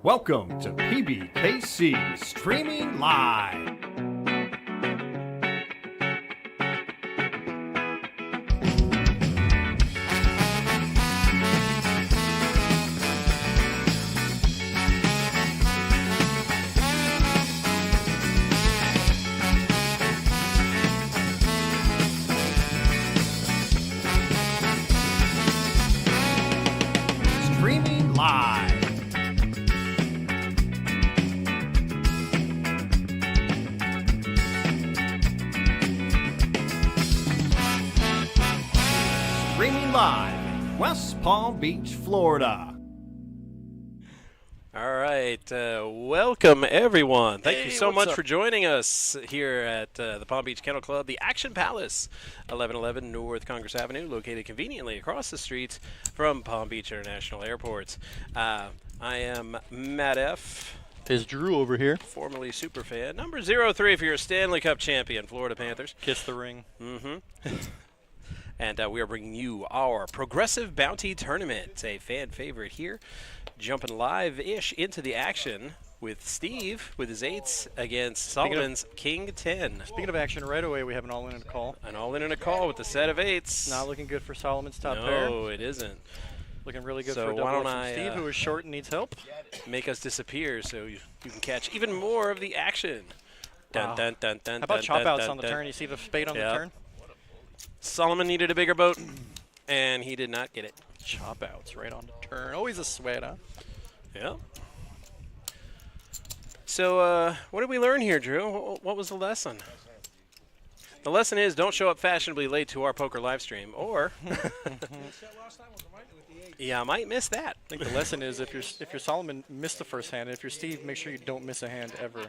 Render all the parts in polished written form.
Welcome to PBKC Streaming Live. Streaming Live. Streaming live, West Palm Beach, Florida. All right, welcome everyone. Thank you so much up? for joining us here at the Palm Beach Kennel Club, the Action Palace, 1111 North Congress Avenue, located conveniently across the street from Palm Beach International Airport. I am Matt F., Is Drew over here? formerly Superfan, number 03 for your Stanley Cup champion, Florida Panthers. Kiss the ring. And we are bringing you our Progressive Bounty Tournament, a fan favorite here. Jumping live-ish into the action with Steve with his 8s against Solomon's King 10. Speaking of action, right away we have an all-in and a call. An all-in and a call with the set of 8s. Not looking good for Solomon's top pair. No, it isn't. Looking really good So for a why double don't from I, Steve, who is short and needs help. Make us disappear so you can catch even more of the action. Dun, Wow. dun, dun, dun, How about dun, chop dun, outs dun, on the dun. turn? You see the spade on Yep. the turn? Solomon needed a bigger boat, and he did not get it. Chop outs right on the turn. Always a sweat, huh? Yeah. So, what did we learn here, Drew? What was the lesson? The lesson is don't show up fashionably late to our poker live stream, or yeah, I might miss that. I think the lesson is if you're Solomon, miss the first hand. And if you're Steve, make sure you don't miss a hand ever.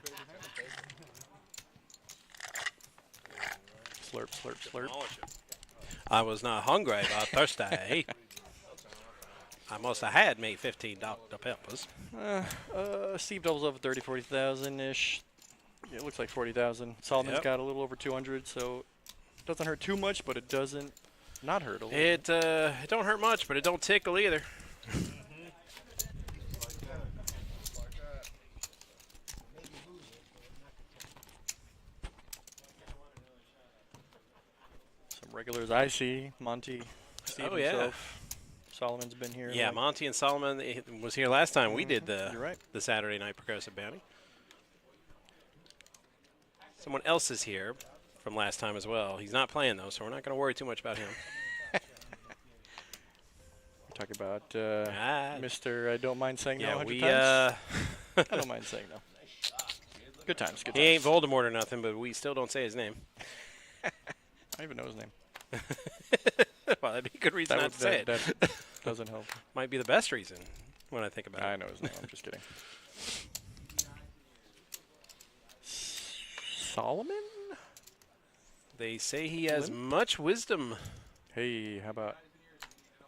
Slurp, slurp, slurp. I was not hungry but thirsty. I must have had me 15 Dr. Peppers. Steve doubles up at 30, 40,000-ish. It looks like 40,000. Solomon's Yep. got a little over 200, so it doesn't hurt too much, but it doesn't not hurt a little. It don't hurt much, but it don't tickle either. Some regulars I see. Monty, Steve Oh, yeah. himself. Solomon's been here. Yeah, like- Monty and Solomon was here last time we did You're right. the Saturday Night Progressive Bounty. Someone else is here from last time as well. He's not playing, though, so we're not going to worry too much about him. We're talking about Ah. Mr. I don't mind saying no Yeah, 100 we, times. I don't mind saying no. Good times, good he times. ain't Voldemort or nothing, but we still don't say his name. I don't even know his name. Well, that'd be a good reason not to say it. That doesn't help. Might be the best reason when I think about I it. know his name. I'm just kidding. Solomon? They say he has much wisdom. Hey, how about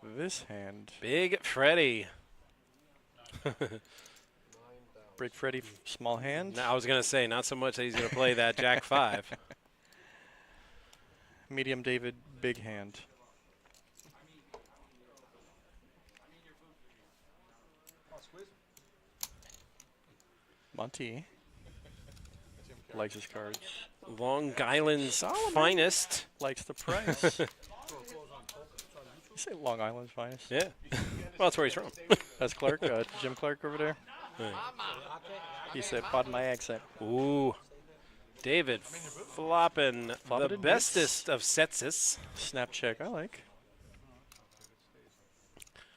this hand? Big Freddy. Break Freddy, small hand. Now, I was going to say, not so much that he's going to play that Jack 5. Medium David, big hand. Monty likes his cards. Long Island's Solomon. finest. Likes the price. You say Long Island's finest? Yeah. Well, that's where he's from. That's Clark, Jim Clark over there. He said, pardon my accent. Ooh. David flopping Flopping the in bestest of setses. Snap check, I like.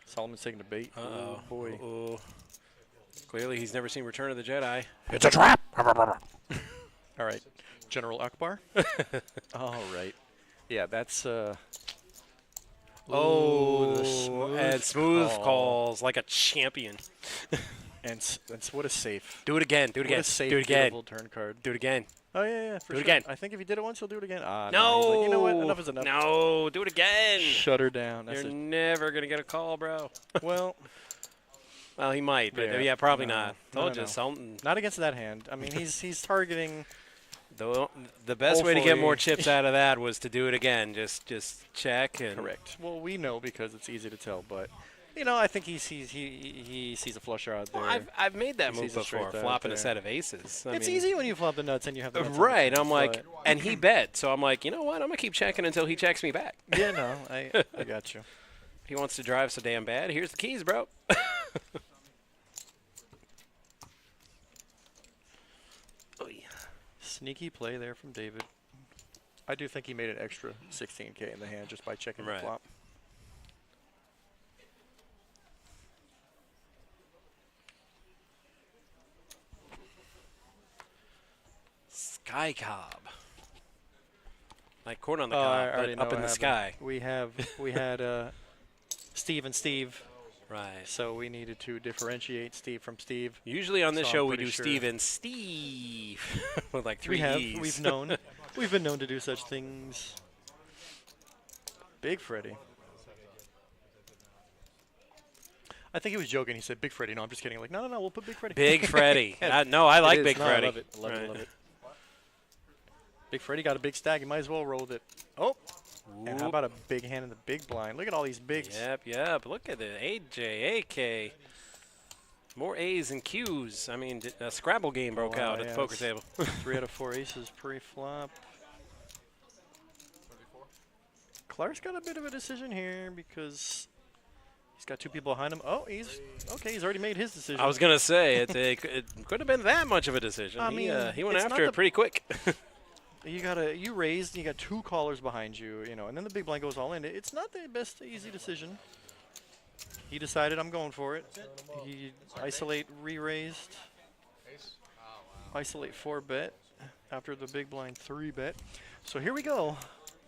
Solomon's taking the bait. Uh-oh. Oh, boy. Uh-oh. Clearly, he's never seen Return of the Jedi. It's a trap. All right. General Akbar. All right. Yeah, that's Oh, the smooth and smooth call. calls like a champion. And that's what a safe. Do it again. Do it What again. a safe Do it again. beautiful turn card. Do it again. Oh yeah, for Do it sure. again. I think if he did it once, he'll do it again. Ah, No. He's like, you know what? Enough is enough. No. Do it again. Shut her down. That's You're it. never going to get a call, bro. Well, Well, he might, but Yeah, yeah, probably no. not. No, Told no. you something. not against that hand. I mean, he's targeting. The best way to get more Hopefully. chips out of that was to do it again. Just check and Correct. Well, we know because it's easy to tell, but You know, I think he sees a flusher out there. Well, I've made that He move sees a straight before, out flopping a there. set of aces. It's easy when you flop the nuts and you have the nuts on the Right. table, I'm like, but- and he bet, so I'm like, you know what? I'm gonna keep checking until he checks me back. Yeah, no, I got you. He wants to drive so damn bad. Here's the keys, bro. Oy. Sneaky play there from David. I do think he made an extra 16K in the hand just by checking Right. the flop. Sky Cobb. Like corn on the I cob, already but know up in what the happened. sky. We had Steve and Steve, Right. so we needed to differentiate Steve from Steve. Usually on this So I'm show we pretty do sure- Steve and Steve with like three We have. E's. We've known. We've been known to do such things. Big Freddy. I think he was joking. He said Big Freddy. No, I'm just kidding. Like, no, we'll put Big Freddy. Big Freddy. No, I like It is. Big No, Freddy. I love it. Love Right. it. Love it. Big Freddy got a big stack. You might as well roll it. Oh. And how Whoop. about a big hand in the big blind? Look at all these bigs. Yep. Look at it. AJ, AK. More A's and Q's. I mean, a Scrabble game broke wow, out at yeah, the poker it's- table. 3 out of 4 aces pre-flop. Clark's got a bit of a decision here because he's got 2 people behind him. Oh, he's already made his decision. I was going to say, it could have been that much of a decision. I he mean, he went it's not after it the- pretty quick. You raised, you got 2 callers behind you, and then the big blind goes all in. It's not the best easy decision. He decided I'm going for it. He isolate re-raised. Isolate 4-bet after the big blind 3-bet. So here we go.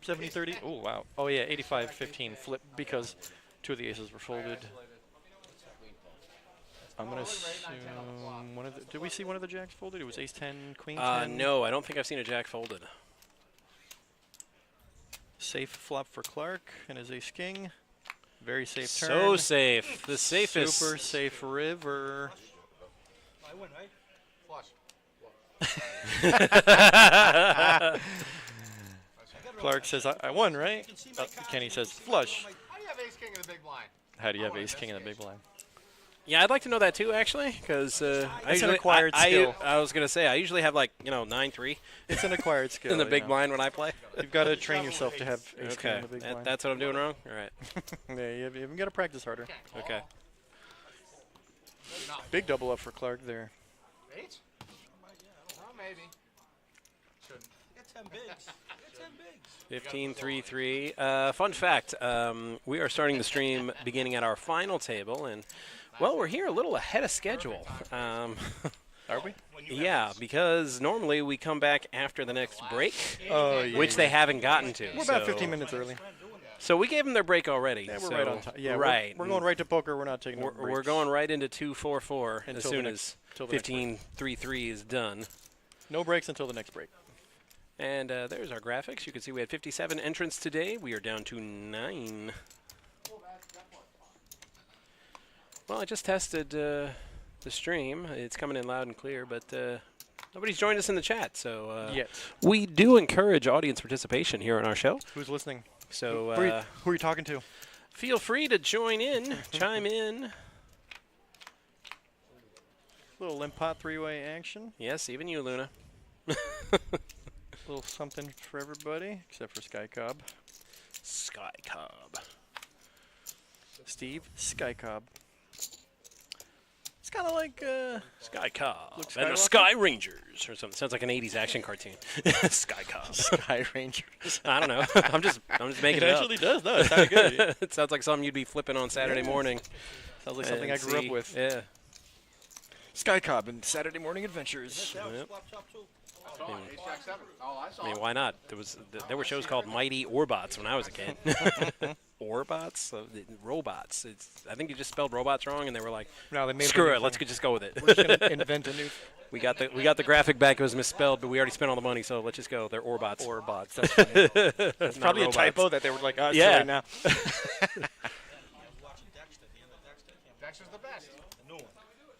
70-30. Oh, wow. Oh, yeah, 85-15 flip because 2 of the aces were folded. I'm going to assume one of the... Did we see one of the jacks folded? It was ace-10, queen-10. No, I don't think I've seen a jack folded. Safe flop for Clark and his ace-king. Very safe turn. So safe. The safest. Super safe river. I win, right? Flush. Clark says, I won, right? Kenny says, flush. How do you have ace king in the big blind? How do you have ace-king in the big blind? Yeah, I'd like to know that too, actually, because an acquired skill. I was gonna say I usually have like 9-3 It's an acquired skill. in the big yeah. blind when I play. You've got to train yourself to have ace-king Okay, in the big blind. that's what I'm doing wrong. All right. Yeah, you even got to practice harder. Okay. Big double up for Clark there. Eight? Oh, maybe. Shouldn't. Get 10 bigs. Get 10 bigs. 15-3-3. Fun fact: we are starting the stream beginning at our final table, and well, we're here a little ahead of schedule. Are we? Yeah, because normally we come back after the next break, Oh, yeah. which they haven't gotten to. We're about so- 15 minutes early. So we gave them their break already. Yeah, we're so right on time. Yeah, right. We're going right to poker. We're not taking no We're breaks. going right into 2-4-4 as Until the soon next- as till the next break. 15-3-3 is done. No breaks until the next break. And there's our graphics. You can see we had 57 entrants today. We are down to 9. Well, I just tested the stream. It's coming in loud and clear, but nobody's joined us in the chat. So Yet. we do encourage audience participation here on our show. Who's listening? So Who are you talking to? feel free to join in, chime in. Little limp pot 3-way action. Yes, even you, Luna. Little something for everybody, except for Sky Cobb. Sky Cobb. Steve Sky Cobb. It's kind of like Sky Cobb. Looks And the Skywalker? Sky Rangers or something. Sounds like an 80s action cartoon. Sky Cobb. Sky Rangers. I don't know. I'm just making It it up. actually does. No, it's not good. It sounds like something you'd be flipping on Saturday morning. Sounds like something and I grew see- up with. Yeah. Sky Cobb and Saturday Morning Adventures. Yep. Flop chop too. I saw it. Ace jack 7. Oh, I saw I mean, it. why not? There were shows called Mighty Orbots when I was a kid. Orbots? Robots. I think you just spelled robots wrong, and they were like, No, they made screw a it, let's just go with it. We're just gonna invent a new We got the graphic back. It was misspelled, but we already spent all the money, so let's just go. They're Orbots. bots. That's funny. It's Probably a typo that they were like, it's Yeah. too late now. I was watching Dexter, the end of Dexter. Can't Dexter's the best. the new one.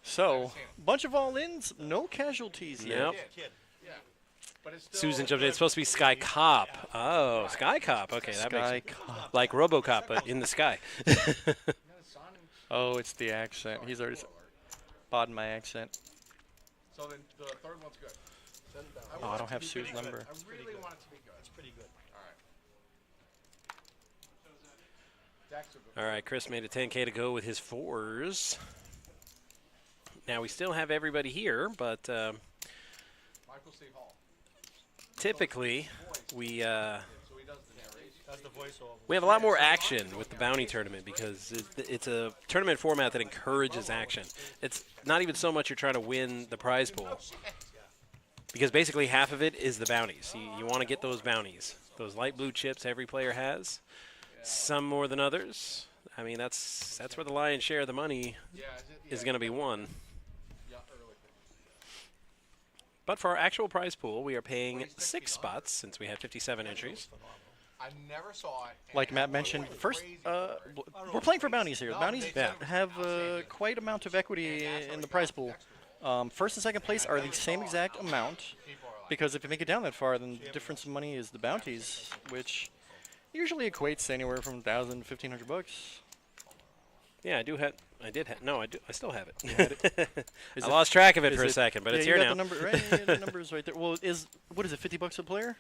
So, bunch of all-ins, no casualties yet. Yep. Kid. Yeah. But it's still Susan jumped in. It's supposed to be Sky Cop. Oh, Sky Cop. Okay, that Sky makes Cobb. like RoboCop, but in the sky. the sun. Oh, it's the accent. He's already spotted my accent. So then the third one's good. Oh, I don't have Sue's number. I really want it to be good. It's pretty good. All right. Decks are good. All right, Chris made a 10K to go with his 4s. Now we still have everybody here, but Michael Steve Hall. typically we So he does the narration. That's the voiceover. we have a lot more action with the bounty tournament because it's a tournament format that encourages action. It's not even so much you're trying to win the prize pool, because basically half of it is the bounties. You want to get those bounties, those light blue chips every player has, some more than others. I mean, that's where the lion's share of the money is going to be won. Yeah, early. But for our actual prize pool, we are paying 6 spots since we have 57 entries. I never saw it. and Like it Matt was mentioned, first, crazy. we're playing for bounties here. No, Bounties they- have quite amount of equity in the prize pool. First and second place are the same exact amount, People are like, because if you make it down that far, then the difference in money is the bounties, which usually equates to anywhere from $1,000 to $1,500. Yeah, I do have. I did have. No, I do. I still have it. Is I it- lost track of it is for a second, but yeah, it's you here got now. The number, right? Yeah, the number is right there. Well, what is it? $50 a player?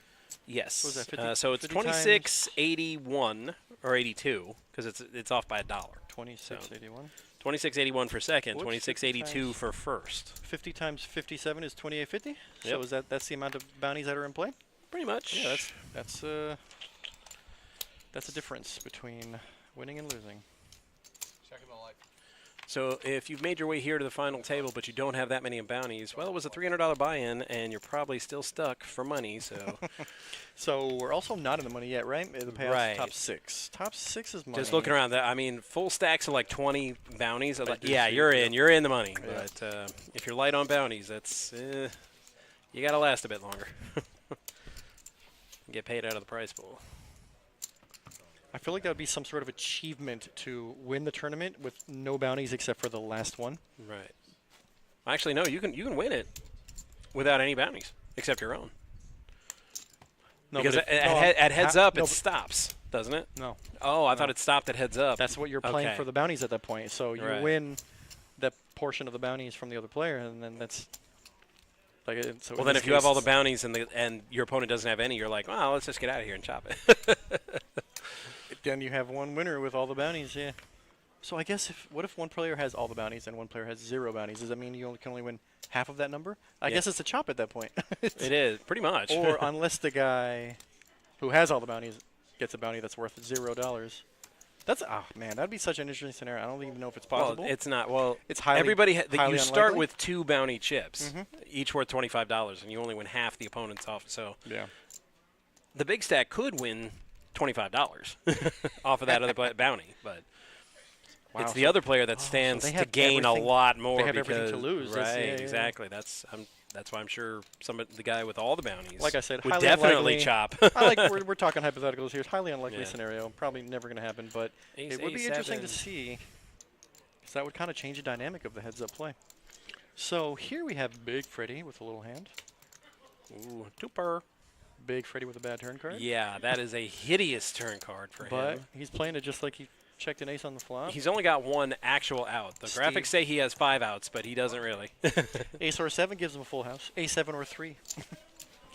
Yes. What was that, 50 so it's 50 times- 26.81 or 82 because it's off by $1. 2681. 26.81 for second. What's 26.82 times- for first. 50 times 57 is 2850. So Yep. is that's the amount of bounties that are in play? Pretty much. Yeah, that's a difference between winning and losing. checking the light. So if you've made your way here to the final table, but you don't have that many in bounties, well, it was a $300 buy-in, and you're probably still stuck for money. So So we're also not in the money yet, right? The payoff's Right. top 6. Top 6 is money. just looking around, I mean, full stacks of like 20 bounties. I do Yeah, see you're it, in. You're in the money. Yeah. But if you're light on bounties, that's you got to last a bit longer. Get paid out of the prize pool. I feel like that would be some sort of achievement to win the tournament with no bounties except for the last one. Right. Actually, no. You can win it without any bounties except your own. No, Because but at heads up, no, it stops, doesn't it? no, Oh, I No. thought it stopped at heads up. that's what you're playing Okay. for the bounties at that point. So you Right. win that portion of the bounties from the other player, and then that's like. So Well, in then this if you have case, all the bounties and your opponent doesn't have any, you're like, well, let's just get out of here and chop it. then you have one winner with all the bounties. Yeah. So I guess what if one player has all the bounties and one player has 0 bounties? Does that mean you can only win half of that number? I Yeah. guess it's a chop at that point. It is, pretty much. Or unless the guy who has all the bounties gets a bounty that's worth $0. That's man, that'd be such an interesting scenario. I don't even know if it's well, possible. it's not. Well, It's highly- everybody. highly You start unlikely. with 2 bounty chips, Mhm. each worth $25, and you only win half the opponent's off. So yeah. the big stack could win $25 off of that other bounty, but Wow, it's the so- other player that so stands they to have gain a everything- lot more. they have everything to because- lose. That's- Right, yeah, yeah, yeah. exactly. That's why I'm sure the guy with all the bounties, Like I said, would highly definitely unlikely. chop. we're talking hypotheticals here. It's highly unlikely Yeah. scenario. Probably never going to happen, but Ace, it would be ace, interesting to 7. see, because that would kind of change the dynamic of the heads-up play. So here we have Big Freddy with a little hand. Ooh, twoper. Big Freddy with a bad turn card. Yeah, that is a hideous turn card for But him. he's playing it just like he checked an ace on the flop. He's only got 1 actual out. The Steve- graphics say he has 5 outs, but he doesn't really. Ace or 7 gives him a full house. A7 or 3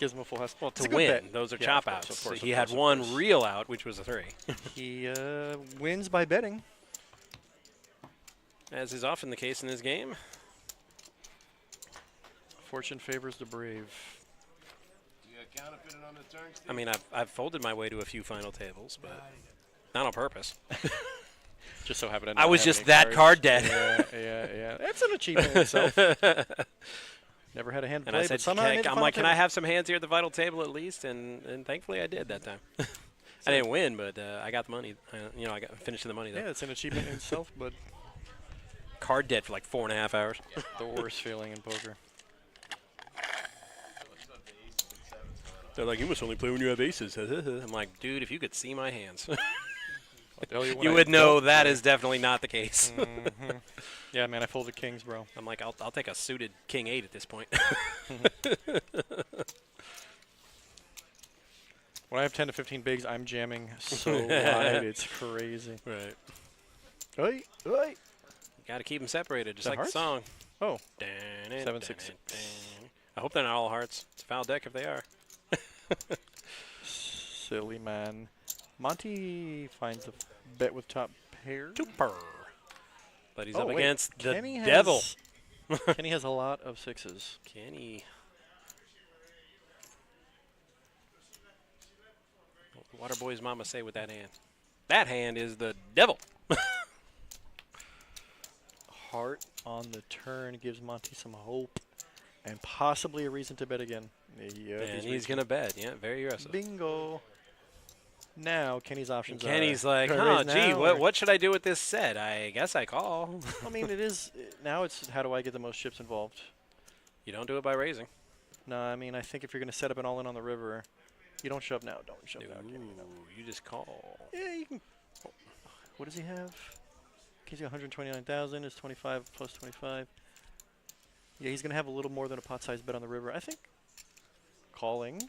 gives him a full house. Well, It's to a good win, bet. those are Yeah, chop of course, outs. of course, He of had course, of 1 course. real out, which was a 3. He wins by betting. As is often the case in this game. Fortune favors the brave. I mean, I've folded my way to a few final tables, but not on purpose. Just so happened. I was just that card dead. Yeah. That's an achievement in itself. Never had a hand And play, I said, but somehow I made the I'm final like, can I table. have some hands here at the final table at least? And thankfully I did that time. I didn't win, but I got the money. I got finished the money though. Yeah, it's an achievement in itself, but Card dead for like 4.5 hours. the worst feeling in poker. They're like, you must only play when you have aces. I'm like, dude, if you could see my hands, I'll tell when you I would know don't that play. is definitely not the case. Mhm. Yeah, man, I folded kings, bro. I'm like, I'll take a suited king 8 at this point. When I have 10 to 15 bigs, I'm jamming so wide, it's crazy. Right. Oi, oi. Got to keep them separated, just that like hearts? the song. Oh, Dun, dun, 7, dun, 6, dun, 6. dun. I hope they're not all hearts. It's a foul deck if they are. Silly man. Monty finds a bet with top pair. Super. But he's Oh, up wait, against the Kenny devil. Kenny has a lot of 6s. Kenny. What Waterboy's mama say with that hand? That hand is the devil. Heart on the turn gives Monty some hope and possibly a reason to bet again. Yeah, And he's going to bet. Yeah, very aggressive. Bingo. Now Kenny's options Kenny's are. like, do I huh, raise gee, now or- what should I do with this set? I guess I call. I mean, it is now. It's how do I get the most chips involved? You don't do it by raising. No, I mean, I think if you're going to set up an all-in on the river, you don't shove now. Don't shove now, Ooh, Kenny. No. you just call. Yeah, you can. What does he have? He's got 129,000. Is 25 plus 25. Yeah, he's going to have a little more than a pot-sized bet on the river. I think calling,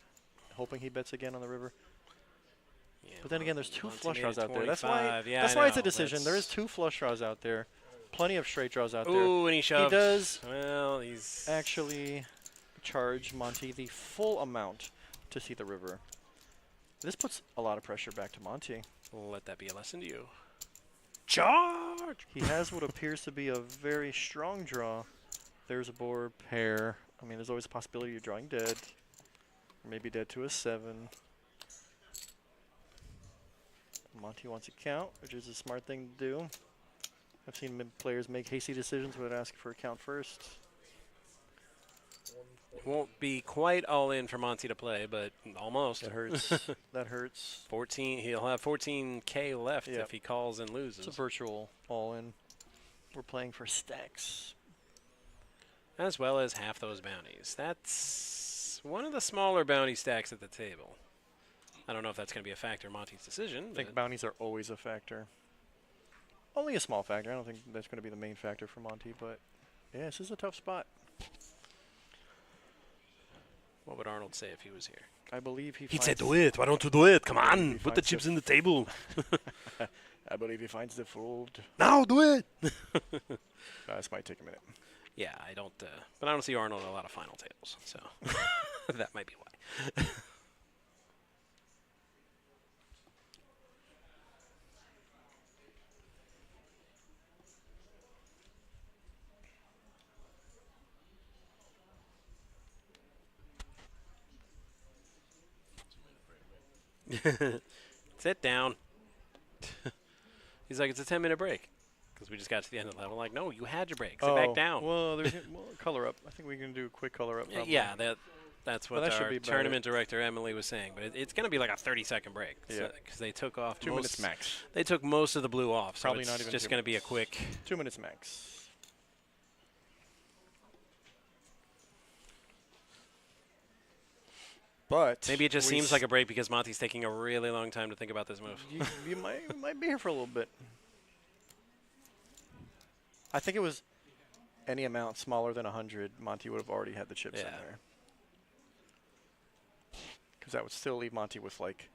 hoping he bets again on the river. Yeah, But then again, there's two Monty flush made draws out there. That's why. 25. Yeah, That's I why it's a know. decision. There is two flush draws out there. Plenty of straight draws out there. Ooh, and he shoved. does Well, he's Actually, charge Monty the full amount to see the river. This puts a lot of pressure back to Monty. Let that be a lesson to you. Charge. He has what appears to be a very strong draw. There's a board pair. I mean, there's always a possibility of drawing dead. Or maybe dead to a 7. Monty wants a count, which is a smart thing to do. I've seen players make hasty decisions without asking for a count first. Won't be quite all in for Monty to play, but almost. That hurts. That hurts. 14. He'll have 14K left Yep. if he calls and loses. It's a virtual all-in. We're playing for stacks. As well as half those bounties. That's one of the smaller bounty stacks at the table. I don't know if that's going to be a factor in Monty's decision. I think but bounties are always a factor. Only a small factor. I don't think that's going to be the main factor for Monty, but yeah, this is a tough spot. what would Arnold say if he was here? I believe he He'd finds say, do it. Why don't you do it? Come He on. Put the finds chips it. in the table. I believe he finds the fold. Now do it. This might take a minute. Yeah, I don't. But I don't see Arnold in a lot of final tables, so that might be why. Sit down. He's like, it's a 10-minute break. Because we just got to the end of the level. Like, no, you had your break. Sit back down. Well, there's color up. I think we can do a quick color up. Probably. Yeah, that's what that should our be about tournament director, Emily, was saying. But it's going to be like a 30-second break. Yeah. Because they took off 2 minutes max. They took most of the blue off. So Probably it's not even just 2 going to be a minutes. quick. 2 minutes max. But Maybe it just we seems like a break because Monty's taking a really long time to think about this move. you might be here for a little bit. I think it was any amount smaller than 100, Monty would have already had the chips in Yeah. there. Because that would still leave Monty with like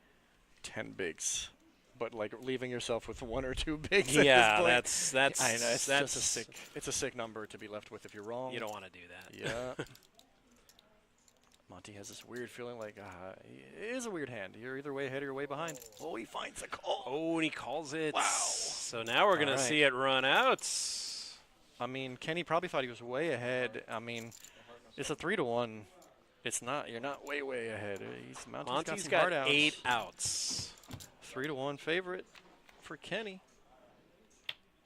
10 bigs, but like leaving yourself with 1 or 2 bigs. Yeah, at this point. that's I know it's that's just a sick. It's a sick number to be left with if you're wrong. You don't want to do that. Yeah. Monty has this weird feeling like it is a weird hand. You're either way ahead or you're way behind. Oh, he finds a call. Oh, and he calls it. Wow. So now we're going All to right. see it run out. I mean, Kenny probably thought he was way ahead. I mean, it's a 3-1. It's not. You're not way ahead. Monty's Monty's some got hard outs. 8 outs. 3-1 favorite for Kenny.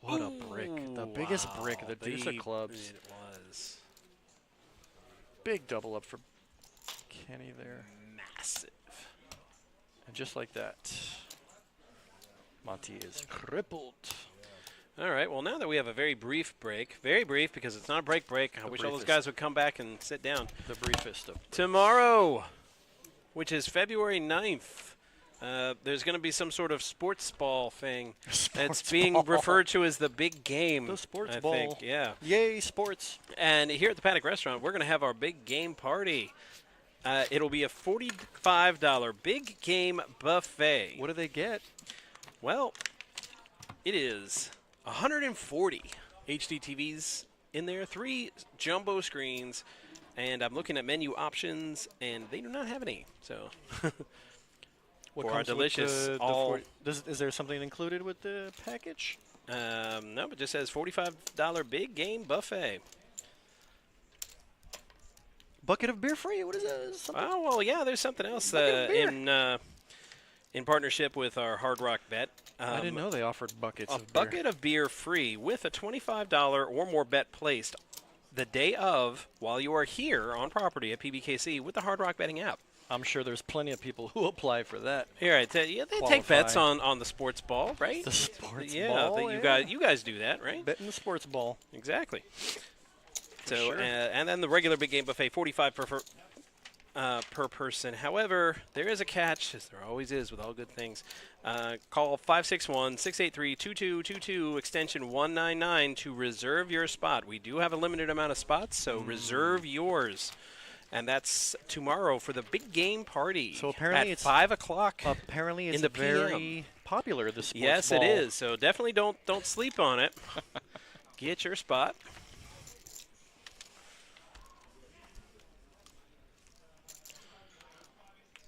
What a brick! The Ooh, biggest wow. brick. The deuce of clubs. It was Big double up for Kenny there. massive. And just like that, Monty is crippled. All right, well, now that we have a very brief break, very brief because it's not a break, I wish all those briefest. guys would come back and sit down. The briefest of. Tomorrow, which is February 9th, there's going to be some sort of sports ball thing. It's being referred to as the big game. The sports I ball. think. Yeah. Yay, sports! And here at the Paddock Restaurant, we're going to have our big game party. It'll be a $45 big game buffet. What do they get? Well, it is $140 HD TVs in there, 3 jumbo screens, and I'm looking at menu options, and they do not have any. So, What for our comes with delicious the all. is there something included with the package? No, it just says $45 big game buffet. Bucket of beer free. What is that? Something? Oh well, yeah. There's something else Bucket of beer. in partnership with our Hard Rock Bet. I didn't know they offered buckets A of beer. bucket of beer free with a $25 or more bet placed the day of while you are here on property at PBKC with the Hard Rock Betting app. I'm sure there's plenty of people who apply for that. Here, yeah, they take bets on the sports ball, right? The sports yeah, ball. you guys do that, right? Betting the sports ball. Exactly. So sure. and then the regular big game buffet, 45 per person. However, there is a catch, as there always is with all good things. Call 561-683-2222, extension 199 to reserve your spot. We do have a limited amount of spots, so reserve yours. And that's tomorrow for the big game party. So apparently at it's 5 o'clock. Apparently it's in the very popular, the sports Yes, ball. it is. So definitely don't sleep on it. Get your spot.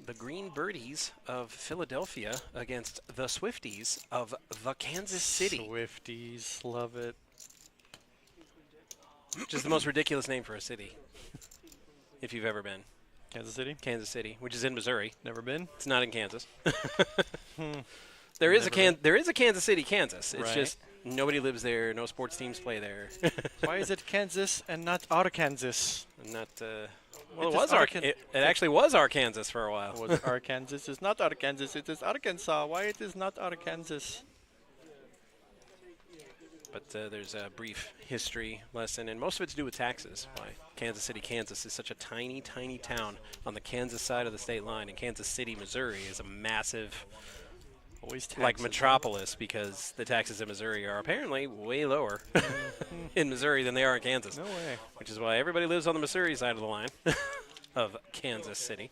The Green Birdies of Philadelphia against the Swifties of the Kansas City. Swifties, love it. Which is the most ridiculous name for a city, if you've ever been. Kansas City? Kansas City, which is in Missouri. Never been? It's not in Kansas. There is a Kansas City, Kansas. It's Right. just nobody lives there. No sports teams play there. Why is it Kansas and not Arkansas? Not. It Well, it is was it actually was Arkansas for a while. Was Arkansas? It's not Arkansas. It is Arkansas. Why it is not Arkansas? But there's a brief history lesson, and most of it's to do with taxes. Why Kansas City, Kansas is such a tiny, tiny town on the Kansas side of the state line, and Kansas City, Missouri is a massive, Always like taxes. metropolis, because the taxes in Missouri are apparently way lower in Missouri than they are in Kansas. No way. Which is why everybody lives on the Missouri side of the line of Kansas City.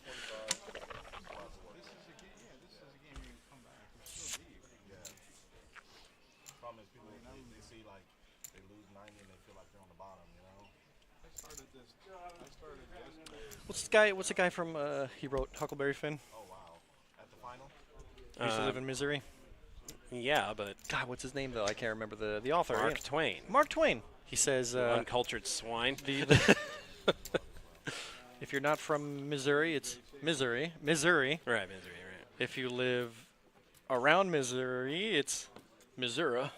Problem is people they see like they lose 90 and they feel like they're on the bottom, you know. What's the guy from? He wrote Huckleberry Finn. Oh wow. At the final, He used to live in Missouri. Yeah, but God, what's his name though? I can't remember the author. Mark Yeah. Twain, Mark Twain. He says, uncultured swine. if you're not from Missouri, it's Missouri. Missouri. Right, Missouri, right. If you live around Missouri, it's Missouri.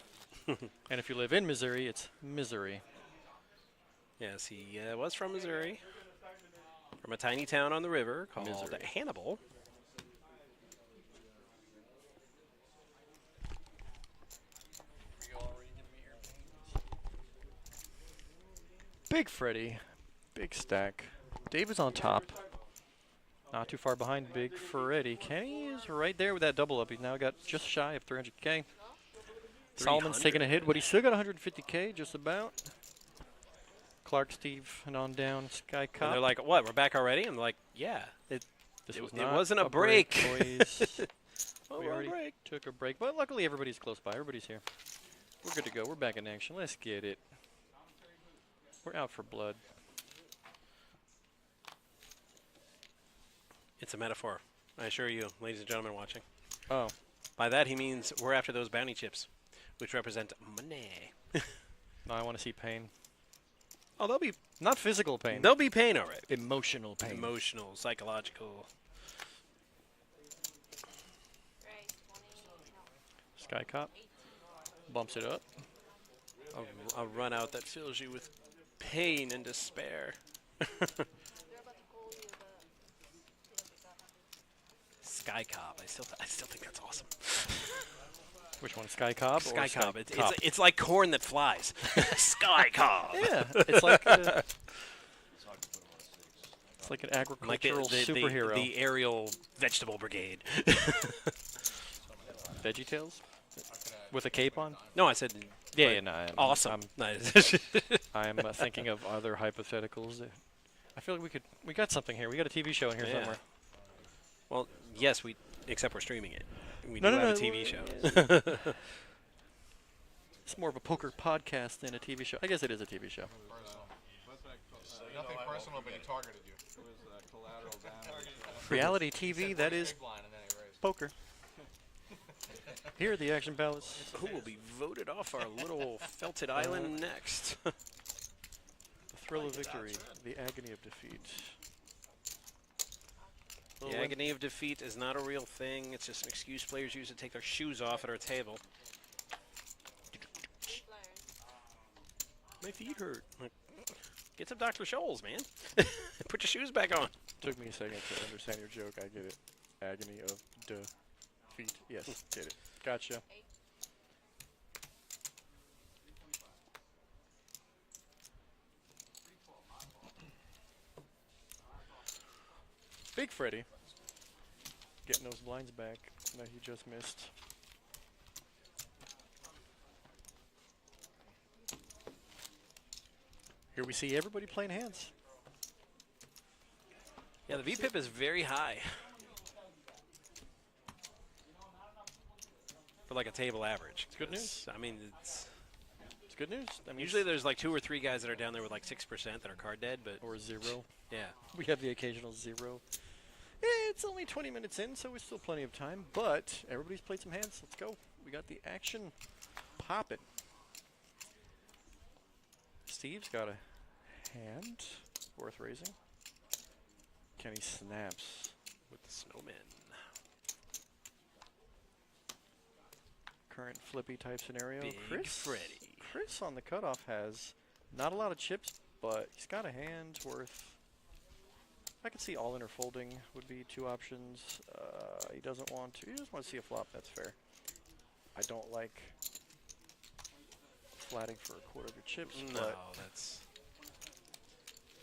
And if you live in Missouri, it's Missouri. Yes, he was from Missouri, from a tiny town on the river called Missouri. Hannibal. Big Freddy. Big stack. Dave is on top. Not too far behind Big Freddy. Kenny is right there with that double up. He's now got just shy of 300K. Solomon's taking a hit, but he's still got 150K, just about. Clark, Steve, and on down. Sky And they're Cop. like, "What? We're back already?" I'm like, "Yeah, This it was it not wasn't a break." boys. Oh, We well, already break. took a break, but luckily everybody's close by. Everybody's here. We're good to go. We're back in action. Let's get it. We're out for blood. It's a metaphor, I assure you, ladies and gentlemen watching. Oh, By that he means we're after those bounty chips, which represent money. now I want to see pain. Oh, they'll be Not physical pain. pain, all right. Emotional pain. Emotional, psychological. Sky Cop bumps it up. A run out that fills you with pain and despair. Sky Cobb. I still think that's awesome. Which one, Sky Cobb? or Sky Cobb. It's, Cop? it's like corn that flies. Sky Cobb. Yeah, it's like it's like an Like agricultural superhero. The aerial vegetable brigade. VeggieTales with a cape on. No, I said Yeah, no, I'm, awesome. I'm, Nice. I'm thinking of other hypotheticals. I feel like we got something here. We got a TV show in here Yeah. somewhere. Well, yes, except we're streaming it. We No, do no, have no, a TV show. It's more of a poker podcast than a TV show. I guess it is a TV show. Personal. Nothing personal, but he targeted you. Reality TV, that is Big blind, and then he raised. poker. Here at the Action Palace. Who will be voted off our little felted island next? The thrill of victory, the agony of defeat. The agony of defeat is not a real thing. It's just an excuse players use to take their shoes off at our table. My feet hurt. Get some Dr. Scholl's, man. Put your shoes back on. Took me a second to understand your joke. I get it. Agony of defeat. Yes, get it. Gotcha. Big Freddy. Getting those blinds back that he just missed. Here we see everybody playing hands. Yeah, the VPIP is very high. For like a table average. It's good news. I mean, it's good news. I mean, usually there's like 2 or 3 guys that are down there with like 6% that are card dead, but or 0. yeah. We have the occasional 0. It's only 20 minutes in, so it's still plenty of time, but everybody's played some hands. Let's go. We got the action popping. Steve's got a hand worth raising. Kenny snaps With the snowman. current flippy type scenario. Big Freddy. Chris on the cutoff has not a lot of chips, but he's got a hand worth. I could see all in or folding would be 2 options. He doesn't want to. He just wants to see a flop. That's fair. I don't like flatting for a quarter of your chips, No, but that's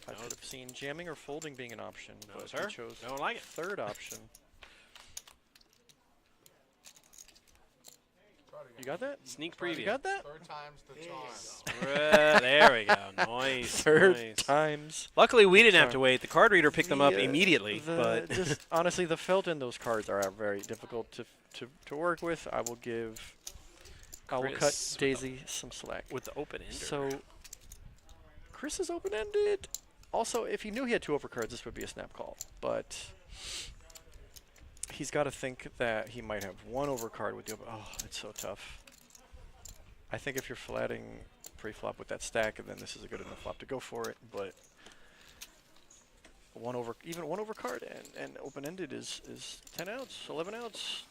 I no. could have seen jamming or folding being an option. No, but sir. he chose Don't like it. third option. You got that? Sneak You preview. got that? Third time's the charm. There we go. Nice. Third nice. times. Luckily, we didn't have to Charm. wait. The card reader picked them up The, immediately. the- But just honestly, the felt in those cards are very difficult to work with. I will cut Chris Daisy some slack. with the open ender. So Chris is open-ended. Also, if he knew he had 2 overcards, this would be a snap call. But he's got to think that he might have 1 overcard with the open. Oh, it's so tough. I think if you're flatting pre-flop with that stack, then this is a good enough flop to go for it. But even one overcard and open-ended is 10 outs, 11 outs.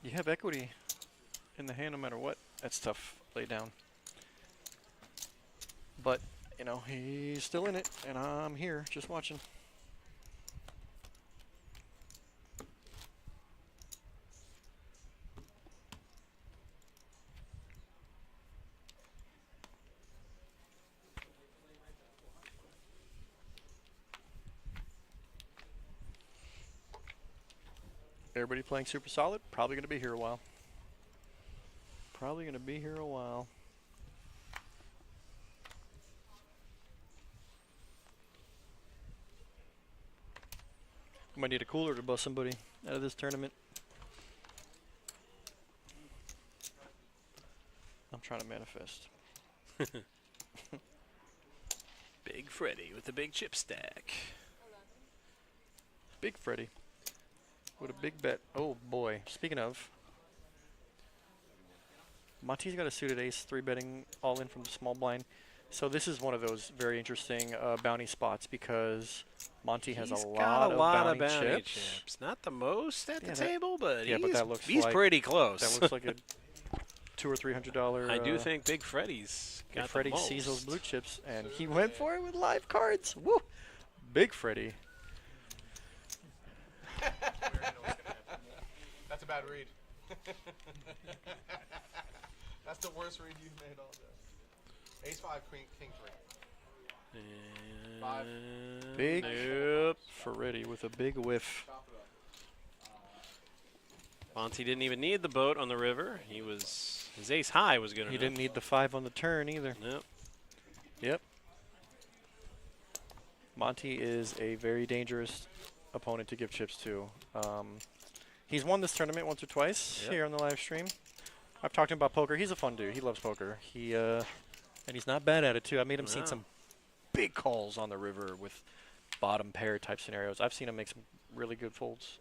You have equity in the hand no matter what. That's tough. Lay down. But, you know, he's still in it, and I'm here just watching. Everybody playing super solid. Probably going to be here a while. Probably going to be here a while. Might need a cooler to bust somebody out of this tournament. I'm trying to manifest. Big Freddy with the big chip stack. Big Freddy. What a big bet. Oh boy. Speaking of, Monty's got a suited ace, 3-betting all in from the small blind. So this is one of those very interesting bounty spots because Monty has He's a got lot of bounty bounty chips. chips. Not the most at Yeah, the that- table, but yeah, but that looks he's like- pretty close. That looks like a $200 or $300. I do think Big Freddy's got Big Freddy the most. sees those blue chips, and he went for it with live cards. Woo! Big Freddy. That's a bad read. That's the worst read you've made all day. Ace 5, Queen, King 3. And 5. Big Nope. Freddy with a big whiff. Chop it up. Monty didn't even need the boat on the river. His ace high was good enough. He didn't need the 5 on the turn either. Nope. Yep. Monty is a very dangerous opponent to give chips to. He's won this tournament once or twice Yep. here on the live stream. I've talked to him about poker. He's a fun dude. He loves poker. And he's not bad at it too. I made him seen some big calls on the river with bottom pair type scenarios. I've seen him make some really good folds.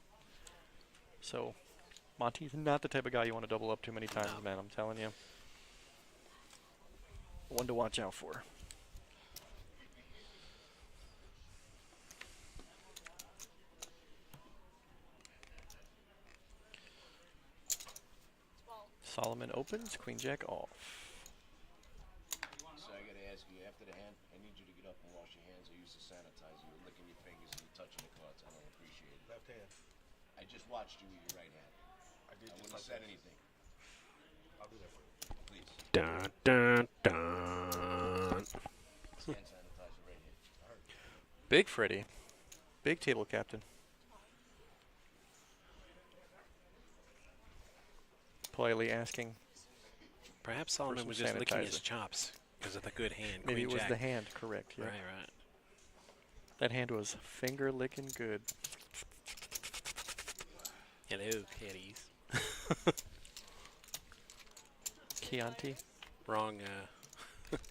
So Monty's not the type of guy you want to double up too many times, man. I'm telling you. One to watch out for. Solomon opens, queen jack off. So I gotta ask you, after the hand, I need you to get up and wash your hands. I use to sanitize you. You're licking your fingers and you're touching the cards. I don't appreciate it. Left hand. I just watched you with your right hand. I did I just wouldn't have like said that. anything. I'll do that for you. Please. Dun, dun, dun. Hand sanitizer right here. Big Freddy. Big table captain. Politely asking. Perhaps Solomon some was just licking his sanitizer. chops because of the good hand. Maybe Queen it was Jack. the hand, correct. Yeah. Right, right. That hand was finger licking good. Hello, kitties. Chianti. Wrong,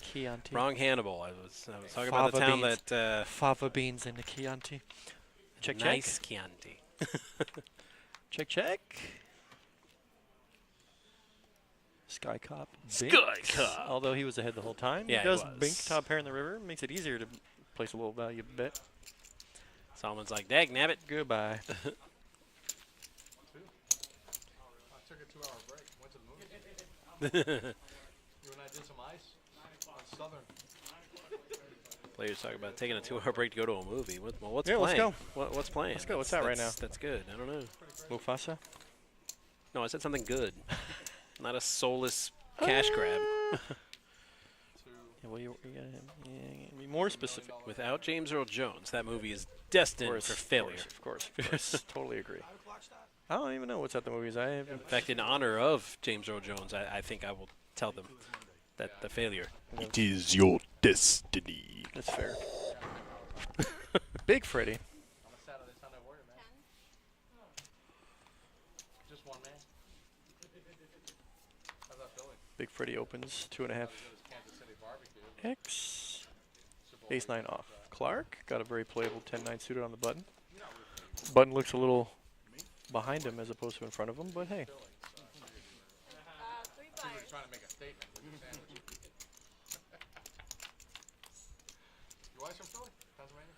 Chianti. wrong Hannibal. I was talking about the Fava town beans. that Fava beans in the Chianti. Check, nice Chianti. check. Check. Sky Cop. Sky binks. Cop. Although he was ahead the whole time. Yeah, he does he was. bink top pair in the river. Makes it easier to place a low value bet. Solomon's like, dag nabbit. Goodbye. I took a 2-hour break. Went to the movies. You and I did some ice on Southern. Players talk about taking a 2-hour break to go to a movie. What's Yeah, let's playing? go. What's playing? Let's go. What's that right now? That's good. I don't know. Mufasa. No, I said something good. Not a soulless cash grab. Yeah, well, you gotta be more specific. Without James Earl Jones, that movie is destined for failure. Of course. Totally agree. I don't even know what's at the movies. I haven't. In fact, in honor of James Earl Jones, I think I will tell them that the failure. It is your destiny. That's fair. Big Freddy. On a Saturday, Sunday warrior, man. Just one man. How's that feeling? Big Freddy opens 2.5 Kansas City barbecue. X. Ace 9 off. Clark got a very playable 10-9 suited on the button. Button looks a little behind him as opposed to in front of him, but hey. He was trying to make a statement with the sandwich. You wise from Philly? Pennsylvania?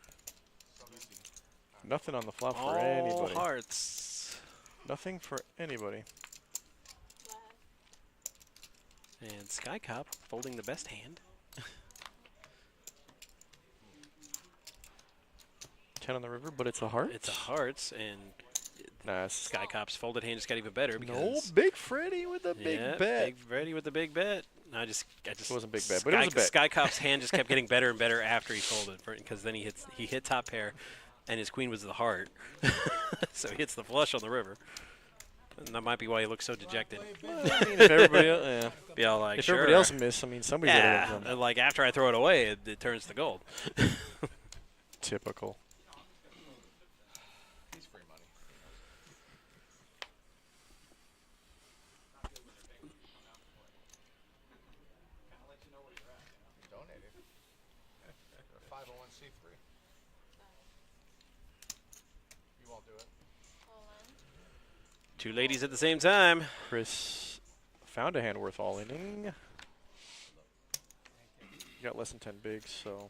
Nothing on the flop for All anybody. hearts. Nothing for anybody. And Sky Cop folding the best hand. 10 on the river, but it's a heart. It's a hearts, and Nice. Sky Cop's folded hand just got even better No, because Big Freddy with a big yeah, bet. Big Freddy with the big bet. I just It wasn't big bet, but it was a bet. Sky Cop's hand just kept getting better and better after he folded, because then he hit top pair, and his queen was the heart, so he hits the flush on the river. And that might be why he looks so dejected. Well, I mean, if everybody else, yeah. Be all like, If sure. everybody else missed, I mean, somebody's got to Yeah, win some. and like after I throw it away, it turns to gold. Typical. He's free money. You donated. You're a 501c3. You won't do it. Two ladies at the same time. Chris found a hand worth all-inning. Got less than 10 bigs, so.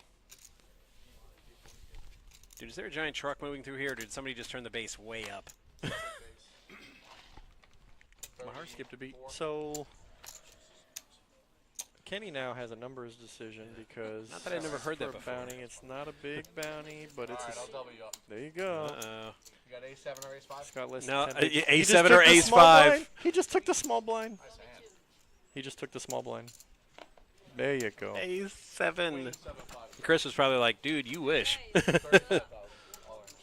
Dude, is there a giant truck moving through here, or did somebody just turn the base way up? My heart skipped a beat. So Kenny now has a numbers decision because Not that I never heard for that a before. bounty, it's not a big bounty, but it's All right, a I'll double you up. there you go. Uh-oh. You got A7 or Ace5? It's got less No, than 10 bigs. ace He just 7 took or the ace small 5. blind. He just took the small blind. Nice hand. He just took the small blind. There you go. A7. 7-5. Chris was probably like, dude, you wish. 35,000. All in.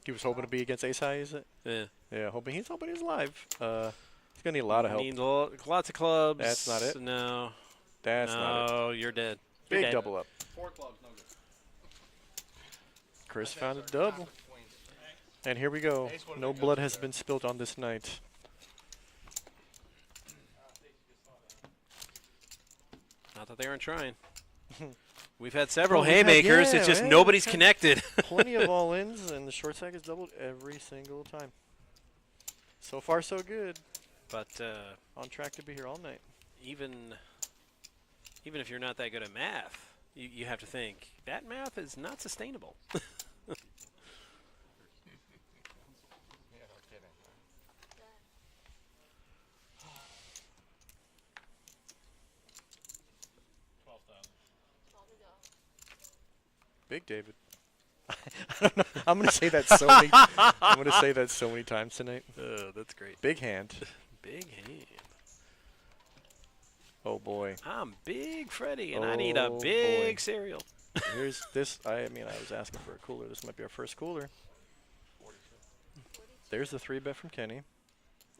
He was hoping to be against Ace High, is it? Yeah. Yeah, he's hoping he's live. He's gonna need a lot of help. Need lots of clubs. That's not it. No. That's not it. No, you're dead. You're Big dead. double up. 4 clubs, no good. Chris found a double. Queens. And here we go. Ace would've No been good blood for has there. been spilt on this night. Not that they aren't trying. We've had several Well, we've had- haymakers. yeah, it's just yeah, nobody's we've had connected. Plenty of all-ins, and the short stack is doubled every single time. So far, so good. But On track to be here all night. even if you're not that good at math, you have to think that math is not sustainable. Yeah, no kidding. Big David. I don't know. I'm gonna say that so many. I'm gonna say that so many times tonight. That's great. Big hand. Big hand. Oh boy. I'm Big Freddy, and I need a Oh, big boy. cereal. Here's this. I mean, I was asking for a cooler. This might be our first cooler. There's the 3-bet from Kenny.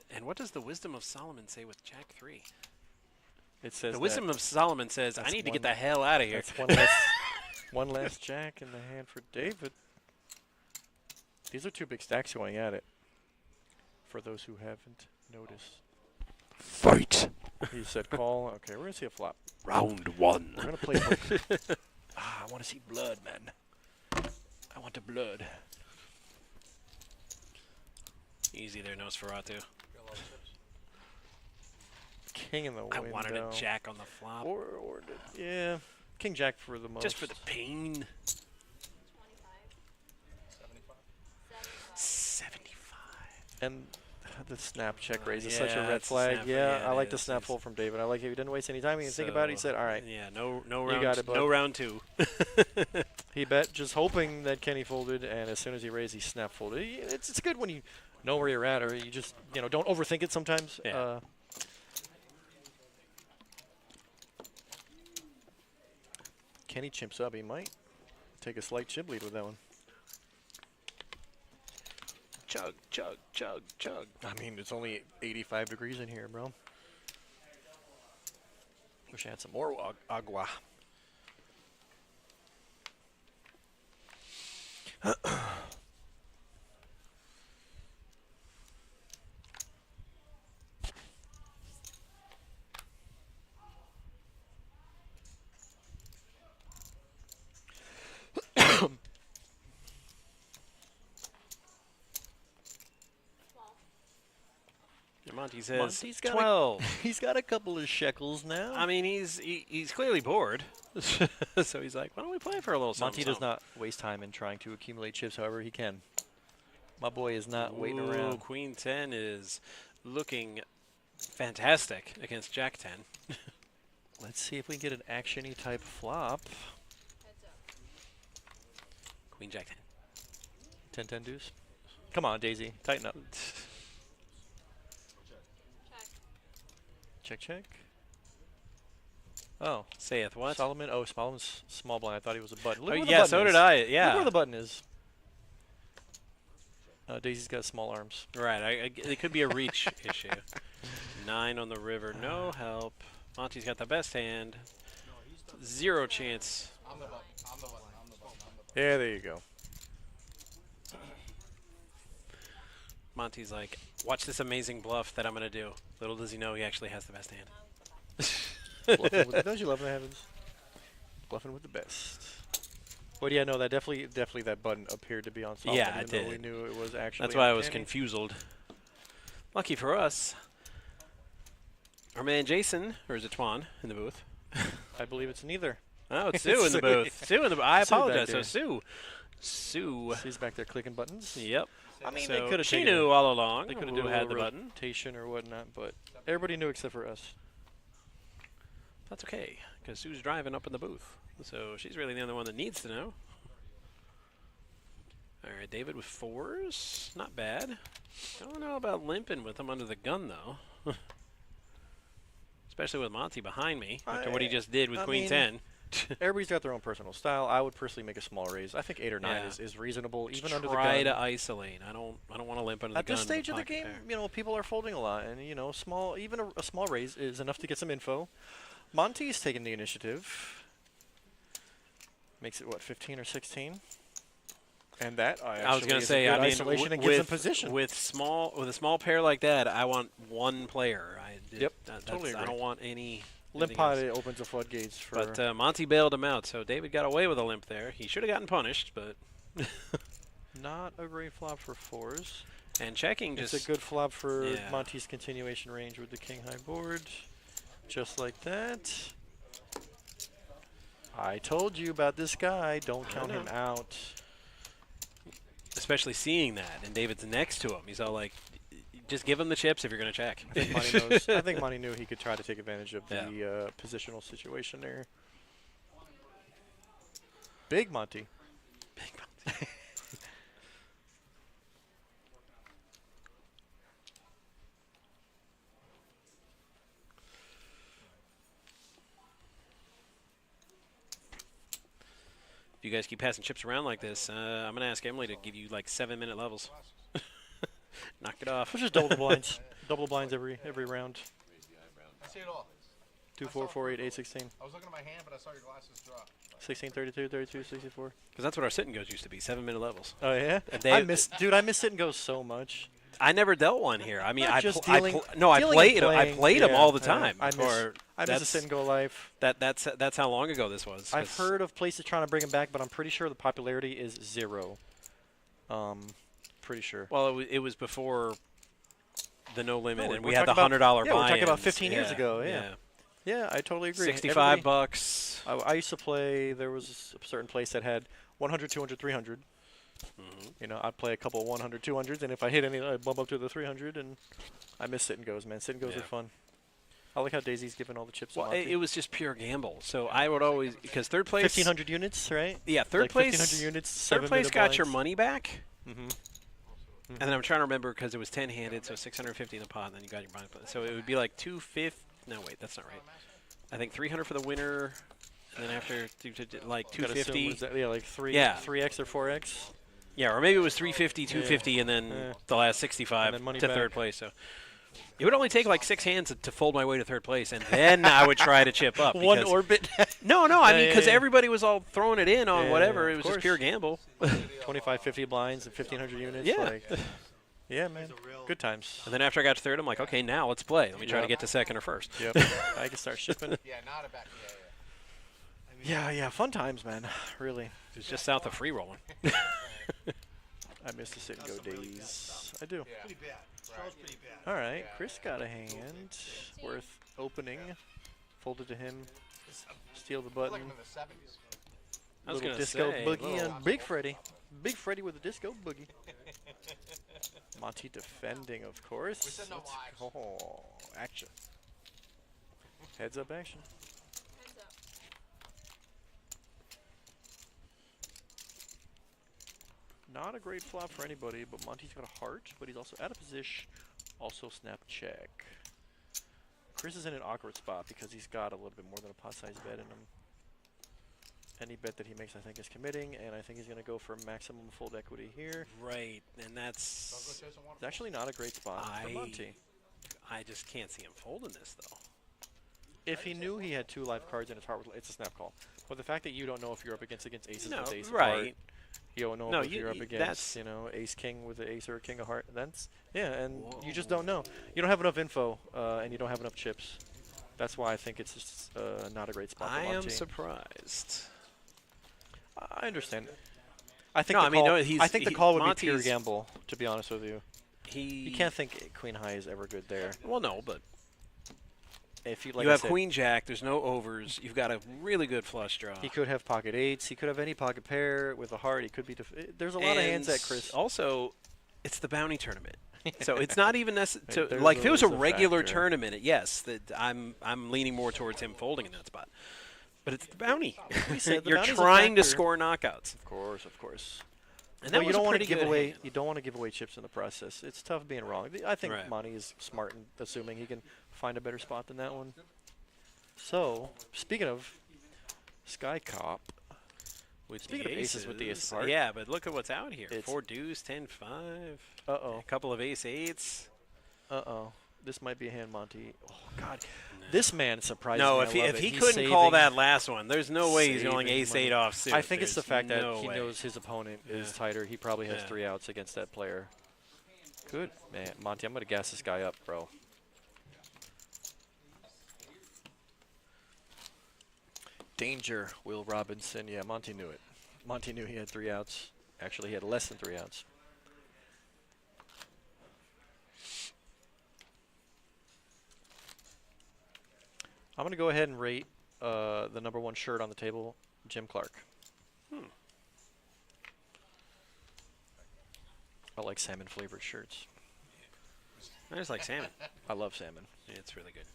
And what does the wisdom of Solomon say with Jack 3? It says The wisdom of Solomon says, I that's need to one- get the hell out of here. that's one less, one last jack in the hand for David. These are 2 big stacks going at it. For those who haven't noticed. Fight. He said call. Okay, we're going to see a flop. Round 1. We're going to play. I want to see blood, man. I want the blood. Easy there, Nosferatu. King in the I window. wanted a jack on the flop. Or yeah, King Jack for the most. Just for the pain. 75. And the snap check raise is such a yeah, red it's a flag. snap, Yeah, yeah, I it like the is, snap it's- fold from David. I like it. He didn't waste any time. He didn't think about it. He said, "All right." Yeah, no You round, got it, bud. no round 2. He bet, just hoping that Kenny folded, and as soon as he raised, he snap folded. It's good when you know where you're at, or you just don't overthink it sometimes. Yeah. Kenny chimps up. He might take a slight chip lead with that one. Chug, chug, chug, chug. I mean, it's only 85 degrees in here, bro. Wish I had some more agua. Monty says Monty's got 12. He's got a couple of shekels now. I mean, he's clearly bored. So he's like, why don't we play for a little something? Monty does not waste time in trying to accumulate chips however he can. My boy is not waiting Ooh, around. Queen 10 is looking fantastic against Jack 10. Let's see if we can get an action-y type flop. Queen Jack 10. 10-10 deuce. Come on, Daisy. Tighten up. Check, check. Oh, Saith what? Solomon. Oh, Solomon's small blind. I thought he was a button. Look Oh, where the yeah, button so is. did I. Look Yeah. where the button is. Daisy's got small arms. Right. It could be a reach issue. 9 on the river. No help. Monty's got the best hand. 0 chance. I'm the button. I'm the button. I'm the button. I'm the button. Yeah, there you go. Monty's like, watch this amazing bluff that I'm going to do. Little does he know he actually has the best hand. Bluffing with, don't you love the heavens? Bluffing with the best. But yeah, no, that definitely that button appeared to be on Solomon. Yeah, it even though did. We knew it was actually. That's why on I was Kenny. confused. Lucky for us. Our man Jason, or is it Twan, in the booth? I believe it's neither. Oh, it's Sue in the booth. Sue in the I Sue back apologize. So there. Sue. She's back there clicking buttons. Yep. I mean, So they could have she taken knew all along They could have who done had a the little button. rotation or whatnot, but everybody knew except for us. That's okay, because Sue's driving up in the booth. So she's really the only one that needs to know. All right, David with 4s. Not bad. Don't know about limping with him under the gun, though. Especially with Monty behind me, after what he just did with I Queen mean, 10. Everybody's got their own personal style. I would personally make a small raise. I think 8 or 9 Yeah. is reasonable, even under the Try gun. to isolate. I don't want to limp under At the gun. this stage of the pocket game, pair. people are folding a lot, and small, even a small raise is enough to get some info. Monty's taking the initiative. Makes it what, 15 or 16? And that I was going to say, I mean, isolation and gives him position. with a small pair like that, I want one player. Yep, totally I agree. don't want any Limp pot, it opens the floodgates for. But Monty bailed him out, so David got away with a limp there. He should have gotten punished, but. Not a great flop for 4s. And checking It's just. a good flop for Yeah. Monty's continuation range with the king high board. Just like that. I told you about this guy. Don't count him out. Especially seeing that, and David's next to him. He's all like, just give him the chips if you're going to check. I think Monty knows. I think Monty knew he could try to take advantage of Yeah. the positional situation there. Big Monty. Big Monty. If you guys keep passing chips around like this, I'm going to ask Emily to give you like 7-minute levels. Knock it off. Let's just double the blinds. Double the blinds every round. I see it all. 2, 4, 4, 8, 8, 16. I was looking at my hand, but I saw your glasses drop. 16, 32, 32, 64. Because that's what our sit and goes used to be, 7-minute levels. Oh yeah, And I they- miss, dude. I miss sit and go so much. I never dealt one here. I mean, Not I just pl- I dealing- pl- no, I dealing and played I playing, played them yeah, all the yeah. time. I miss before a that's- sit and go life. That's how long ago this was. I've 'cause- heard of places trying to bring them back, but I'm pretty sure the popularity is 0. Pretty sure. Well, it was before the no limit, No, and we're we had the talking about- $100 yeah, we're talking about buy-ins. 15 years ago, yeah. Yeah, I totally agree. 65 Everybody- bucks. I used to play. There was a certain place that had 100, 200, 300. You know, I'd play a couple 100, 200s, and if I hit any, I'd bump up to the 300. And I miss sit and goes, man. Sit and goes Yeah. are fun. I like how Daisy's giving all the chips. to Well, Monty. it was just pure gamble. So I would always, because third place. 1,500 units, right? Yeah, third like place. 1,500 units. Third place 7-minute got your blinds. money back. Mm-hmm. And then I'm trying to remember because it was 10-handed, so 650 in the pot, and then you got your money. So it would be like 250. No, wait, that's not right. I think 300 for the winner, and then after like Gotta assume, 250. what is that? Yeah, like 3x or 4x. Yeah, or maybe it was 350, 250, and then Yeah. the last 65 And then money to back. third place. So it would only take like 6 hands to fold my way to third place, and then I would try to chip up. One because- orbit. No, I Yeah, mean, yeah, because yeah. everybody was all throwing it in on Yeah, whatever. yeah, It of was just pure course. gamble. 25, 50 blinds and 1,500 units. Yeah. Like, yeah, man. Good times. And then after I got to third, I'm like, okay, now let's play. Let me try to Yep. get to second or first. Yep. I can start shipping. Yeah, not a back. Yeah. Fun times, man. Really. It was just south of free rolling. I miss the sit and go days. I do. Yeah. Pretty bad. Show's pretty bad. All right. Chris got a hand worth opening. Folded to him. Steal the I like button. them in the 70s. I was Little gonna disco say, boogie little- and Big Freddy. Big Freddy with a disco boogie. Monty defending, of course. We said no Let's lives. go. Action. Heads up action. Not a great flop for anybody, but Monty's got a heart, but he's also out of position. Also snap check. Chris is in an awkward spot because he's got a little bit more than a pot size bet in him. Any bet that he makes, I think, is committing, and I think he's going to go for maximum fold equity here. Right, and that's. It's actually not a great spot for Monty. I just can't see him folding this though. If he knew he had 2 live cards in his heart, it's a snap call. But the fact that you don't know if you're up against aces No, with ace of right. heart, you don't know No, if you're up that's- against, you know, ace king with an ace or a king of heart. That's and you just don't know. You don't have enough info, and you don't have enough chips. That's why I think it's just not a great spot I for Monty. am surprised. I understand. I think No, the I mean, call, no, he's- I think the he- call would be pure Monty's- gamble, to be honest with you. You You can't think queen high is ever good there. Well, no, but If you, like you I have said, queen jack. There's no overs. You've got a really good flush draw. he could have pocket eights. He could have any pocket pair with a heart. He could be. There's a lot of hands that Chris. Also, it's the bounty tournament, so it's not even necessary. There's Like if it was a there's a regular factor. tournament, yes, that I'm leaning more towards him folding in that spot. But it's the bounty. We said the You're bounty's a trying to factor. score knockouts, Of course. and Well, that you was don't a want to pretty give good away. hand. You don't want to give away chips in the process. It's tough being wrong. I think Right. Monty is smart in assuming he can find a better spot than that one. So, speaking of Sky Cop, With Speaking the of aces with the ace of heart. yeah, but look at what's out here: It's- 4 deuce, 10-5, uh-oh, a couple of ace eights. this might be a hand Monty. Oh God, this man surprises No, me. if I he love if it. he He's couldn't call saving- that last one, there's no way he's going saving ace money. eight off suit. I think it's the There's fact that no he way. knows his opponent is Yeah. tighter. He probably has Yeah. 3 outs against that player. Good man, Monty. I'm gonna gas this guy up, bro. Danger, Will Robinson. Yeah, Monty knew it. Monty knew he had 3 outs. Actually, he had less than 3 outs. I'm going to go ahead and rate the #1 shirt on the table, Jim Clark. I like salmon-flavored shirts. I just like salmon. I love salmon. Yeah, it's really good.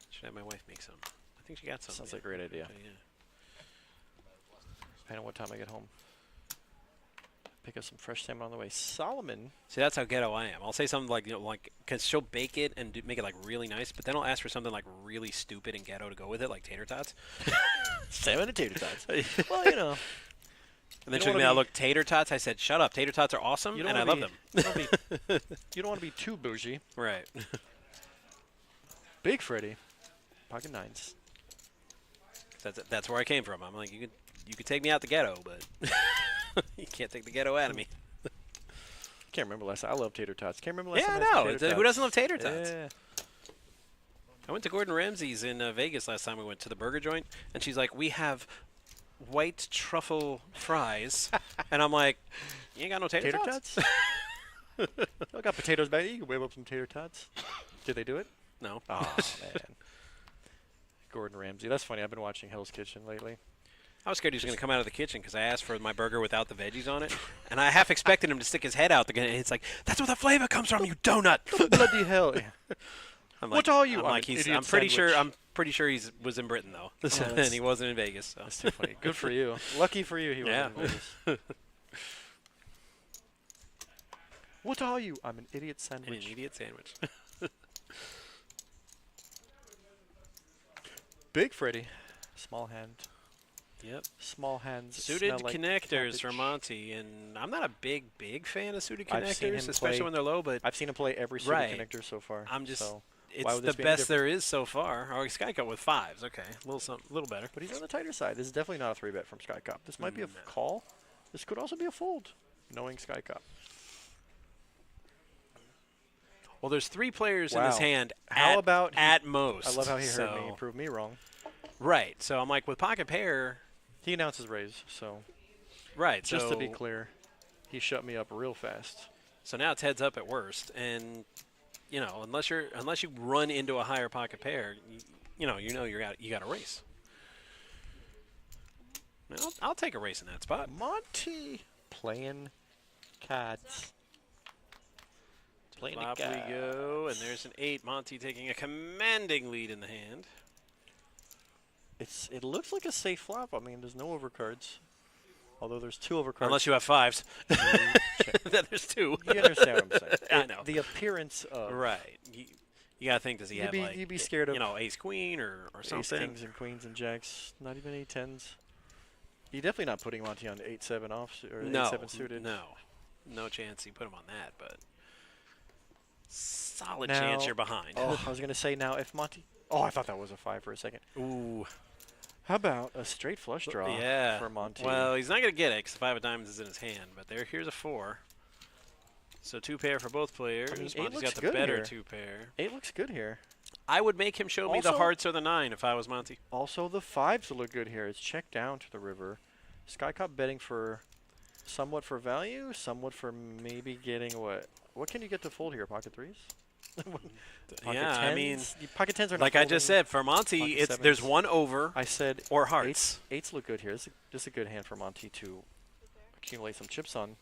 Should have my wife make some. I think she got some. Sounds like a great idea. Yeah. Depending on what time I get home. Pick up some fresh salmon on the way. Solomon. See, that's how ghetto I am. I'll say something like, because she'll bake it and make it like really nice, but then I'll ask for something like really stupid and ghetto to go with it, like tater tots. Salmon and tater tots. Well, you know. And then she'll be, look, tater tots. I said, shut up. Tater tots are awesome, and I love them. You don't want to be too bougie. Right. Big Freddy. Pocket 9s. That's where I came from. I'm like, you could take me out the ghetto, but you can't take the ghetto out of me. Can't remember last time. I love tater tots. Can't remember last time. Yeah, I know. Who doesn't love tater tots? Yeah. I went to Gordon Ramsay's in Vegas last time we went to the burger joint, and she's like, we have white truffle fries. And I'm like, you ain't got no tater tots? I got potatoes back there. You can whip up some tater tots. Did they do it? No. Oh, man. Gordon Ramsay. That's funny. I've been watching Hell's Kitchen lately. I was scared he was going to come out of the kitchen because I asked for my burger without the veggies on it. And I half expected him to stick his head out. And it's like, that's where the flavor comes from, you donut. Bloody hell. I'm what are you? I'm pretty sure he was in Britain, though. And he wasn't in Vegas. So. That's too funny. Good for you. Lucky for you he wasn't in Vegas. What are you? I'm an idiot sandwich. An idiot sandwich. Big Freddy. Small hand. Yep. Small hands. Suited smell connectors like for Monty, and I'm not a big fan of suited I've seen him connectors, especially play- when they're low. But I've seen him play every suited connector so far. I'm just, so why it's would the this be any best different? there is so far. Oh, Sky Cup with 5s. Okay, a little better. But he's on the tighter side. This is definitely not a 3-bet from Sky Cop. This might be a call. This could also be a fold, knowing Sky Cop. Well, there's 3 players in his hand. How about at most? I love how he heard me and proved me wrong. Right. So I'm like, with pocket pair. He announces raise, so. Right. Just so, to be clear, he shut me up real fast. So now it's heads up at worst, and you know, unless you run into a higher pocket pair, you got a race. I'll take a race in that spot. Monty playing cards. Playing Flop we go, and there's an 8. Monty taking a commanding lead in the hand. It looks like a safe flop. I mean, there's no overcards. Although there's 2 overcards. Unless you have 5s. Then there's 2. You understand what I'm saying. I know. The appearance of. Right. You got to think, does he have, you'd be scared of ace queen or something? Ace kings and queens and jacks. Not even 8-10s. You're definitely not putting Monty on 8-7 off or 8-7 suited. No chance you put him on that, but solid chance you're behind. Oh, I was going to say now if Monty. Oh, I thought that was a 5 for a second. Ooh. How about a straight flush draw for Monty? Well, he's not going to get it because the 5 of diamonds is in his hand, but here's a 4. So 2 pair for both players. I mean, Monty's got the better 2 pair. 8 looks good here. I would make him show me the hearts or the 9 if I was Monty. Also, the 5s will look good here. It's checked down to the river. Sky Cop betting for somewhat for value, somewhat for maybe getting what? What can you get to fold here? Pocket 3s? Pocket 10s? I mean, pocket 10s are not like I just said, for Monty, there's 1 over. I said or hearts. 8s look good here. This is a good hand for Monty to accumulate some chips on.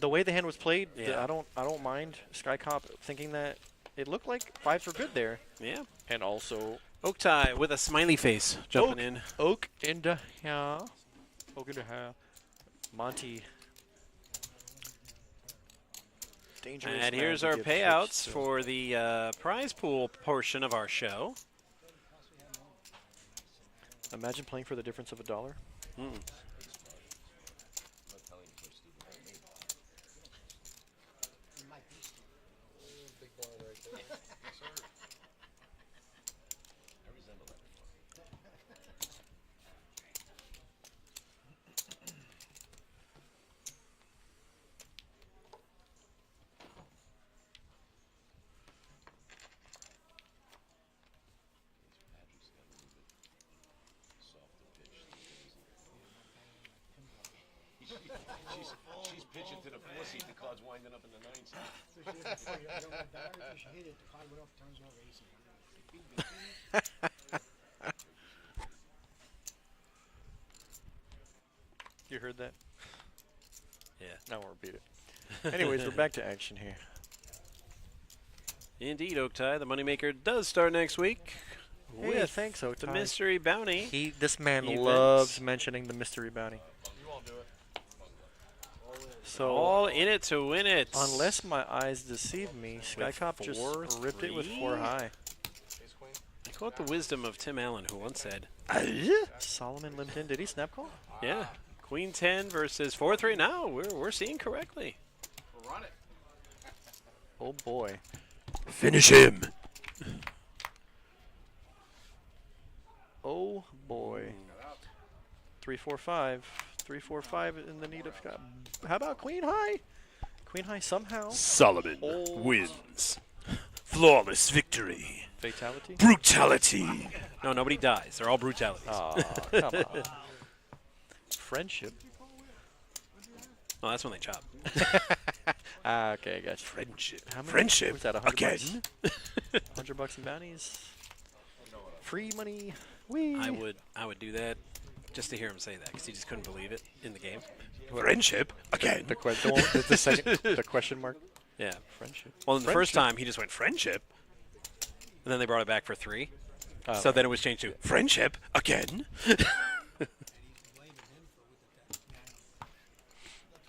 The way the hand was played, I don't mind Sky Cop thinking that it looked like 5s were good there. Yeah. And also Oak tie with a smiley face jumping in. Oak in the hair. Oak in the hair. Monty. Dangerous. And here's our payouts for the prize pool portion of our show. Imagine playing for the difference of $1. She's pitching to the 4 seed. The card's winding up in the 9 seed. You heard that? Yeah. I won't repeat it. Anyways, we're back to action here. Indeed, Oaktai. The moneymaker does start next week. Hey, with thanks, Oaktai. the mystery bounty. This man events. loves mentioning the mystery bounty. You won't do it. So All in it to win it. unless my eyes deceive me, Skycop just 4-3? ripped it with 4 high. Ace queen. I quote the wisdom of Tim Allen, who once said, Solomon limped in. Did he snap call? "Yeah, Queen 10 versus 4-3." Now we're seeing correctly. Run it. Oh boy. Finish him. Oh boy. 3-4-5. 3-4-5 in the need of Scott. How about Queen High? Queen High somehow. Solomon Oh. wins. Flawless victory. Fatality? Brutality. No, nobody dies. They're all brutalities. Aw, come on. Friendship. Well, that's when they chop. Okay, I got you. Friendship. How many? Friendship. Was that 100 Again. bucks? $100 in bounties. Free money. Wee. I would do that just to hear him say that because he just couldn't believe it in the game. Friendship. Again. The second, the question mark. Yeah. Friendship. Well, in the first Friendship. time he just went friendship, and then they brought it back for 3. Oh, So then it was changed to Friendship. Again.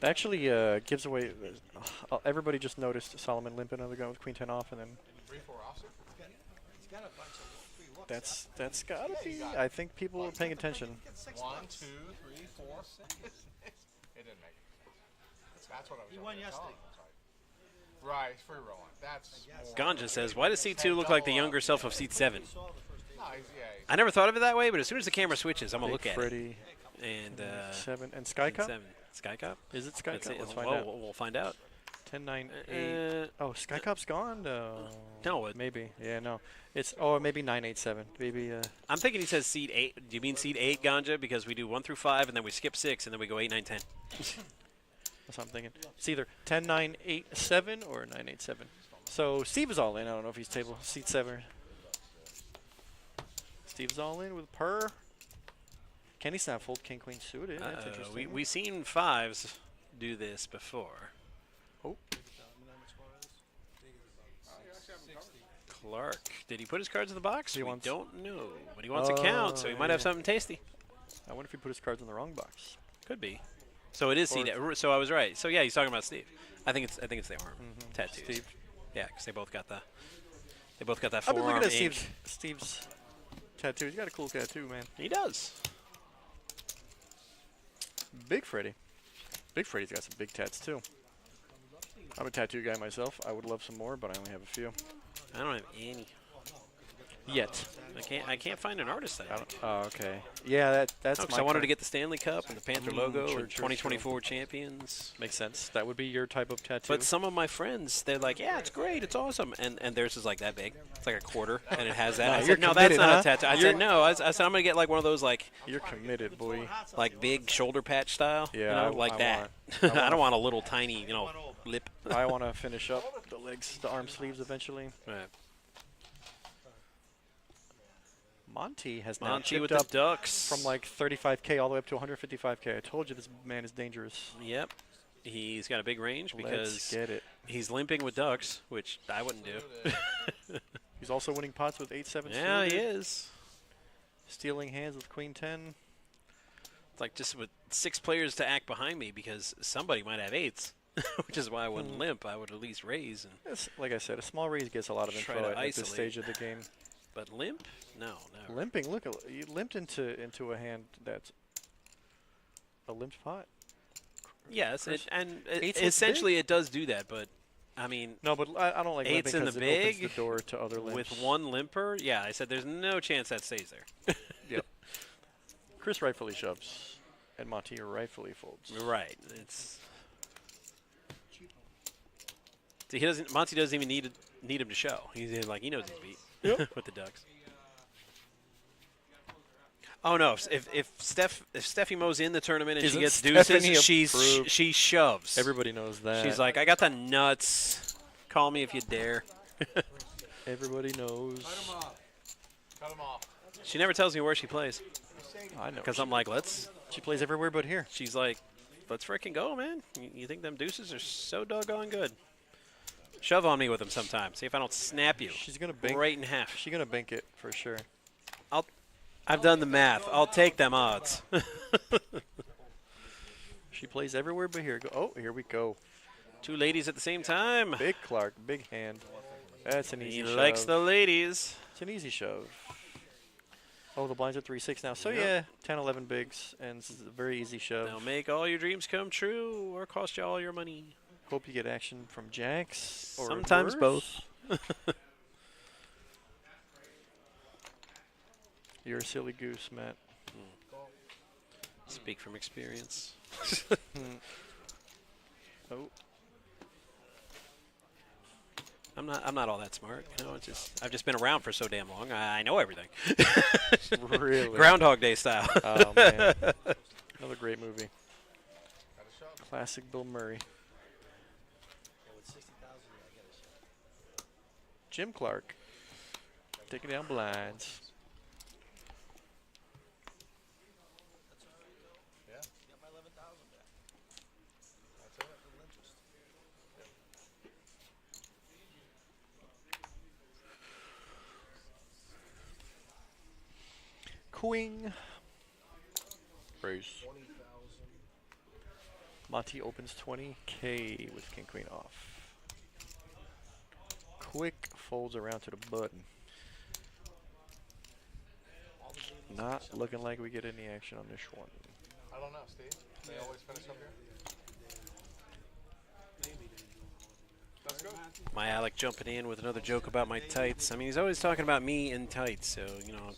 actually gives away. Everybody just noticed Solomon limping on the gun with Queen 10 off, and then 3-4 offsuit. that's gotta be. I think people are paying attention. 1, 2, 3, 4. It didn't make it. That's what I was. He won trying to yesterday. tell him, that's right. Right, free rolling. That's more. Ganja says, "Why does seat 2 look like the younger self of seat 7?" No, he's, I never thought of it that way, but as soon as the camera switches, I'm gonna Big look at Freddy, it. And 7 and seat Sky Cup. 7. Sky Cup. Is it Sky Let's Cup? see. Let's find Well, out. we'll find out. 10, 9, 8. Oh, Sky Cup's gone. No, it, Maybe. Yeah, no. It's maybe 9, 8, 7. Maybe. I'm thinking he says seat 8. Do you mean seat 8, Ganja? Because we do 1 through 5, and then we skip 6, and then we go 8, 9, 10. That's what I'm thinking. It's either 10, 9, 8, 7 or 9, 8, 7. So Steve is all in. I don't know if he's table seat 7. Steve's all in with Per. Can he snap fold King Queen suited? That's interesting. We've seen 5s do this before. Oh. Clark. Did he put his cards in the box? He We wants- don't know. But he wants a count, so he might have yeah. something tasty. I wonder if he put his cards in the wrong box. Could be. So it is seat 8. So I was right. So yeah, he's talking about Steve. I think it's the arm tattoos. Steve. Yeah, because they both got that I've been forearm looking at ink. Steve's tattoo. He's got a cool tattoo, man. He does. Big Freddy. Big Freddy's got some big tats too. I'm a tattoo guy myself. I would love some more, but I only have a few. I don't have any. Yet. I can't find an artist that I like. Oh, okay. Yeah, that's Because my I wanted to kind- get the Stanley Cup and the Panther logo true, and true, 2024 champions. Makes sense. That would be your type of tattoo. But some of my friends, they're like, yeah, it's great, it's awesome. And theirs is like that big. It's like a quarter, and it has that. No, I you're said, no, that's committed, not huh? a tattoo. I said, no. I said, I'm going to get like one of those like You're committed, boy. big shoulder patch style. Yeah, you know, I like that. want- I don't want a little tiny, lip. I want to finish up the legs, the arm sleeves eventually. Right. Monty has now Monty with chipped the up Ducks. from like 35K all the way up to 155K. I told you this man is dangerous. Yep. He's got a big range Let's because get it. he's limping with Ducks, which I wouldn't do. He's also winning pots with 8-7. Yeah, he suited. is. Stealing hands with Queen 10. It's like just with 6 players to act behind me because somebody might have 8s, which is why I wouldn't limp. I would at least raise. And It's, like I said, a small raise gets a lot of Try info to at this isolate. stage of the game. But limp? No, no. Limping, look, you limped into a hand that's a limped pot. Yes, Chris, and eight's looks essentially it does do that, but I mean, No, but I don't like Eight's limping in the because it opens big the door to other limps. with one limper, yeah, I said there's no chance that stays there. Yep. Chris rightfully shoves, and Monty rightfully folds. Right. It's see, Monty doesn't even need him to show. He's like he knows he's beat with the Ducks. Oh no! If Steffi Mo's in the tournament and Isn't she gets Stephanie deuces, approved? she shoves. Everybody knows that. She's like, I got the nuts. Call me if you dare. Everybody knows. Cut him off. Cut him off. She never tells me where she plays I know. because I'm like, let's. She plays everywhere but here. She's like, let's freaking go, man. You think them deuces are so doggone good? Shove on me with them sometime. See if I don't snap you She's gonna bank. right in half. She's gonna bank it for sure. I've done the math. I'll take them odds. She plays everywhere but here. Oh, here we go. Two ladies at the same time. Big Clark, big hand. That's an easy He shove. likes the ladies. It's an easy shove. Oh, the blinds are 3-6 now. So Yep. yeah, 10, 11 bigs, and this is a very easy shove. They'll make all your dreams come true or cost you all your money. Hope you get action from jacks. Or Sometimes worse. both. You're a silly goose, Matt. Speak from experience. Oh, I'm not all that smart. You know, I've just been around for so damn long. I know everything. really? Groundhog Day style. Oh man, another great movie. Classic Bill Murray. Jim Clark taking down blinds. Queen. Race. Monty opens 20K with King Queen off. Quick folds around to the button. Not looking like we get any action on this one. I don't know, Steve. They always finish up here. Let's go. My Alec jumping in with another joke about my tights. I mean, he's always talking about me in tights, so, you know.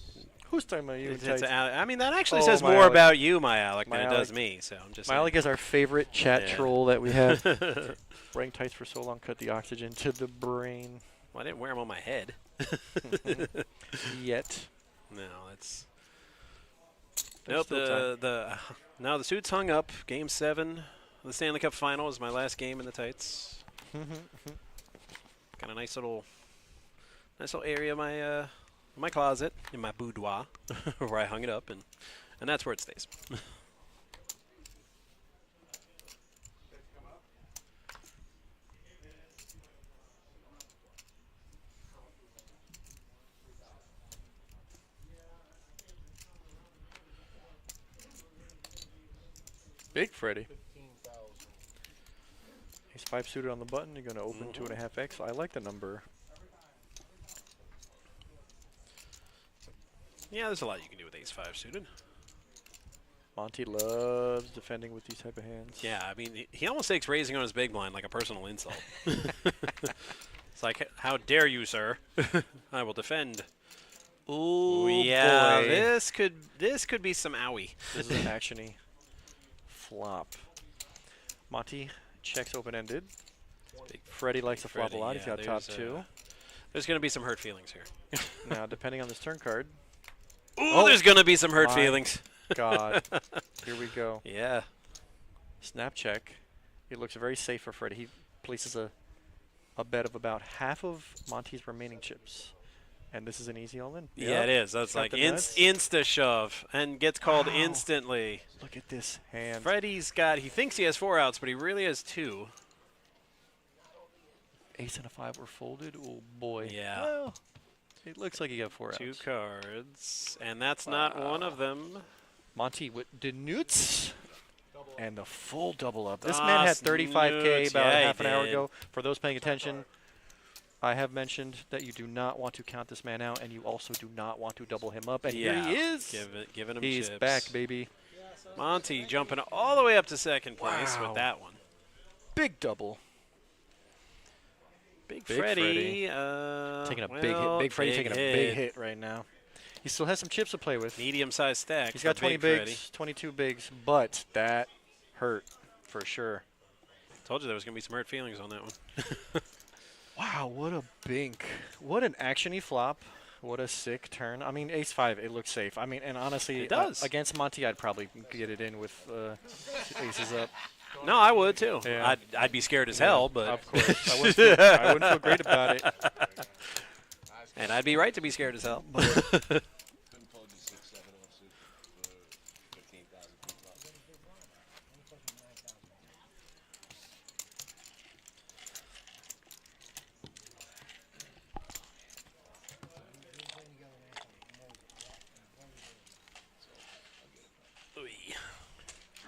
Who's talking about you? I mean, that actually Oh, says my more Alec. about you, my Alec, My than it does Alec. me, so I'm just My saying. Alec is our favorite chat Yeah. troll that we have. Wearing tights for so long cut the oxygen to the brain. Well, I didn't wear them on my head. Yet. No, that's... There's Nope, still time. no, the suit's hung up. Game 7 of the Stanley Cup Final is my last game in the tights. Got a nice little area in my closet, in my boudoir, where I hung it up, and that's where it stays. Big Freddy. Ace 5 suited on the button. You're going to open 2.5x. I like the number. Yeah, there's a lot you can do with Ace 5 suited. Monty loves defending with these type of hands. Yeah, I mean, he almost takes raising on his big blind like a personal insult. It's like, how dare you, sir? I will defend. Ooh, yeah, boy. this could be some owie. This is an action-y flop. Monty checks open-ended. Freddy likes to flop a lot. He's got top 2. There's going to be some hurt feelings here. Now, depending on this turn card. Ooh, there's going to be some hurt my feelings. God. Here we go. Yeah. Snap check. It looks very safe for Freddy. He places a bet of about half of Monty's remaining chips. And this is an easy all-in. Yeah, it is. That's Got like the nuts. insta shove and gets called Wow. instantly. Look at this hand. Freddy's he thinks he has 4 outs, but he really has 2. Ace and a 5 were folded. Oh, boy. Yeah. Well, it looks like he got 4 2 outs. cards, and that's not one of them. Monty with the newts and the full double up. This man had 35K Newts. about Yeah, he half an hour did. ago. For those paying attention, I have mentioned that you do not want to count this man out, and you also do not want to double him up. And Yeah, here he is. giving him He's chips. back, baby. Monty jumping all the way up to second place Wow. with that one. Big double. Big Big Freddy. Taking a big hit. Big Freddy taking a big hit right now. He still has some chips to play with. Medium-sized stack. He's got for 20 Big bigs, Freddy. 22 bigs, but that hurt for sure. Told you there was going to be some hurt feelings on that one. Wow, what a bink. What an action-y flop. What a sick turn. I mean, ace-5, it looks safe. I mean, and honestly, It does. against Monty, I'd probably get it in with aces up. No, I would too. Yeah. I'd be scared as hell, but Of course. I wouldn't feel great about it. and I'd be right to be scared as hell. Couldn't fold you 6-7 offsuit for 15,000 people.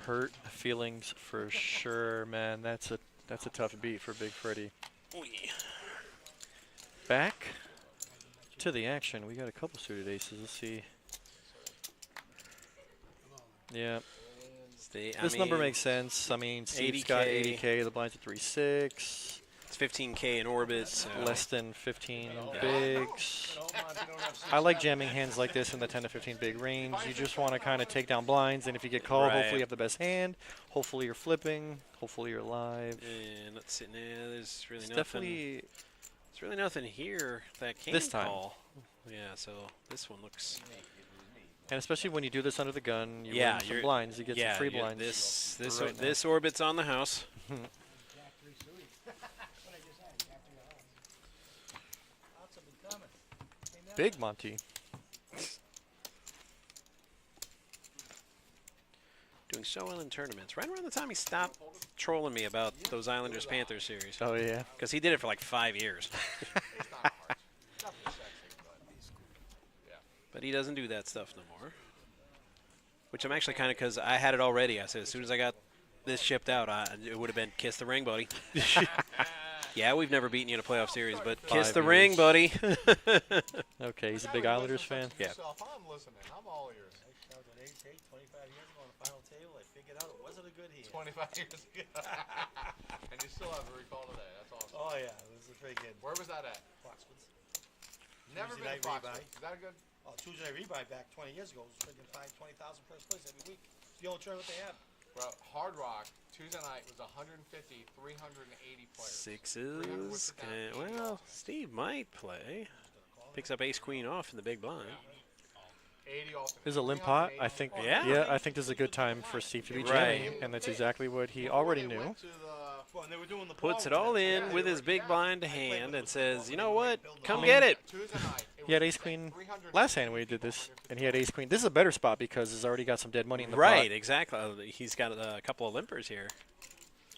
Hurt feelings for sure, man. That's a tough beat for Big Freddy. Back to the action. We got a couple suited aces. Let's see. Yeah. This number makes sense. I mean, Steve's got 80K. The blind's at 3-6. It's 15K in orbit. So. Less than 15 bigs. I like jamming hands like this in the 10 to 15 big range. You just want to kind of take down blinds, and if you get called, Right. hopefully you have the best hand. Hopefully you're flipping. Hopefully you're live. And let's see. Nah, there's really It's nothing. definitely There's really nothing here that can This time. call. Yeah. So this one looks. And especially when you do this under the gun, you Yeah, win some you're- blinds. You get Yeah. some free you're- blinds. This orbit's on the house. Big Monty. Doing so well in tournaments. Right around the time he stopped trolling me about those Islanders Panthers series. Oh, yeah. Because he did it for like 5 years. But he doesn't do that stuff no more. Which I'm actually kind of, because I had it already. I said as soon as I got this shipped out, it would have been kiss the ring, buddy. Yeah, we've never beaten you in a playoff series, but kiss 5 the ring, years. buddy. Okay, he's a big Islanders fan. Yeah. I'm listening. I'm all ears. I shot with ace 8 25 years ago on the final table. I figured out it wasn't a good hand. 25 years ago. And you still have a recall today. That's awesome. Oh yeah, it was a pretty good. Where was that at? Foxwoods. Never Tuesday been to night Foxwoods. rebuy. Is that a good? Oh, Tuesday night rebuy back 20 years ago was freaking 20,000 first place every week. It's the only tournament they have. Well, Hard Rock, Tuesday night was 150, 380 players. Sixes. Well, Steve might play. Picks up ace-queen off in the big blind. 80 off. There's a limp pot. I think. Yeah. Yeah, I think this is a good time for Steve to be Right. jamming, and that's exactly what he already knew. Well, and they were doing the Puts it ball all test. in with his big blind to hand and says, you know what? Come get it. Tuesday night. He had ace queen last hand when he did this, and he had ace queen. This is a better spot because he's already got some dead money in the Right, pot. exactly. He's got a couple of limpers here.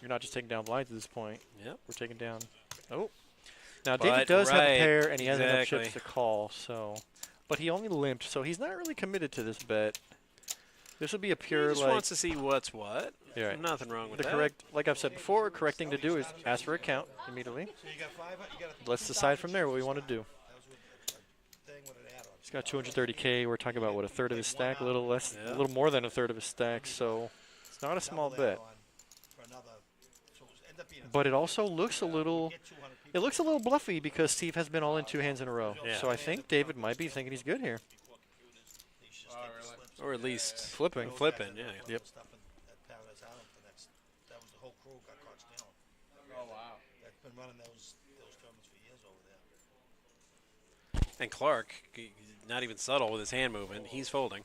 You're not just taking down blinds at this point. Yep. We're taking down. Oh. Now, But, David does have right, a pair, and he has enough exactly. chips to call, so. But he only limped, so he's not really committed to this bet. This would be a He pure, just like, wants to see what's what. Yeah, right. Nothing wrong with the that. correct, like I've said before, correct thing to do is ask for a count immediately. So you got 5, you got a Let's decide from there what we want to do. that was with a thing with an add-on. He's got 230K. We're talking about, what, a third of his stack? A little less, Yeah. a little more than a third of his stack, so it's not a small Double bet. add-on for another, so it ends up being a But it also looks a little, get 200 people. it looks a little bluffy because Steve has been all in 2 hands in a row. Yeah. So I think David might be thinking he's good here. They should just take the slips. Or at least Flipping. flipping, yeah. Yep. Stuff at Paradise Island for that was the whole crew got caught stealing. Oh, wow. That's been running those tournaments for years over there. And Clark, not even subtle with his hand movement, he's folding.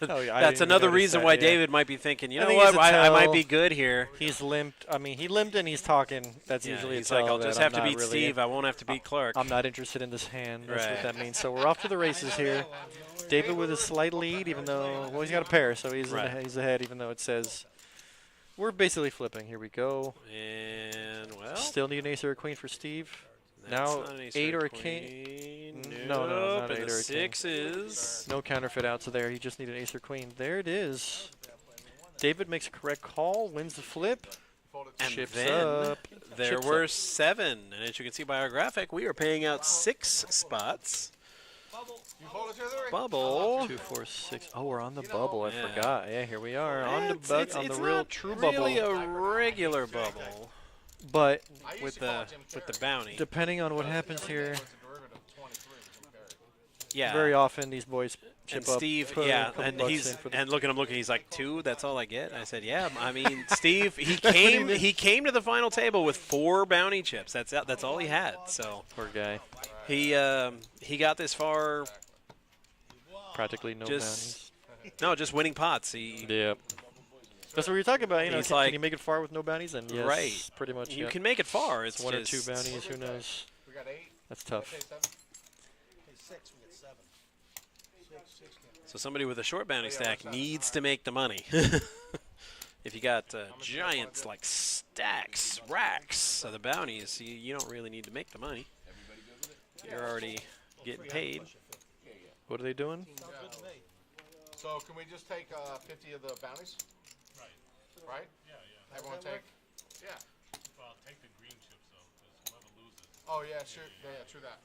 Oh, yeah, I That's didn't another notice reason that, why yeah. David might be thinking, you I know think what, he's a I might tell. be good here. He's limped. I mean, he limped and he's talking. That's Yeah, usually he's a tell like, I'll that just I'm have to not beat really Steve. I won't have to beat Clark. I'm not interested in this hand. That's Right. what that means. So we're off to the races here. David with a slight lead, even though, well, he's got a pair, so he's Right. he's ahead, even though it says we're basically flipping. Here we go. And, well, Still need an ace or a queen for Steve. that's now not an ace 8 or a queen. king. No, not Nope, 8 and or the a king. 6s. No counterfeit outs there. He just needed an ace or queen. There it is. David makes a correct call, wins the flip, And chips then up. there chips were up. 7. And as you can see by our graphic, we are paying out 6 spots. You folded to the ring? Bubble. 2, 4, 6. Oh, we're on the bubble. I Yeah. forgot. Yeah, here we are on the It's on the it's real not true really bubble. a regular bubble But I used with to call the it Jim with the Carrey. bounty. depending on what happens here, It's a derivative of 23 with Jim Carrey. Yeah. very often these boys chip And up. Steve, put a yeah, couple and bucks he's in for the- and look at him looking. He's like 2. That's all I get. I said, yeah. I mean, Steve, he came to the final table with 4 bounty chips. That's all he had. So poor guy. Right. He got this far. Practically no Just- bounties. No, just winning pots. He Yeah. That's what we were talking about. You know, He's can like- you make it far with no bounties? And yes, Right. pretty much. you Yeah. can make it far. It's One or just two bounties. Who knows? We got 8. That's tough. Okay, 7. Okay, 6, we get 7. 6 games. So somebody with a short bounty yeah, stack what's that? needs to make the money. If you got giants like stacks, racks of the bounties, you don't really need to make the money. You're already getting paid. What are they doing? Sounds good to me. So can we just take 50 of the bounties? Right? Yeah, yeah. Everyone that take. Yeah. Well, take the green chips though, because whoever loses. Oh yeah, sure. Yeah, true that.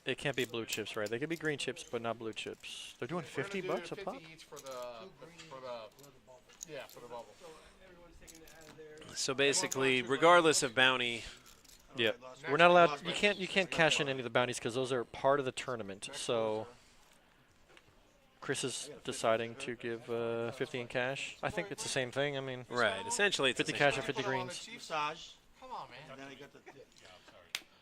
It can't be blue chips, right? They could be green chips, but not blue chips. They're doing We're gonna 50 do bucks a 50 pop. each for the for the bubble. So basically, regardless of bounty, Yeah, we're not allowed. You can't cash in any of the bounties because those are part of the tournament. So Chris is deciding to give 50 in cash. I think it's the same thing. I mean, right? Essentially, it's the 50 same cash and thing. 50 Put on the greens. Chiefs. Massage. Come on, And man. then I got the.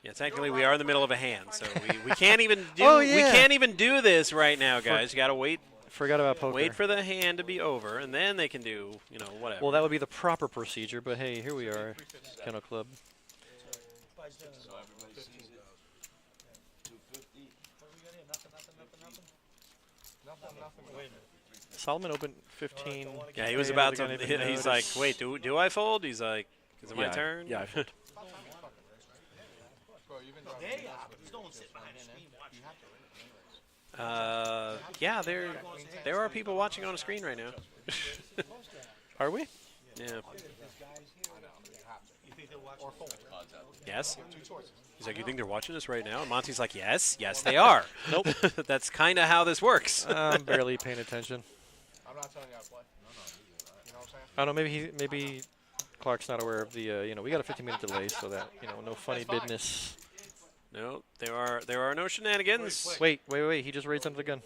Yeah, technically, we are in the middle of a hand, so we can't even do Oh, we yeah. can't even do this right now, guys. You gotta wait Forgot about poker. for the hand to be over, and then they can do whatever. Well, that would be the proper procedure, but hey, here we are, Kennel Club. Buys dinner. So everybody sees it. 250. What we got here? Nothing. Nothing. Wait a minute. Solomon opened 15. yeah, he was K, about the to. guy didn't even He's like, notice. wait, do I fold? He's like, is it my Yeah, turn? Yeah, I fold. Bro, you've been driving They nuts are, with but there's it. no one sitting behind the screen watching. You have to, anyways. Yeah, there are people watching on a screen right now. Are we? Yeah. You think they'll watch? Or fold. Yes. Two choices. He's like, you think they're watching us right now? And Monty's like, yes, they are. Nope. That's kind of how this works. I'm barely paying attention. I'm not telling you how to play. You know what I'm saying? I don't know. Maybe Clark's not aware of the. We got a 15-minute delay, so that no funny That's fine. business. No, there are no shenanigans. Wait. He just raised under the gun.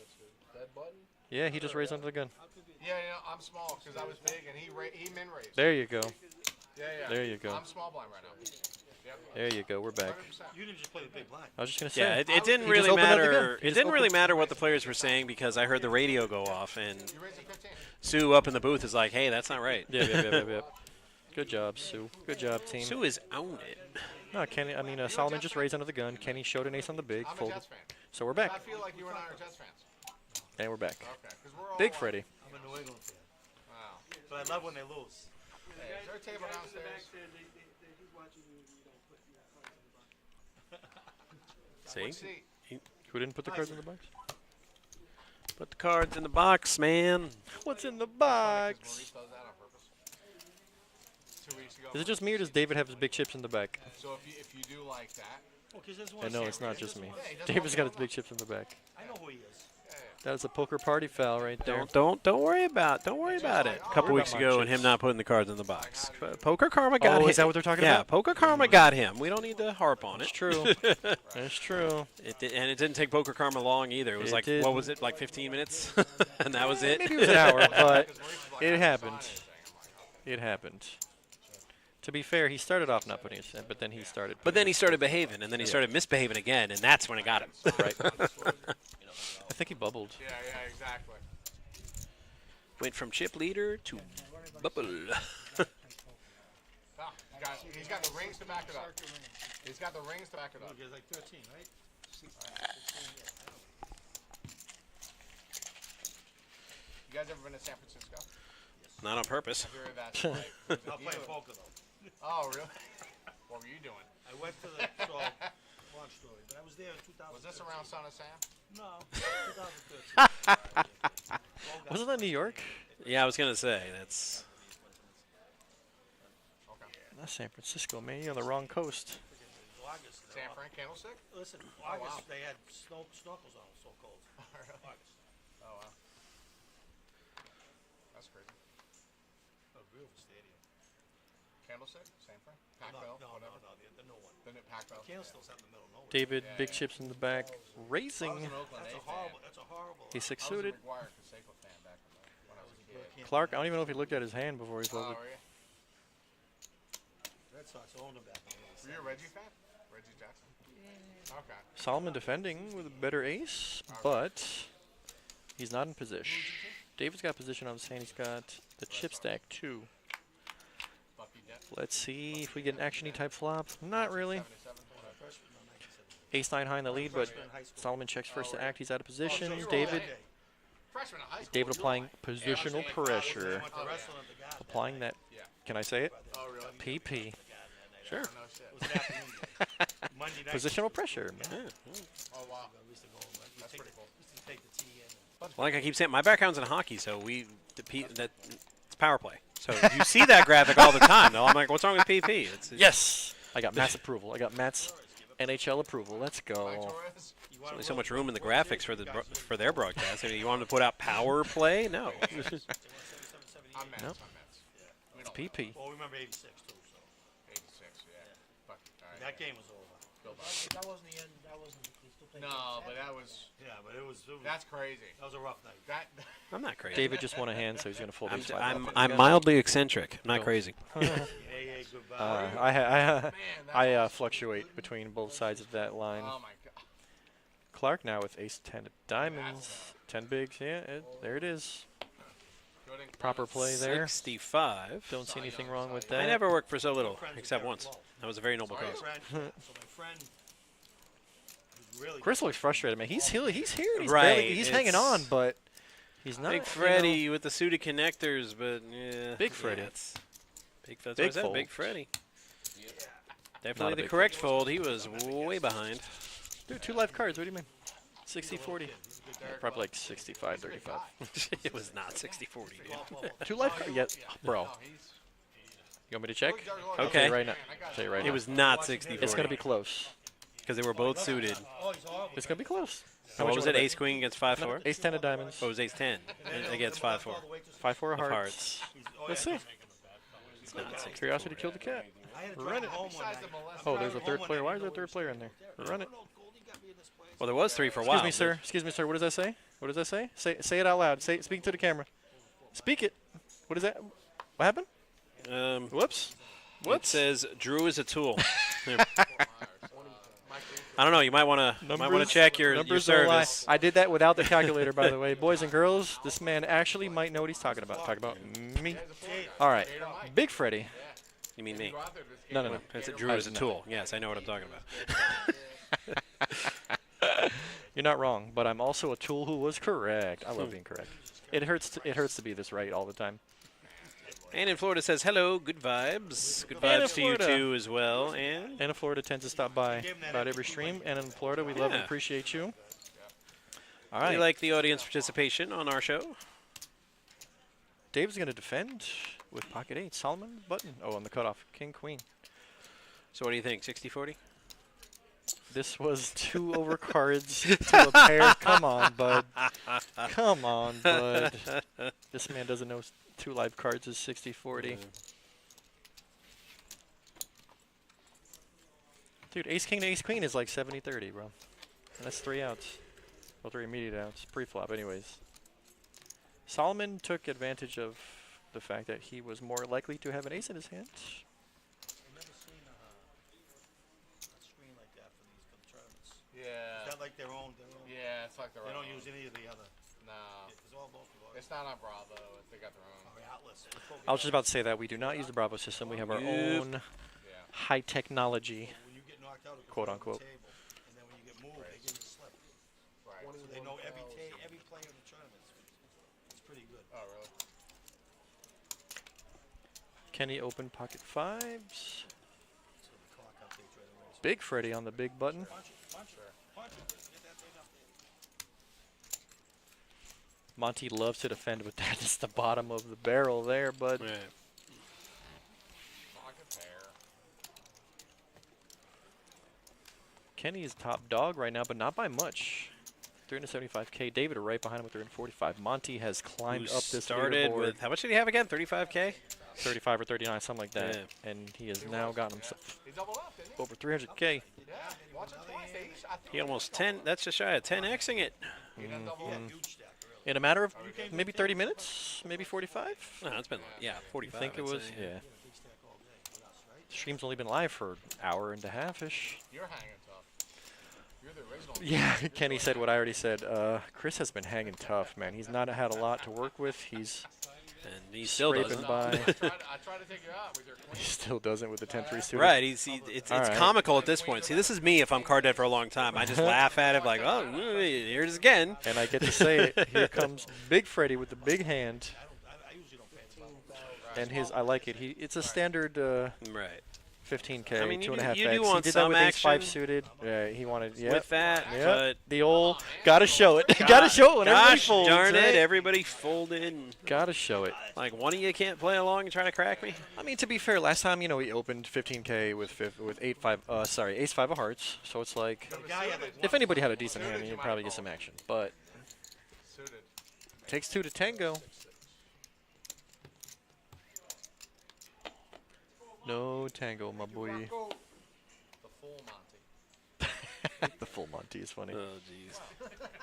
Dead button? Yeah, he just raised under the gun. Yeah, I'm small because I was big and he min raised. There you go. Yeah. There you go. I'm small blind right now. Yep. There you go. We're back. 100%. You didn't just play the big blind. I was just gonna say. Yeah, it He didn't just really opened up the gun. matter. He It just didn't really opened- matter what the players were saying because I heard the radio go off and You raised it 15. Sue up in the booth is like, "Hey, that's not right." Yeah. Good job, Sue. Good job, team. Sue is on it. No, Kenny. I mean, Solomon just raised under the gun. Kenny showed an ace on the big, I'm a folded. Jets fan. So we're I back, feel like you and I are Jets fans. and we're back. Okay, because we're all Big one. Freddy. I'm a New England fan, Wow. but I love when they lose. Hey, is there a table downstairs? See, What seat? Who didn't put the cards in the box? put the cards in the box, man. What's in the Because box? Maurice does that on purpose. 2 weeks ago. Is it just me, or does David have his big chips in the back? So if you do like that, Well, 'cause there's I one know here. it's not just me. yeah, he does David's all got his the big chips in the back. I know who he is. That was a poker party foul right there. Don't worry about it. A couple Worry weeks about my ago, and chips. him not putting the cards in the box. Poker Karma got him. Oh, is that what they're talking yeah, about? Poker Karma got him. We don't need to harp on That's it. true. That's true. And it didn't take Poker Karma long either. It was It like, didn't. what was it, like 15 minutes? And that was it. Maybe it was an hour, but because Maurice is like, it "I'm happened. signing anything." I'm like, okay. It happened. To be fair, he started off not putting his in, but then he started. But then he started behaving, and then he started misbehaving again, and that's when it got him. Right. I think he bubbled. Yeah, exactly. Went from chip leader to bubble. Ah, he's got the rings to back it up. He's got the rings to back it up. Look, it's like 13, right? You guys ever been to San Francisco? Not on purpose. I hear that's like. I'll play poker though. Oh, really? What were you doing? I went to the long story, but I was there in 2013. Was this around Son of Sam? No, 2013. Wasn't that New York? Yeah, I was gonna say that's. Okay. That's San Francisco, man. You're on the wrong coast. August. San Fran Candlestick? Listen, wow. August they had snorkels on. So cold. August. Oh, wow. That's crazy. A beautiful stadium. Candlestick? San Fran? No, Pac-Bell? no, Whatever. the new one. The new Pac-Bell? Candlesticks out in the middle of nowhere. David, Yeah, big yeah. chips in the back, I was raising. in Oakland, That's a horrible. That's a horrible. He's I was a suited. McGuire Conseco fan back when I was a kid. Clark, I don't even know if he looked at his hand before he Oh, folded. were you? Red Sox owned them back then. Were you a Reggie fan? Reggie Jackson? Okay. Solomon defending with a better ace, but he's not in position. David's got position on his hand. He's got the chip stack too. Let's see if we get an action-y type flop. Not really. Ace 9 high in the lead, but Solomon checks first to act. He's out of position. Freshman in high school. David applying positional pressure. Applying that, can I say it? Oh, really? PP. Sure. No shit. Positional pressure. Oh, wow. That's pretty cool. Like I keep saying, my background's in hockey, so it's power play. So you see that graphic all the time. Though I'm like, what's wrong with PP? It's Yes! I got Matt's approval. I got Matt's NHL approval. Let's Hi, go. Torres. There's only so much room in the graphics for their broadcast. I mean, you want them to put out power play? No. I'm Mets. Nope. I'm Mets. We It's don't PP. Well, we remember 86 too, so 86, yeah. Fuck. All right. that game was over. That wasn't the end. That wasn't. They still played No, games but after. that was That's crazy. that was a rough night. That I'm not crazy. David just won a hand, so he's going to fold ace 5 I'm mildly eccentric. I'm not No. crazy. Hey, goodbye. man, that I was, fluctuate between both sides of that line. oh my god. Clark now with ace 10 of diamonds. 10 bigs, yeah, there it is. Good and Proper play there. 65. Don't see anything wrong with I that. never worked for so little, Friends with except Derek once. Lowe. That was a very noble So my cause. friend, so my friend, who's really Chris looks frustrated, man. He's here. He's Right, barely, he's hanging on, it's- but he's not. Big you know. Freddy with the suited connectors, but yeah. Big Freddy. Yeah, it's that's Big what I said, fold. Big Freddy. Not Definitely a the big correct fold. He was way behind. Dude, 2 live cards. What do you mean? 60-40. Probably like 65-35. It was not 60-40, dude. 2 live cards? Yeah, bro. No, he's. You want me to check? Okay. I'll tell you right now. I'll tell you right It now. was not 60-40. It's gonna be close. because they were both suited. Oh, he's horrible. It's gonna be close. So what was it? Ace queen against 5-4. Ace 10 of diamonds. Oh, it was ace 10 against 5-4. 5-4 Of hearts. hearts. Let's see. It's not 60. Curiosity killed the cat. I had to Run drive it. home one Besides night. the molest. Oh, there's a third player. Why is there a third player in there? Run it. Well, there was 3 for a while. Excuse me, sir. Excuse me, sir. What does that say? What does that say? Say it out loud. Speak to the camera. Speak it. What is that? What happened? Whoops. It says Drew is a tool. Yeah. I don't know. You might want to check your Numbers don't lie. service. I did that without the calculator, by the way. Boys and girls, this man actually might know what he's talking about. Talking about me. All right. Big Freddy. You mean me? No. It's Drew is a tool. Yes, I know what I'm talking about. You're not wrong, but I'm also a tool who was correct. I love being correct. It hurts to be this right all the time. And in Florida says hello, good vibes. Good And in vibes to you Florida. too as well. And Anna Florida tends to stop by about every stream, and in Florida, we love and Yeah. appreciate you. All we right. like the audience participation on our show. Dave's going to defend with pocket 8. Solomon button. Oh, on the cutoff. King, queen. So what do you think? 60-40? This was 2 overcards to a pair. Come on, bud. Come on, bud. This man doesn't know 2 live cards is 60-40. Dude, ace king to ace queen is like 70-30, bro. And that's 3 outs. Well, 3 immediate outs. Pre-flop, anyways. Solomon took advantage of the fact that he was more likely to have an ace in his hand. I've never seen a screen like that for the tournaments. Yeah. Is that like their own? Yeah, it's like their They own. don't use any of the other. No. It's all local. It's not on Bravo. They got their own. Atlas. I was just about to say that we do not use the Bravo system. We have our own Yeah. high technology. When you get knocked out, it goes Quote, on the unquote. table. And then when you get moved, they give you a slip. Right. So they know every player in the tournament. It's pretty good. Oh, really? Kenny open pocket 5s. So the clock updates right away. So Big Freddy on the big button. punch it. Get that thing up there. Monty loves to defend with that. It's the bottom of the barrel there, but Right. Pocket pair. Kenny is top dog right now, but not by much. 375K. David are right behind him with 345. Monty has climbed Who up this started leaderboard. with, how much did he have again? 35K? 35 or 39, something like that. Yeah. And he has now gotten himself He doubled up, didn't he? over 300K. Yeah. Watch it twice. I think He almost 10, that's just shy of 10xing it. he done double up. Huge stack, really. In a matter of maybe 30 minutes, maybe 45. No, it's been, yeah, 45. I think it I'd was, say. yeah. Big stack all day with us, right? Stream's only been live for an hour and a half-ish. You're hanging tough. You're the original. Yeah, Kenny said what I already said. Chris has been hanging tough, man. He's not had a lot to work with. He's And he still scraping doesn't. by. I tried to take you out with your He clean. still doesn't with the 10-3 suit. Right, it's All right. comical at this point. See, this is me if I'm card dead for a long time. I just laugh at it like, oh, here it is again. And I get to say it. Here comes Big Freddy with the big hand. I usually don't pay about And his, I like it. It's a standard Right. 15K, I mean, you 2.5x. do want he did some that with action ace-5 suited. Yeah, he wanted, yeah. With that, Yep. but The old, gotta show it. Gotta show it when everybody gosh folds, darn right? it, everybody folded. And, Gotta show it. like, one of you can't play along and try to crack me? I mean, to be fair, last time, he opened 15K with ace-5 of hearts. So it's like, The guy had like if anybody had a decent hand, he'd probably get some action. But Suited. takes two to tango. No tango, my boy. The full Monty. The full Monty is funny. Oh, jeez.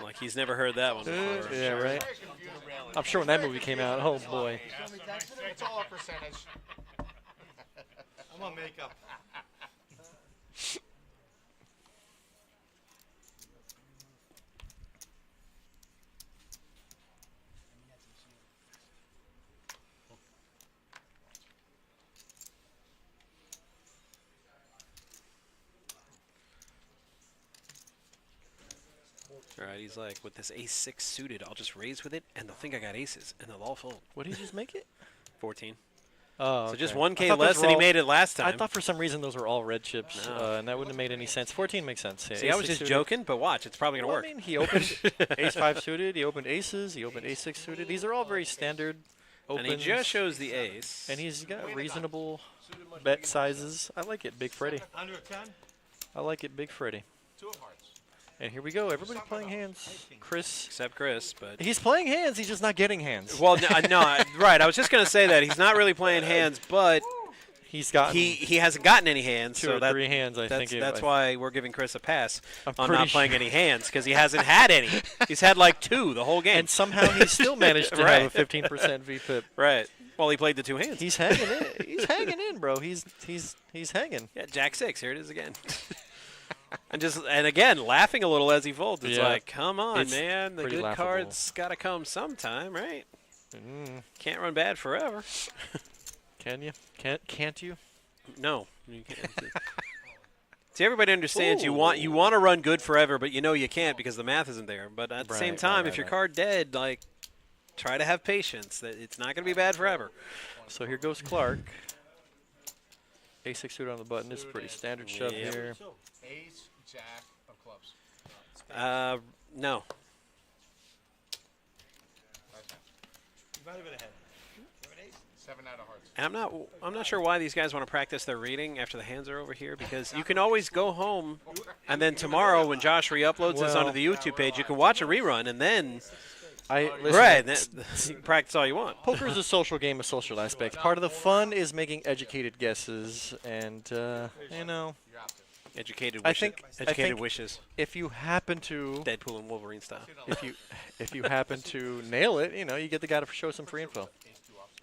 Like, he's never heard that one before. Yeah, right. I'm sure when that movie came out, oh boy. It's all a percentage. I'm on makeup. All right, he's like, with this ace-6 suited, I'll just raise with it, and they'll think I got aces, and they'll all fold. What did he just make it? 14. Oh, So just okay. 1K I thought those less were than he all- made it last time. I thought for some reason those were all red chips, No. and that wouldn't have made any sense. 14 makes sense. Yeah, See, I was ace-6 just suited. joking, but watch, it's probably going to Well, work. I mean, he opened ace-5 suited, he opened aces, he opened ace-6 suited. These are all very standard And opens. he just shows the ace. And he's got reasonable bet sizes. I like it, Big Freddy. Under a 10? I like it, Big Freddy. Two of hearts. And here we go. Everybody's playing hands. Chris. Except Chris, but... He's playing hands. He's just not getting hands. Well, right. I was just going to say that. He's not really playing hands, but He's got he hasn't gotten any hands. two so or that, three hands, I that's, think. that's why we're giving Chris a pass I'm on pretty not playing sure. any hands, because he hasn't had any. He's had like 2 the whole game. And somehow he still managed to Right. have a 15% VPIP. Right. Well, he played the 2 hands. He's hanging in. He's hanging in, bro. He's hanging. Yeah, Jack 6. Here it is again. and again, laughing a little as he folds. It's Yeah. like, come on, It's man. The pretty good laughable. cards got to come sometime, right? Mm. Can't run bad forever. Can you? Can't you? No. You can't. See, everybody understands you want to run good forever, but you know you can't because the math isn't there. But at the same Right, time, right, if your right. card dead, like, try to have patience. That it's not going to be bad forever. So here goes Clark. Ace-6 suited on the button. It's a pretty standard shove Yep. here. Ace, jack of clubs. No. You might have been ahead. 7 out of hearts. And I'm not sure why these guys want to practice their reading after the hands are over here, because you can always go home and then tomorrow when Josh re-uploads this onto the YouTube page, you can watch a rerun and then listen, practice all you want. Poker is a social game with social aspects. Part of the fun is making educated guesses, and you know, Educated I wishes. think- Educated wishes. if you happen to Deadpool and Wolverine style. if you happen to nail it, you know, you get the guy to show some free info.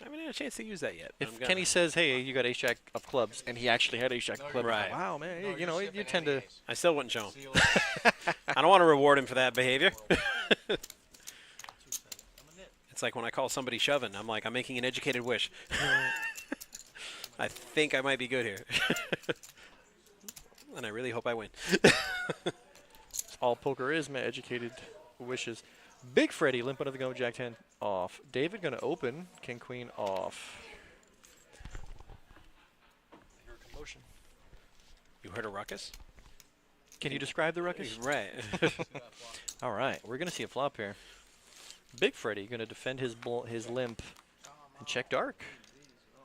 I haven't had a chance to use that yet. If Kenny says, "Hey, you got ace jack of clubs," and he actually had ace jack of clubs, Right. wow, man, you know, you tend to. I still wouldn't show him. I don't want to reward him for that behavior. It's like when I call somebody shoving, I'm like, I'm making an educated wish. I think I might be good here. And I really hope I win. All poker is, man, educated wishes. Big Freddy limp under the gun with Jack 10 off. David gonna open, King Queen off. I hear a commotion. You heard a ruckus? Can you describe the ruckus? Right. All right, we're gonna see a flop here. Big Freddy gonna defend his limp and check dark.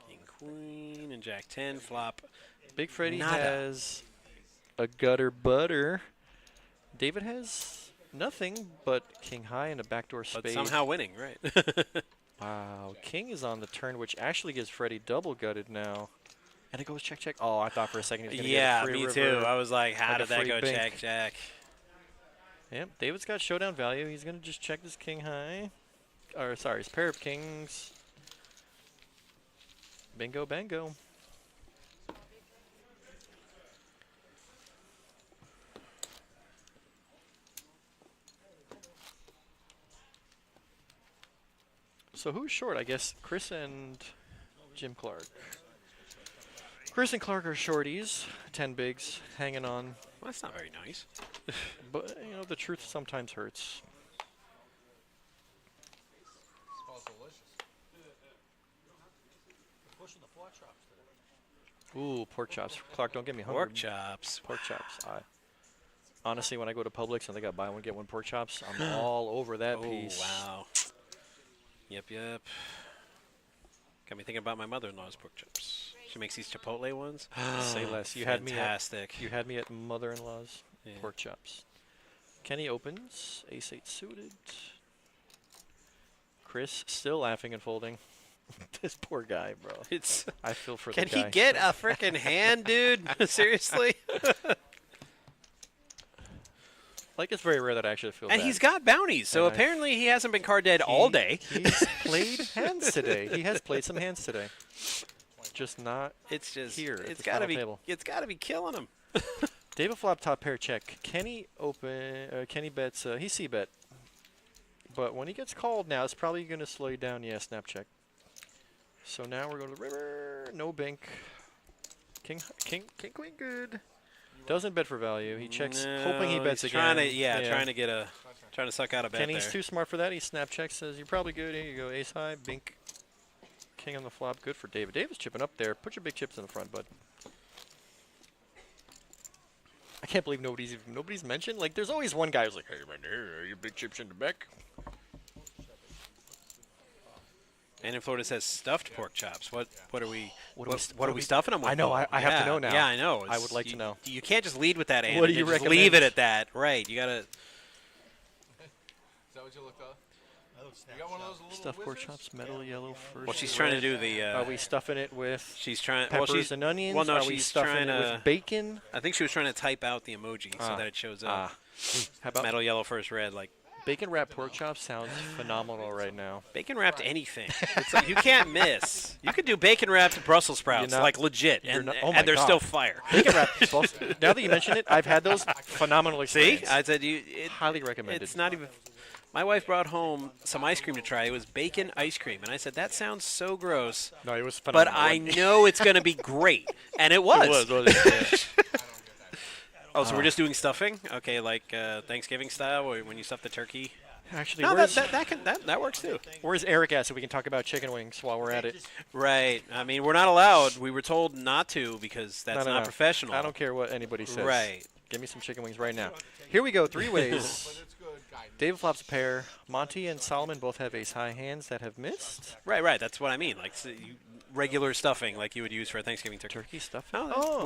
King, Queen, and Jack 10 flop. Big Freddy Nada. has a gutter butter. David has nothing but King High and a backdoor But spade. somehow winning, right? Wow, King is on the turn, which actually gives Freddy double gutted now. And it goes check, check. Oh, I thought for a second he was going to Yeah, get a free me river. too. I was like, how like a did that free go bink. check, Jack? Yep, David's got showdown value. He's going to just check this King High. Or, sorry, his pair of kings. Bingo, bango. So who's short? I guess Chris and Jim Clark. Chris and Clark are shorties, 10 bigs, hanging on. Well, that's not very nice. But, you know, the truth sometimes hurts. Smells delicious. Pushing the pork chops today. Ooh, pork chops. Clark, don't get me hungry. Pork chops. Pork chops. Honestly, when I go to Publix and they got buy one, get one pork chops, I'm all over that Oh, piece. wow. Yep. Got me thinking about my mother-in-law's pork chops. She makes these Chipotle ones. Say less. You Fantastic. had me at mother-in-law's Yeah. pork chops. Kenny opens. Ace-8 suited. Chris still laughing and folding. This poor guy, bro. It's. I feel for Can the guy. he get a freaking hand, dude? Seriously? Like, it's very rare that I actually feel And bad. he's got bounties, so And apparently he hasn't been card dead all day. He's played hands today. He has played some hands today. Just not It's just here at It's the got to final be. table. It's got to be killing him. David flop top pair check. Kenny Kenny bets. He C bet. But when he gets called now, it's probably going to slow you down. Yeah, snap check. So now we're going to the river. No bink. King, queen, good. Doesn't bet for value. He checks, hoping he bets he's again. Trying to suck out a bet Kenny's there. too smart for that. He snap checks, says, you're probably good. Here you go, ace high, bink. King on the flop. Good for David. David's chipping up there. Put your big chips in the front, bud. I can't believe nobody's mentioned. Like, there's always one guy who's like, hey, man, here, your big chips in the back. And in Florida, it says stuffed pork chops. What are we? What What are we stuffing them with? I know. though? I have to know now. Yeah, I know. I would like to know. You can't just lead with that answer. What do you just recommend? leave it at that. Right. You gotta. Is that what you looked up? You got one of those little Stuffed pork wizards? chops, metal yellow first. Well, she's trying to do the. Are we stuffing it with She's trying. peppers well, she's, and onions? Well, no, Are we she's stuffing trying it to. with bacon? I think she was trying to type out the emoji so that it shows up. How about Metal yellow first red, like bacon wrapped pork chops? Sounds phenomenal right now. bacon wrapped anything. It's like you can't miss. You could do bacon wrapped Brussels sprouts, not- like legit, you're and, not- oh my and they're God. still fire. Bacon wrapped. Now that you mention it, I've had those. Phenomenal See, experience. I said you. It, Highly recommended. It's not even. My wife brought home some ice cream to try. It was bacon ice cream, and I said that sounds so gross, No, it was but phenomenal. I know it's going to be great, and it was. wasn't it? Oh, so we're just doing stuffing? Okay, like Thanksgiving style, or when you stuff the turkey. Actually, No, where's, that works too. where's Eric at so we can talk about chicken wings while we're at it? Right. I mean, we're not allowed. We were told not to because that's No. not professional. I don't care what anybody says. Right. Give me some chicken wings right now. Here we go, three ways. But it's good guidance. David flops a pair. Monty and Solomon both have ace-high hands that have missed. Right. That's what I mean. Like regular stuffing, like you would use for a Thanksgiving turkey. Turkey stuff. Oh,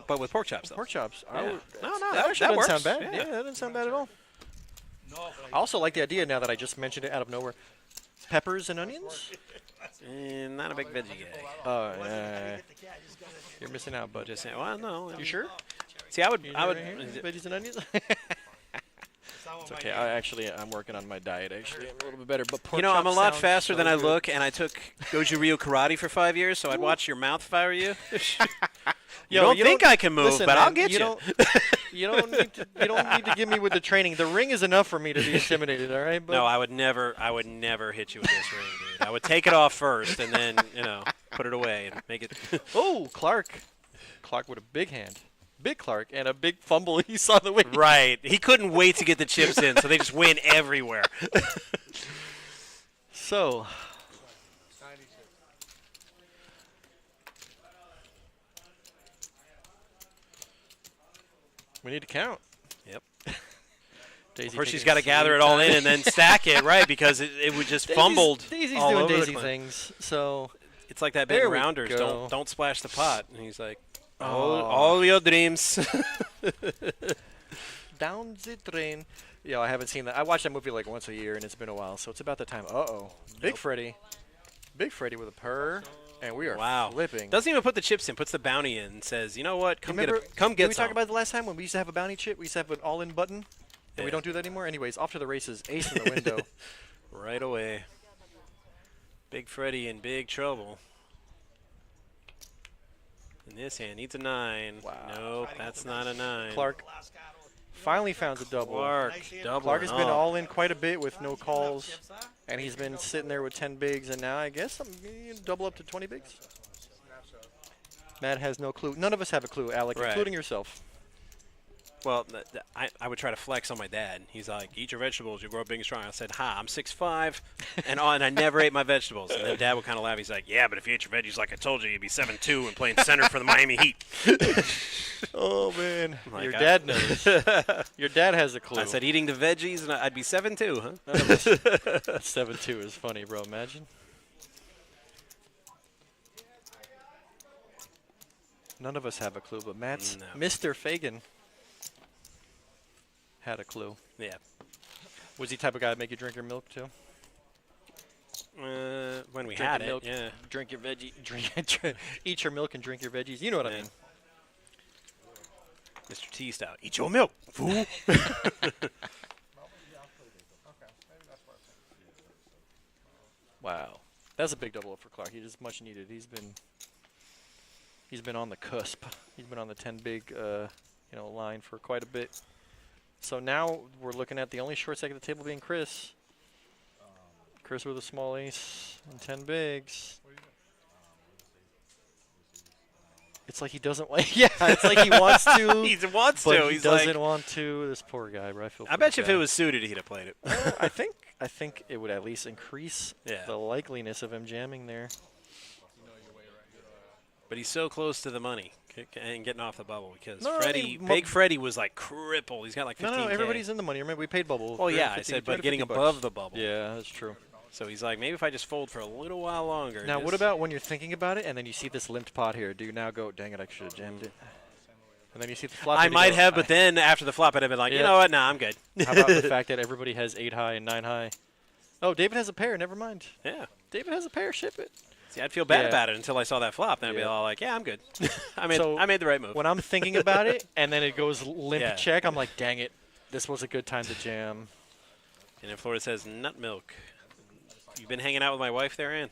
but with pork chops though. Pork chops. Yeah. No, That actually doesn't works. sound bad. Yeah. Yeah, that doesn't sound bad at all. I also like the idea now that I just mentioned it out of nowhere. Peppers and onions? Not a big veggie guy. Oh, yeah. You're missing out, bud. Just saying. Well, no. You sure? See, I would. Veggies and onions? It's okay. I'm working on my diet, actually. I'm a little bit better. But pork You know, I'm a chops lot sound faster so than I good. look, and I took Goju Ryu karate for 5 years, so I'd watch your mouth if I were you. You Yo, don't you think don't- I can move, Listen, but I'll man, get you. You don't need to give me with the training. The ring is enough for me to be intimidated. All right. But No, I would never hit you with this ring, dude. I would take it off first, and then put it away and make it. Oh, Clark with a big hand. Big Clark and a big fumble. He saw the way. Right. He couldn't wait to get the chips in, so they just win everywhere. So, 96. we need to count. Yep. Daisy First, she's taking got to a gather sweet it all time. in and then stack it, right? Because it would just fumbled. Daisy's all doing over the Daisy place. things. So, It's like that bit There in we Rounders. go. Don't splash the pot. And he's like, Oh. all your dreams. down the drain. Yeah, I haven't seen that. I watch that movie like once a year, and it's been a while. So it's about the time. Big Freddy with a purr, and we are Wow. flipping. Doesn't even put the chips in. Puts the bounty in. And says, you know what? Come Remember, get did we some. talk about the last time when we used to have a bounty chip? We used to have an all-in button, and Yeah. we don't do that anymore. Anyways, off to the races. Ace in the window. Right away. Big Freddy in big trouble. In this hand, needs a 9. Wow. Nope, that's not a 9. Clark finally found a double. Double. Clark has been all in quite a bit with no calls And he's been sitting there with 10 bigs, and now I guess I'm going to double up to 20 bigs. Matt has no clue. None of us have a clue, Alec, Right. including yourself. Well, I would try to flex on my dad. He's like, eat your vegetables, you'll grow up big and strong. I said, ha, I'm 6'5", and I never ate my vegetables. And then Dad would kind of laugh. He's like, yeah, but if you ate your veggies like I told you, you'd be 7'2" and playing center for the Miami Heat. Oh, man. Like, Your dad knows. Your dad has a clue. I said, eating the veggies, and I'd be 7'2", huh? 7-2 is funny, bro. Imagine. None of us have a clue, but Matt's No. Mr. Fagan had a clue. Yeah. Was he the type of guy to make you drink your milk too? When we Drink had your it, milk, yeah. drink your veggie, eat your milk and drink your veggies. You know what I mean? Mr. T style. Eat your milk, fool. Wow, that's a big double up for Clark. He is much needed. He's been on the cusp. He's been on the 10 big, line for quite a bit. So now we're looking at the only short stack of the table being Chris. Chris with a small ace and 10 bigs. It's like he doesn't want. Yeah, it's like he wants to. He wants but to. he He's doesn't like, want to. This poor guy, bro. I feel. I for bet this you if guy. it was suited, he'd have played it. I think it would at least increase Yeah. the likeliness of him jamming there. But he's so close to the money and getting off the bubble because No, I Freddie, mean, Big Freddie was like crippled. He's got like 15K. No, everybody's in the money. Remember, we paid bubble. Well, yeah, I 350 said, but getting 350 above bucks. the bubble. Yeah, that's true. So he's like, maybe if I just fold for a little while longer. Now, what just- about when you're thinking about it and then you see this limped pot here? Do you now go, dang it, I should have jammed it? And then you see the flop. I and you might go, have, but then after the flop, I'd have been like, you Yeah. know what? Nah, I'm good. How about the fact that everybody has 8 high and 9 high? Oh, David has a pair. Never mind. Yeah. David has a pair. Ship it. See, I'd feel bad Yeah. about it until I saw that flop. Then I'd be Yeah. all like, yeah, I'm good. I So, made the right move. When I'm thinking about it and then it goes limp Yeah. check, I'm like, dang it, this was a good time to jam. And in Florida says nut milk. You've been hanging out with my wife there, Ann?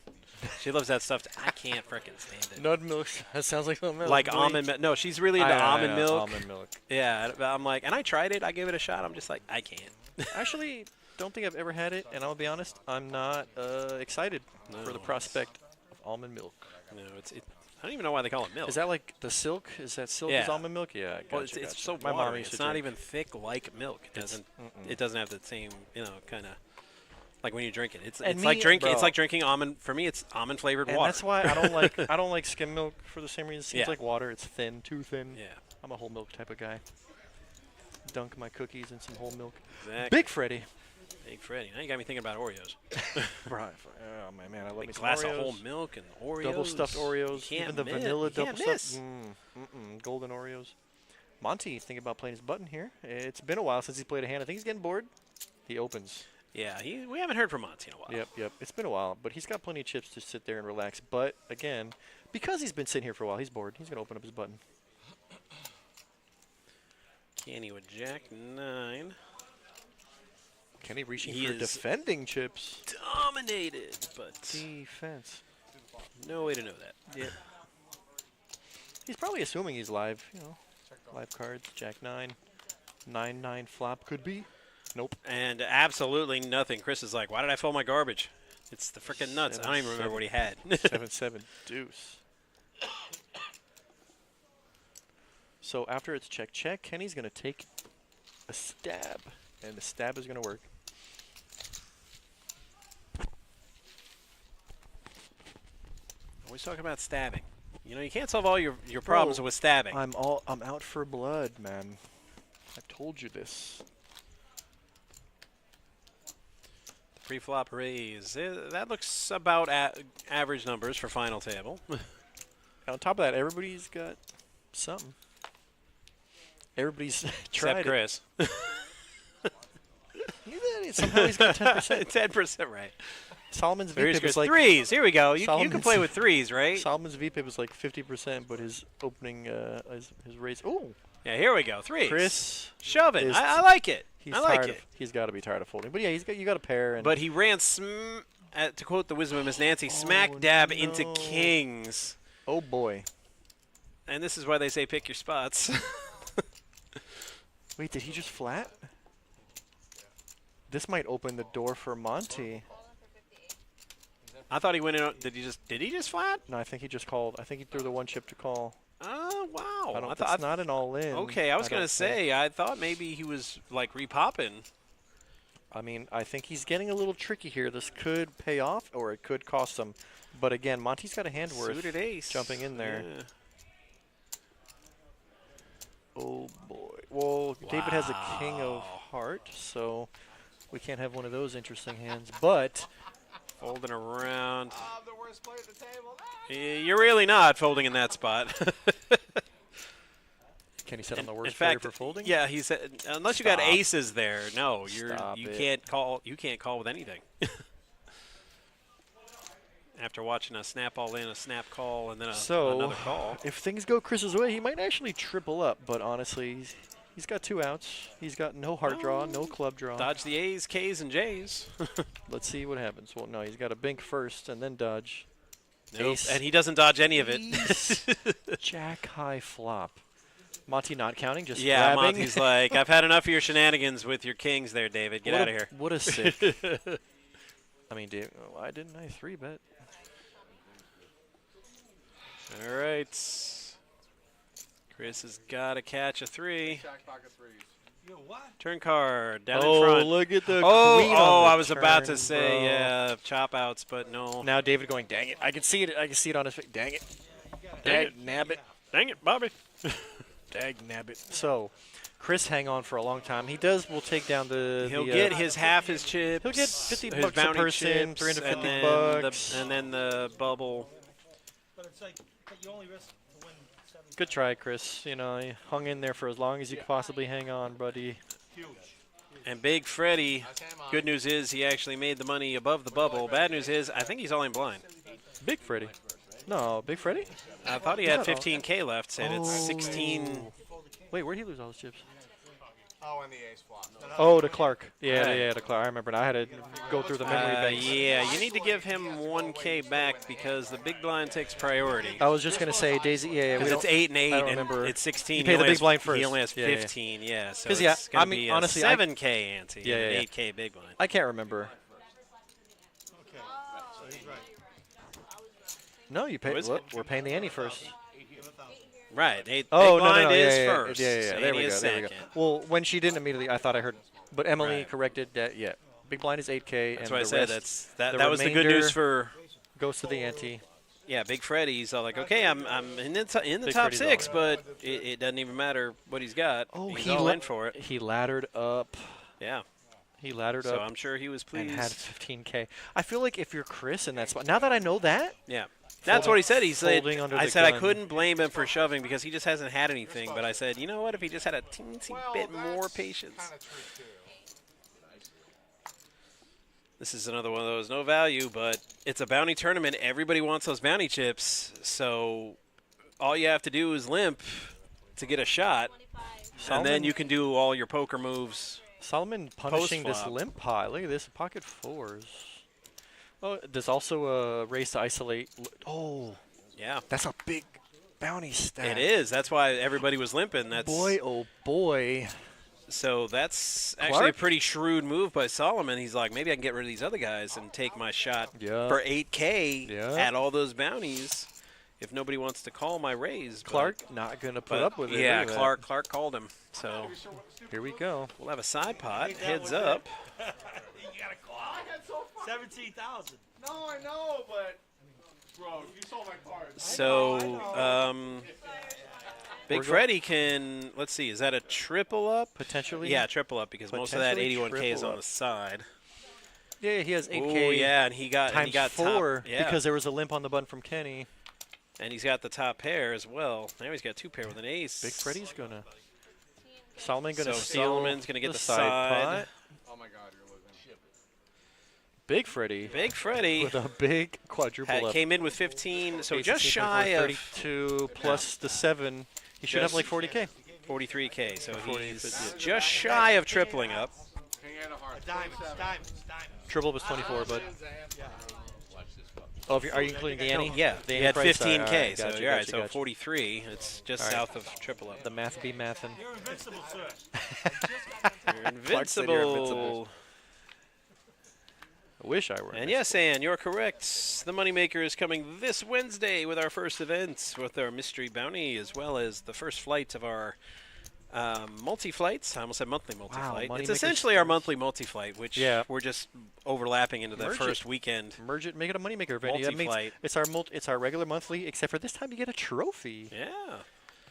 She loves that stuff. I can't frickin' stand it. Nut milk. That sounds like something else. Like almond milk. No, she's really into almond milk. Almond milk. Yeah, but I'm like, and I tried it. I gave it a shot. I'm just like, I can't. Actually, don't think I've ever had it, and I'll be honest, I'm not excited for the No, prospect of almond milk. No, I don't even know why they call it milk. Is that like the silk? Is that silk Yeah. is almond milk? Yeah, gotcha, well, it's gotcha. so My mom watery. used It's to not drink. even thick like milk. It doesn't have the same, kind of like when you drink it. It's And like me, drinking. bro. It's like drinking almond. For me, it's almond flavored And water. that's why I don't like skim milk for the same reason. It seems Yeah. like water. It's thin, too thin. Yeah, I'm a whole milk type of guy. Dunk my cookies in some whole milk. exactly. Big Freddy. Big Freddy. Now you got me thinking about Oreos. Right. Oh my man, I love me Big some glass Oreos. of whole milk and Oreos. Double stuffed Oreos. Can't Even the miss. vanilla You double can't miss. stuffed. Golden Oreos. Monty thinking about playing his button here. It's been a while since he's played a hand. I think he's getting bored. He opens. Yeah, we haven't heard from Monty in a while. Yep. It's been a while, but he's got plenty of chips to sit there and relax. But again, because he's been sitting here for a while, he's bored. He's gonna open up his button. Kenny with Jack 9. Kenny reaching He for is- defending chips. Dominated, but Defense. no way to know that. Yep. He's probably assuming he's live. Live cards. Jack 9. 9-9 flop could be. Nope. And absolutely nothing. Chris is like, why did I fill my garbage? It's the freaking nuts. I don't even remember what he had. 7-7 deuce. So after it's check, Kenny's going to take a stab. And the stab is going to work. Always talking about stabbing. You can't solve all your problems Bro, with stabbing. I'm out for blood, man. I told you this. Pre-flop raise. That looks about average numbers for final table. On top of that, everybody's got something. Everybody's tried Except Chris. Somehow he's got 10%. 10% right. Solomon's Here's VPIP Chris. is like Threes. Here we go. You can Solomon's- play with threes, right? Solomon's VPIP is like 50%, but his opening his raise. Ooh, Yeah, here we go. Threes. Chris, Shove it. is- I like it. he's I like tired it. he's got to be tired of folding. But yeah, you got a pair. And But he ran, to quote the wisdom of Miss Nancy, smack dab into no. kings. oh boy, And this is why they say pick your spots. wait, did he just flat? This might open the door for Monty. I thought he went in. Did he just flat? No, I think he just called. I think he threw the one chip to call. Oh, wow. I don't. thought That's not an all-in. Okay, I was going don't to say, I thought maybe he was, like, repopping. I mean, I think he's getting a little tricky here. This could pay off, or it could cost him. But again, Monty's got a hand worth Suited ace. jumping in there. Yeah. Oh, boy. Well, David has a king of heart, so we can't have one of those interesting hands. But Folding around. I'm the worst player at the table. You're really not folding in that spot. can he set on the worst In fact, player for folding? yeah, he said unless you got Stop. aces there, no, Stop you it. can't call. You can't call with anything. After watching a snap all in, a snap call, and then another call. If things go Chris's way, he might actually triple up. But honestly, he's got 2 outs. He's got no heart draw, no club draw. Dodge the A's, K's, and J's. Let's see what happens. Well, no, he's got to bink first and then dodge. Nope. Ace. And he doesn't dodge any of it. Ace. Jack high flop. Monty not counting, just Yeah, grabbing. Monty's like, I've had enough of your shenanigans with your kings there, David. Get out of here. What a sick. I mean, Dave, why didn't I 3-bet? All right. Chris has got to catch a 3. Jack pocket threes. Yo, what? Turn card down in Oh, front. look at the queen Oh, on the I was about to turn, say, bro. yeah, chop outs, but no. Now David going, dang it. I can see it. I can see it on his face. Dang it. Dag nabbit. Dang it, Bobby. Dag nabbit. So, Chris hang on for a long time. He will take down the... He'll the, get his half his chips. He'll get 50 his bucks a bounty person, chips, 350 and then bucks. and then the bubble. But it's like, you only risk to win 7. Good try, Chris. You know, you hung in there for as long as you could possibly hang on, buddy. Huge. And Big Freddy, That's him on. good news is he actually made the money above the bubble. Bad news is I think he's all in blind. Big Freddy. No, Big Freddy? I thought he had Yeah. 15K left, and it's 16. Wait, where'd he lose all his chips? Oh, and the ace flop. Oh, to Clark. Yeah, Right. yeah, to Clark. I remember. I had to go through the memory banks. Yeah, you need to give him 1K back because the big blind takes priority. I was just going to say, Daisy, yeah, we Because don't... it's 8 and 8, I don't and remember. it's 16. You He pay the only big has- blind He first. only has Yeah, yeah. 15, yeah. So 'Cause, it's yeah, going I to mean, be honestly, a I- 7K ante, Yeah, an yeah. 8K big blind. I can't remember. Okay. So he's right. No, you pay. What is Look, it? we're paying the ante first. Right. Oh, big no, blind no, is yeah, first. yeah, yeah, yeah. There ante we is go, there we go. second. Well, when she didn't immediately, I thought I heard, but Emily Right. corrected that. Yeah, big blind is 8K, That's and what I the said. rest That was the good news for goes to the ante. yeah, Big Freddy's all like, okay, I'm in the top Big top Freddy's 6, all but it doesn't even matter what he's got. Oh, he's he all la- in for it. He laddered up. Yeah. He laddered So up I'm sure he was pleased. and had 15K. I feel like if you're Chris in that spot, now that I know that, Yeah. That's what he said. He said, folding under I the said I gun. couldn't blame him for shoving because he just hasn't had anything. But I said, you know what? If he just had a teensy bit more patience. Kind of true, too. This is another one of those, no value, but it's a bounty tournament. Everybody wants those bounty chips. So all you have to do is limp to get a shot. And then you can do all your poker moves. Solomon punishing this Post-flop. limp pie. Look at this, pocket 4s. Oh, there's also a race to isolate. Oh, Yeah. that's a big bounty stack. It is. That's why everybody was limping. That's Boy, oh boy. So that's actually a Clark? pretty shrewd move by Solomon. He's like, maybe I can get rid of these other guys and take my shot Yeah. for 8K Yeah. at all those bounties if nobody wants to call my raise. Clark not going to put but up with it. yeah, Look at Clark called him. So that. Here we go. we'll have a side pot. Heads up. You got a call. 17,000. No, I know, but bro, you saw my cards. So Big We're go- Freddy can, let's see, is that a triple up? Potentially. Yeah, triple up because most of that Potentially 81K is triple on up. the side. Yeah, he has Oh 8K yeah, and he got times top, 4 yeah. because there was a limp on the button from Kenny. And he's got the top pair as well. Now he's got 2 pair with an ace. Big Freddy's going to. Solomon going to So steal Solomon's gonna get the side side. pot. Oh my God, you're losing. Big Freddy Big Freddy with a big quadruple up. came in with 15, so just 18.4, shy of 32 plus the 7. He should have Just- like 40K. 43K. So 40, he's 50. just shy of tripling up. King and a heart. Diamonds. Triple was 24, but. Oh, if are you including the ante? Yeah, the he had ante price? 15K. Alright, So gotcha, you're right. gotcha, So gotcha. 43. It's just All right. south of triple up. The math be mathin'. You're invincible, sir. You're Clark said you're invincible. I wish I were. in And high yes, school. Ann, you're correct. The Moneymaker is coming this Wednesday with our first event with our mystery bounty, as well as the first flight of our multi-flights. I almost said monthly multi-flight. It's Moneymaker essentially our starts- monthly multi-flight, which Yeah. we're just overlapping into the Merge it. first weekend. Merge it, make it a moneymaker event. Yeah, that means Multi-flight. it's our regular monthly, except for this time you get a trophy. Yeah.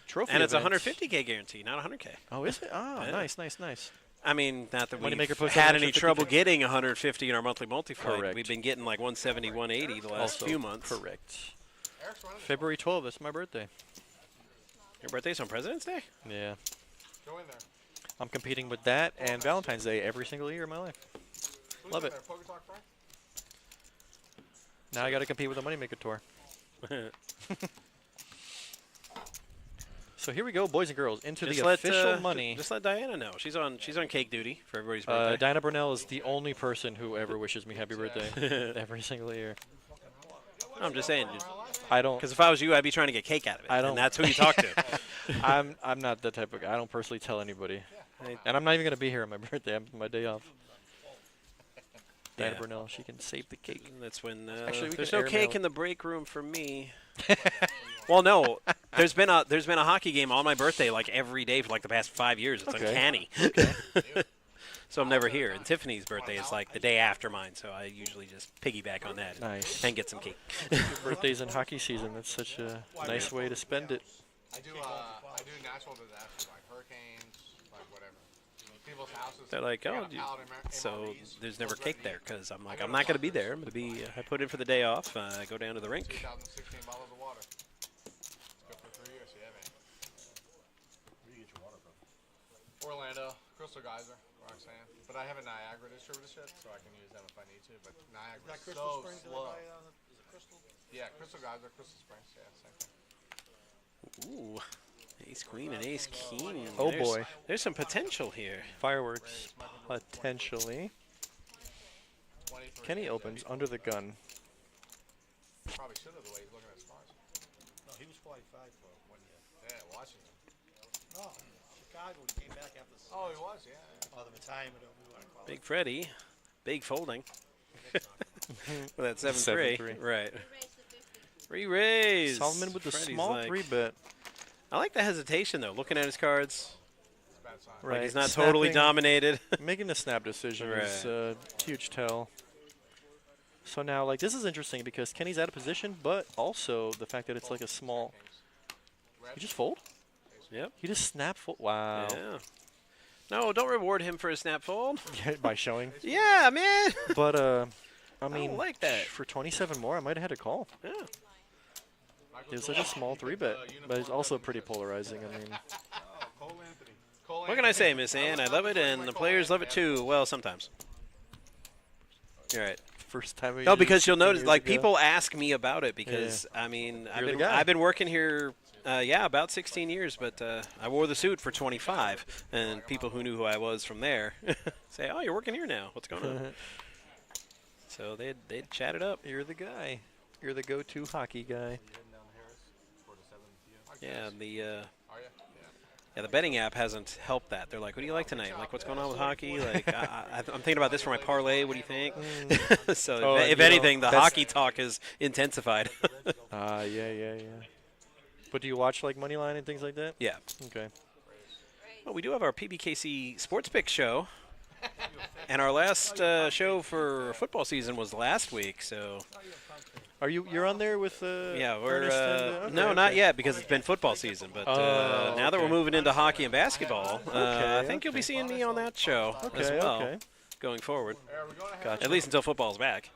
Trophy. And it's a event. 150K guarantee, not 100K. Oh, is it? Ah, Yeah. nice. I mean, not that we've Moneymaker puts had out an any extra trouble 50K. getting 150 in our monthly multi-flight. Correct. We've been getting like 170, 180 the last Also few months. correct. Eric's running. February 12th. That's my birthday. Your birthday's on President's Day? Yeah. Go in there. I'm competing with that and Valentine's Day every single year of my life. Who's Love in it. there? Poker Talk Frank? Now I got to compete with the Moneymaker Tour. So here we go, boys and girls, into the official money. Just let Diana know. She's on cake duty for everybody's birthday. Diana Burnell is the only person who ever wishes me happy birthday every single year. I'm just saying, I don't. because if I was you, I'd be trying to get cake out of it. I don't- And that's who you talk to. I'm not that type of guy. I don't personally tell anybody. And I'm not even gonna be here on my birthday. I'm my day off. Diana Yeah. Burnell, she can save the cake. That's when Actually, we there's can no airmail cake it. in the break room for me. Well, no, there's been a hockey game on my birthday like every day for like the past 5 years. It's Okay. uncanny. So I'm never here. And Tiffany's birthday is like the day after mine, so I usually just piggyback on that Nice. and get some cake. Birthdays in hockey season. That's such a nice way to spend it. I do natural disasters like hurricanes, like whatever. People's houses. They're like, they oh, got a pallet so MREs. there's never cake there because I'm like, I'm not going to be there. I'm going to be. I put in for the day off. I go down to the rink. 2016 bottles of water. It's good for 3 years. Yeah, man. Where do you get your water from? Orlando, Crystal Geyser, Roxanne. But I have a Niagara distributorship, so I can use them if I need to. But Niagara's That Crystal so Springs that I slow. buy is it Crystal? Yeah, Crystal Geyser, Crystal Springs. Yeah, same thing. Ooh, ace queen and ace king. Oh, There's- boy. There's some potential here. Fireworks, potentially. 23. Kenny opens under the gun. Probably should have the way he's looking at stars. No, he was 45 for 1 year. Yeah, Washington. No, Chicago, he came back after the, Oh, he was, yeah. the retirement, whatever we want to call Big Freddy, big folding. With that 7-3. 7-3. Right. Re-raise. Solomon with the Freddy's small like- 3-bet. I like the hesitation, though, looking at his cards. It's a bad sign. Right. Like he's not totally Snapping. dominated. Making a snap decision is a huge tell. So now, like, this is interesting because Kenny's out of position, but also the fact that it's like a small. He just fold? Yep. He just snap fold. Wow. Yeah. No, don't reward him for a snap fold. By showing. Yeah, man. But, I mean, like that. for 27 more, I might have had a call. Yeah. It was such a small 3-bet, but it's also pretty polarizing. I mean, Cole Anthony. Cole What can I say, Miss Ann? I love it, and the players love it too. Well, sometimes. You're right. first time. No, because you'll 16 notice, years like, ago. people ask me about it because, I mean, You're the guy. I've been working here, about 16 years, but I wore the suit for 25, and people who knew who I was from there say, oh, you're working here now. What's going on? So they'd chat it up. You're the guy. You're the go-to hockey guy. Yeah, and the Are you? yeah, the betting app hasn't helped that. They're like, what do you like tonight? I'm like, what's going on with hockey? Like, I'm thinking about this for my parlay. What do you think? So Oh, if you know, anything, the that's- hockey talk is intensified. Yeah. But do you watch like Moneyline and things like that? Yeah. Okay. Well, we do have our PBKC Sports Pick show. And our last show for football season was last week, so You're on there with yeah, we're Ernest and, no, okay, not okay. yet because it's been football season. But Oh, now that we're okay. moving into hockey and basketball, I Okay, think you'll be okay. seeing me on that show as well Okay. going forward. Are we going to have Gotcha. At least until football's back.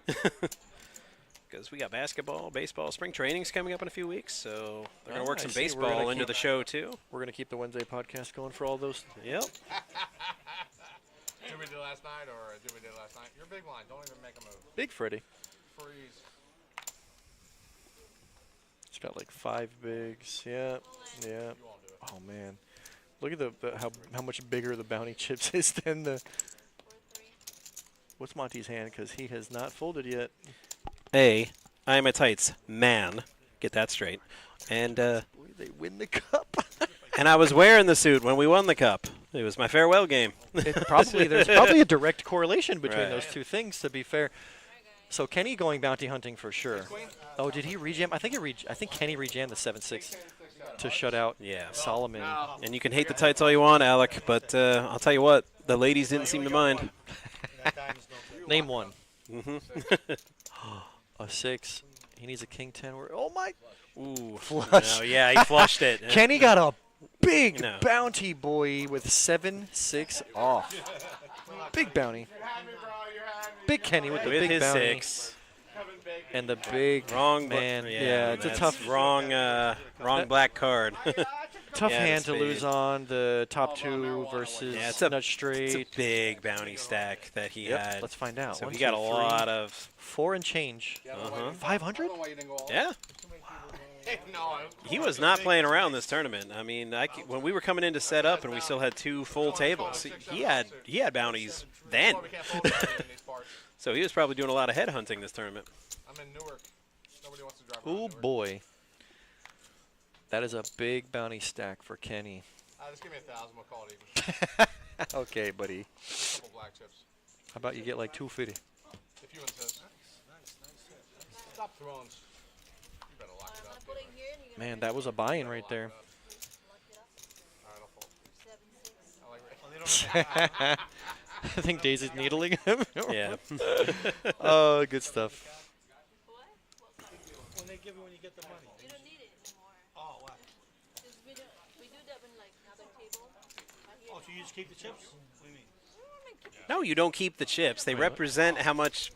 Because we got basketball, baseball, spring training's coming up in a few weeks, so they're going to work I some see. We're gonna baseball into keep- the show, too. We're gonna keep the Wednesday podcast going for all those. Yep. did we do last night or did we do last night? You're big blind. Don't even make a move. Big Freddy. Freeze. It's got like 5 bigs. Yeah. You won't do it. Oh man, look at the how much bigger the bounty chips is than the. What's Monty's hand? Because he has not folded yet. I am a tights man. Get that straight. And They win the cup. and I was wearing the suit when we won the cup. It was my farewell game. There's probably a direct correlation between Right. those two things. To be fair, So Kenny going bounty hunting for sure. Oh, did he rejam? I think Kenny rejammed the 7-6 to shut out Yeah. Solomon. And you can hate the tights all you want, Alec, but I'll tell you what, the ladies didn't seem to mind. Name one. A 6. He needs a king 10. Oh my! Ooh. Flush. No, yeah, he flushed it. Kenny got a big No. bounty boy with 7-6 off. Big bounty. Big Kenny with the With big his bounty 6. and the big Wrong man. Yeah, Yeah, it's a that's tough wrong black card. tough Yeah, hand the to lose spade. on the top 2 versus Yeah, it's nut It's a straight. big bounty stack that he Yep, had. let's find out. So 1, he got 2, a 3, lot of 4 and change. 500? yeah. He was not playing around this tournament. I mean, when we were coming in to set up and we still had 2 full tables, he had bounties then. So he was probably doing a lot of head hunting this tournament. I'm in Newark. Nobody wants to drive Oh around Newark. boy. That is a big bounty stack for Kenny. Just give me 1,000. We'll call it even. Okay, buddy. Couple black chips. How about you get like 250? If you insist. Stop throwing. You better lock it up. Man, that was a buy-in right there. All right, I'll fold. I like I think Daisy's needling him. Yeah. Oh, good stuff. When they give you when you get the money. We don't need it anymore. Oh, what? 'Cause we do that when like another table. Not here Oh, now. so you just keep the chips? What do you mean? No, you don't keep the chips. They represent how much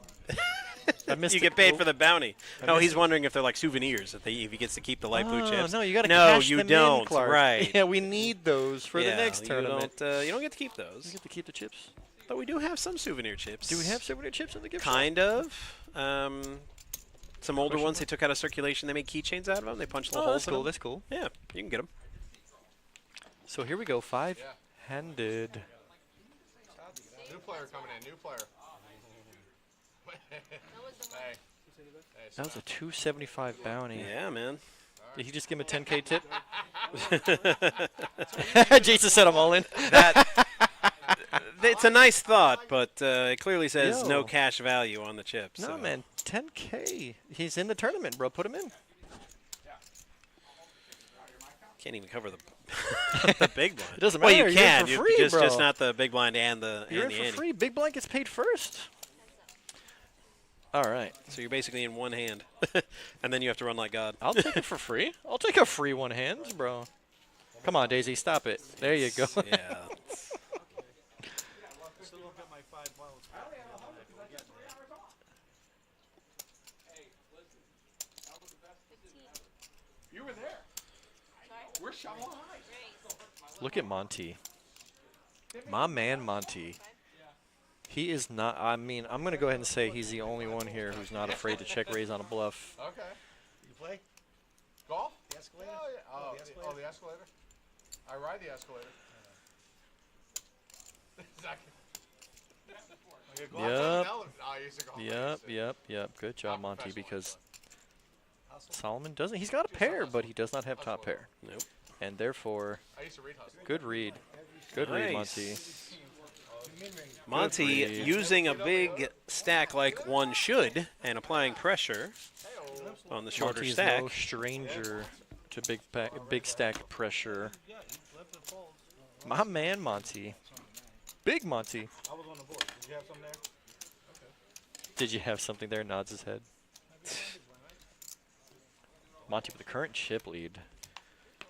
I missed you it. get paid for the bounty. No, missed he's wondering if they're like souvenirs, if he gets to keep the light blue chips. No, you got to No, cash you them don't. in, Clark. Right. Yeah, we need those for Yeah, the next tournament. You don't get to keep You those. get to keep the chips. But we do have some souvenir chips. Do we have souvenir chips in the gift shop? Kind of. Some older ones they took out of circulation. They made keychains out of them. They punched little Oh, holes that's in cool. them. That's cool. Yeah, you can get them. So here we go. 5-handed. New player coming in. New player. Hey. That was a 275 bounty. Yeah, man. Did he just give him a 10K tip? Jason said I'm all in. It's a nice thought, but it clearly says Yo. no cash value on the chips. No, so. man. 10K. He's in the tournament, bro. Put him in. Can't even cover the, the big blind. It doesn't Well, matter, you you're in can. for You- free, just bro. not the big blind and the You're and in the for ante. free. Big blind gets paid first. All right. So you're basically in one hand, and then you have to run like God. I'll take it for free. I'll take a free one hands, bro. Come on, Daisy. Stop it. There you go. Yeah. Still don't get my 5 bottles. You were there. We're Shanghai. Look at Monty. My man, Monty. He is not. I mean, I'm going to go ahead and say he's the only one here who's not afraid to check raise on a bluff. Okay. You play? Golf? The escalator? Oh, yeah. Oh, Oh, the the escalator? the escalator? I ride the escalator. Zach. Okay, golf? Yep. Oh, I used to golf. I Yep, used to. yep, yep. Good job, Not Monty, professional, because Hustle. Solomon doesn't. He's got a pair, but he does not have top pair. Nope. And therefore, I used to read hustle. good read. Good read, Monty. Nice. Monty using a big stack like one should and applying pressure on the shorter Monty's stack. no stranger to big stack pressure. My man, Monty. Big Monty. I was on the board. Did you have something there? Did you have something there? Nods his head. Monty with the current chip lead.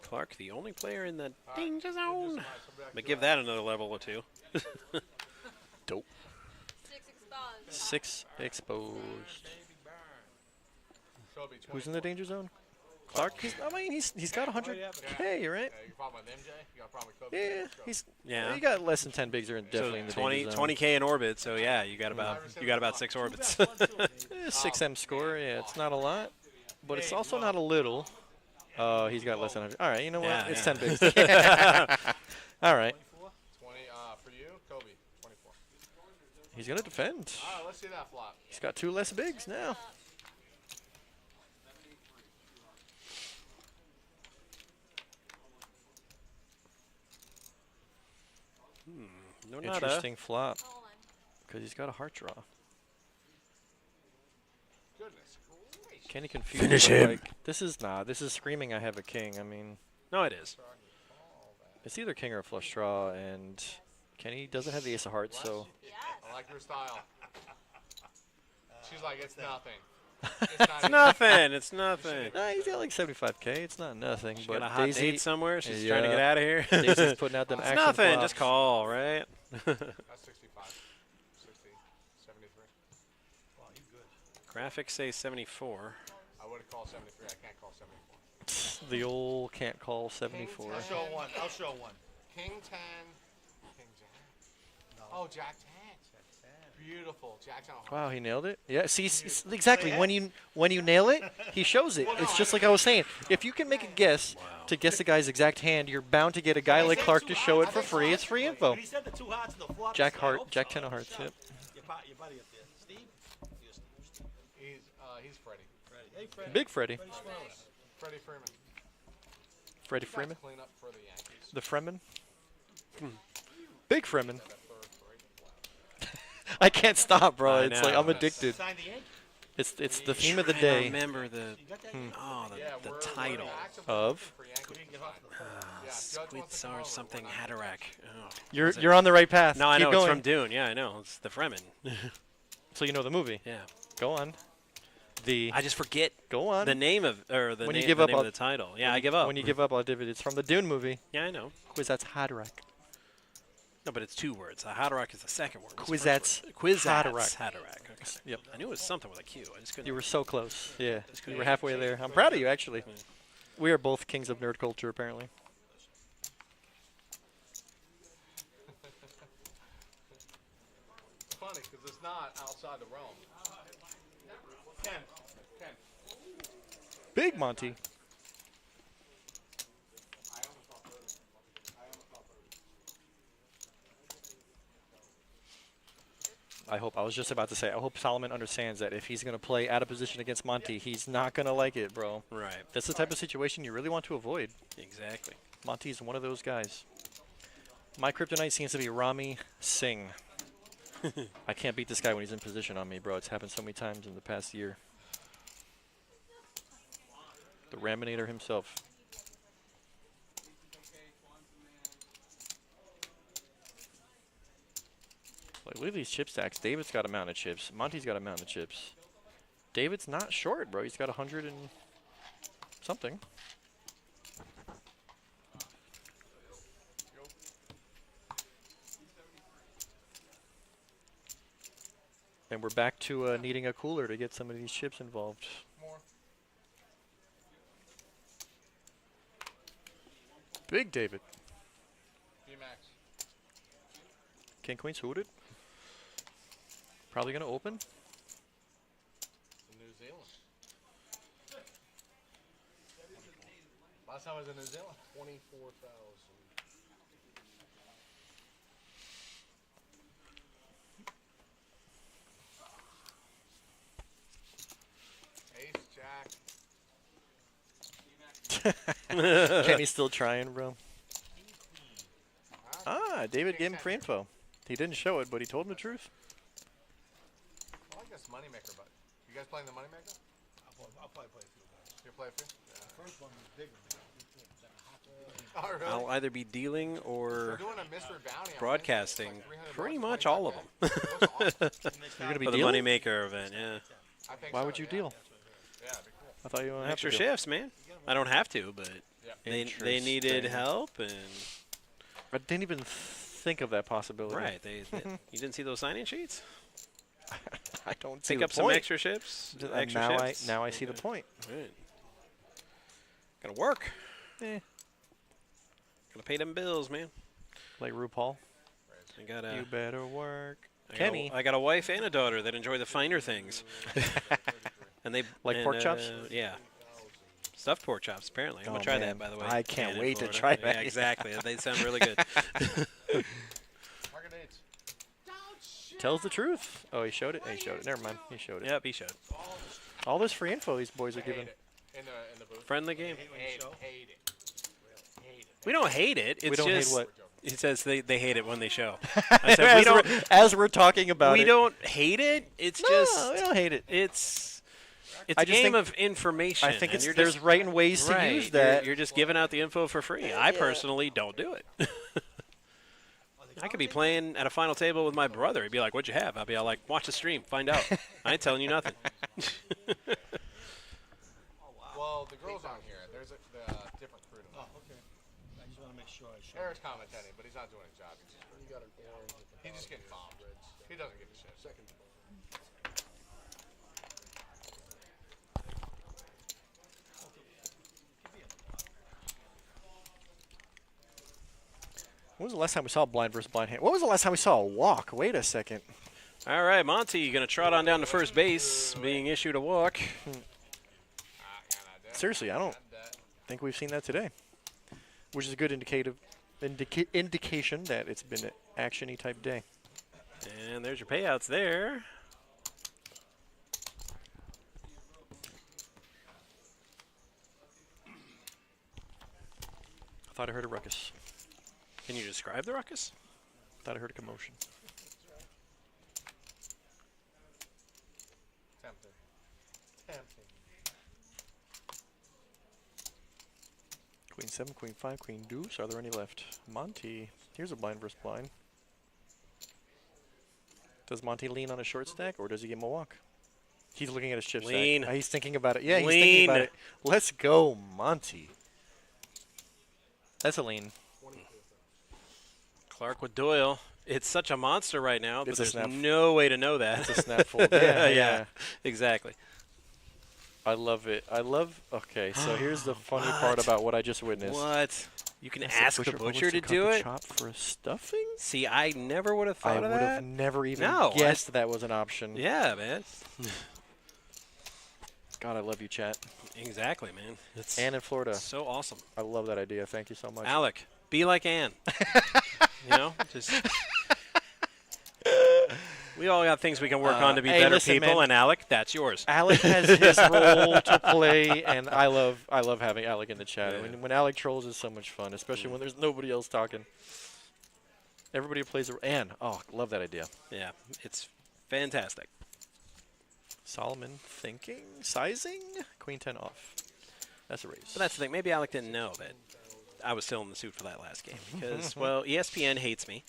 Clark, the only player in the danger zone. But give that another level or two. Dope. 6 exposed. 6 exposed. Kobe, Who's in the danger zone? Clark. He's got 100K, right? Yeah, you got a problem with MJ? You got a problem with Kobe? Yeah, Let's go. he's. Yeah. You got less than 10 bigs are definitely in the 20, danger zone. 20K in orbit, so yeah, you got about 6 orbits. 6M score. Yeah, it's not a lot, but it's also not a little. Oh, he's got less than 100. All right, you know what? Yeah, It's yeah. 10 bigs. All right. 20 for you, Kobe. 24. He's gonna defend. All right, let's see that flop. He's got 2 less bigs now. No nada. Interesting flop Hold on. because he's got a heart draw. Goodness gracious. Kenny confused. Finish but, him. Like, this is screaming I have a king. I mean, No, it is. it's either king or a flush draw, and Kenny doesn't have the ace of hearts, so Yes. I like your style. She's like, it's nothing. It's nothing. It's nothing. nah, he's got like 75K. It's not nothing. She but got a hot Daisy, date somewhere. She's Yeah. trying to get out of here. Daisy's putting out them It's action nothing. flops. Just call, right? That's 65. 60. 73. Wow, you good. Graphics say 74. I would have called 73. I can't call 74. The old can't call 74. I'll show one. I'll show one. King 10. King Jack. Oh, Jack 10. Beautiful. Jack 10. Wow, he nailed it. Yeah, see, exactly. When you nail it, he shows it. It's just like I was saying. If you can make a guess to guess the guy's exact hand, you're bound to get a guy like Clark to show it for free. It's free info. When he said the two hearts and the flop, Jack I Heart, hope Jack so. 10 of hearts. Yep. Your buddy up there. Steve? Here's Steve. He's Freddie. Hey, Fred. Big Freddie. Freddie Freeman. Freddie Guys Freeman. clean up for the Yankees. The Freeman. Big Freeman. That third break. I can't stop, bro. I It's like know. I'm addicted. Sign the ink? It's the theme of the I day remember the You got that? the title. of. For Yankees. We didn't get off the phone. Yeah, Judge wants to come Squitzar over. something We're not- Haderach. Oh. You're on the right path. No, I Keep know going. it's from Dune. Yeah, I know. It's the Fremen. So you know the movie. Yeah. Go on. The I just forget go on. the name of or the When you name, give the up, name of I'll- the title. Yeah, I give up. When you give up, I'll give it. It's from the Dune movie. Yeah, I know. Kwisatz Haderach. No, but it's two words. Haderach is the second word. It's the Kwisatz first word. Kwisatz Haderach. Haderach. Okay. Yep. I knew it was something with a Q. I just couldn't. You were so close. Yeah. couldn't- You were halfway there. I'm proud of you, actually. We are both kings of nerd culture, apparently. It's funny because it's not outside the realm. 10. 10. Big Monty. I was just about to say, I hope Solomon understands that if he's going to play out of position against Monty, he's not going to like it, bro. Right. That's the type of situation you really want to avoid. Exactly. Monty's one of those guys. My kryptonite seems to be Rami Singh. I can't beat this guy when he's in position on me, bro. It's happened so many times in the past year. The Raminator himself. Like, look at these chip stacks. David's got a mountain of chips. Monty's got a mountain of chips. David's not short, bro. He's got 100 and something. And we're back to needing a cooler to get some of these chips involved. More. Big David. D-Max. King Queen suited. Probably going to open. In New Zealand. Last time I was in New Zealand, 24,000. Ace, Jack. Kenny's still trying, bro. Ah, David gave him free info. He didn't show it, but he told him the truth. I like this moneymaker, but you guys playing the moneymaker? I'll probably play a few guys. You play a few? The first one was bigger. Oh, really? I'll either be dealing We're or doing a mystery bounty on broadcasting Wednesday. It's like $300 pretty bucks, much all of 25K. them. Those are awesome. You're going to be For the dealing? Moneymaker event, yeah. I think Why so, would you yeah. deal? Yeah, it'd be cool. I thought you wouldn't have Extra to deal. shifts, man. I don't have to, but they needed Interesting. help, and I didn't even think of that possibility. right. You didn't see those sign-in sheets? I don't see Pick the up some point. extra shifts. And now I see the point. Right. Gotta work. Eh. Gotta pay them bills, man. Like RuPaul. I got You better work. I got Kenny. I got a wife and a daughter that enjoy the finer things. And they Like pork chops? Yeah. Stuffed pork chops, apparently. I'm Oh, gonna try man. that, by the way. I can't in wait to Florida. try Yeah, that. exactly. They sound really good. Market dates. Tells the truth. Oh, he showed it? He showed it. Never mind. He showed it. Yep, he showed. All this free info these boys are Hate giving. it. In the booth. Friendly game. Hate it. Hate it. We don't hate it. It's We don't hate just what? he says they hate it when they show. I said we don't as we're talking about we it. don't hate it. It's No, just we don't hate it. it's It's I a just game think- of information. I think and it's you're there's just, right and ways to right, use that. You're just giving out the info for free. I personally don't do it. I could be playing at a final table with my brother. He'd be like, "What'd you have?" I'd be all like, "Watch the stream, find out." I ain't telling you nothing. Well, the girls aren't here. There's a different crew to Oh, okay. I just want to make sure I show. Eric's commentating, but he's not doing his job. He's just getting bombed. He doesn't give a shit. When was the last time we saw a blind versus blind hand? When was the last time we saw a walk? Wait a second. All right, Monty, going to trot on down to first base, being issued a walk. Seriously, I don't think we've seen that today, which is a good indication that it's been an action-y type day. And there's your payouts there. I thought I heard a ruckus. Can you describe the ruckus? Thought I heard a commotion. Tempting. Queen 7, Queen 5, Queen Deuce. Are there any left? Monty. Here's a blind versus blind. Does Monty lean on a short stack, or does he give him a walk? He's looking at his chip Lean. stack. He's thinking about it. Yeah, he's Lean. thinking about it. Let's go, Monty. That's a lean. Clark with Doyle. It's such a monster right now, but It's a there's snap. no way to know that. It's a snap fold. Yeah, yeah, exactly. I love it. Okay, so here's the funny part about what I just witnessed. What? You can Yes, ask the butcher to cut do the it? chop for a stuffing? See, I never would have I thought of would that. have never even No, guessed that was an option. Yeah, man. God, I love you, chat. Exactly, man. It's Ann in Florida. so awesome. I love that idea. Thank you so much. Alec, be like Ann. You know, just we all got things we can work on to be hey, better listen, people, man. and Alec, that's yours. Alec has his role to play, and I love having Alec in the chat. Yeah. When Alec trolls is so much fun, especially when there's nobody else talking. Everybody plays Ann. Oh, love that idea. Yeah, it's fantastic. Solomon thinking, sizing, Queen 10 off. That's a raise. But that's the thing. Maybe Alec didn't know that I was still in the suit for that last game because, well, ESPN hates me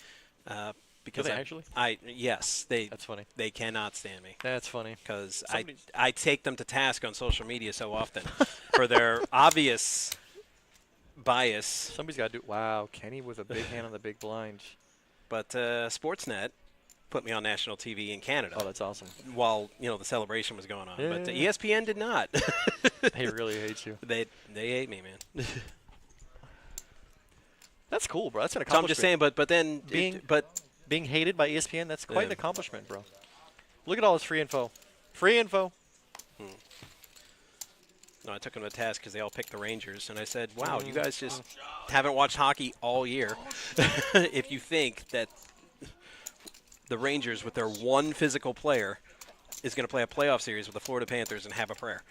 because Do they actually? Yes, they. That's funny. They cannot stand me That's funny. because Somebody's- I take them to task on social media so often for their obvious bias. Somebody's got to do. Wow, Kenny with a big hand on the big blind. But Sportsnet put me on national TV in Canada Oh, that's awesome. while the celebration was going on. Yeah, But yeah, yeah. ESPN did not. He really hates you. They hate me, man. That's cool, bro. That's an So I'm accomplishment. just saying, but then Being hated by ESPN, that's quite an Yeah. accomplishment, bro. Look at all this free info. Free info. no, I took them to task because they all picked the Rangers, and I said, "Wow, you guys just haven't watched hockey all year. If you think that the Rangers, with their one physical player, is going to play a playoff series with the Florida Panthers and have a prayer,"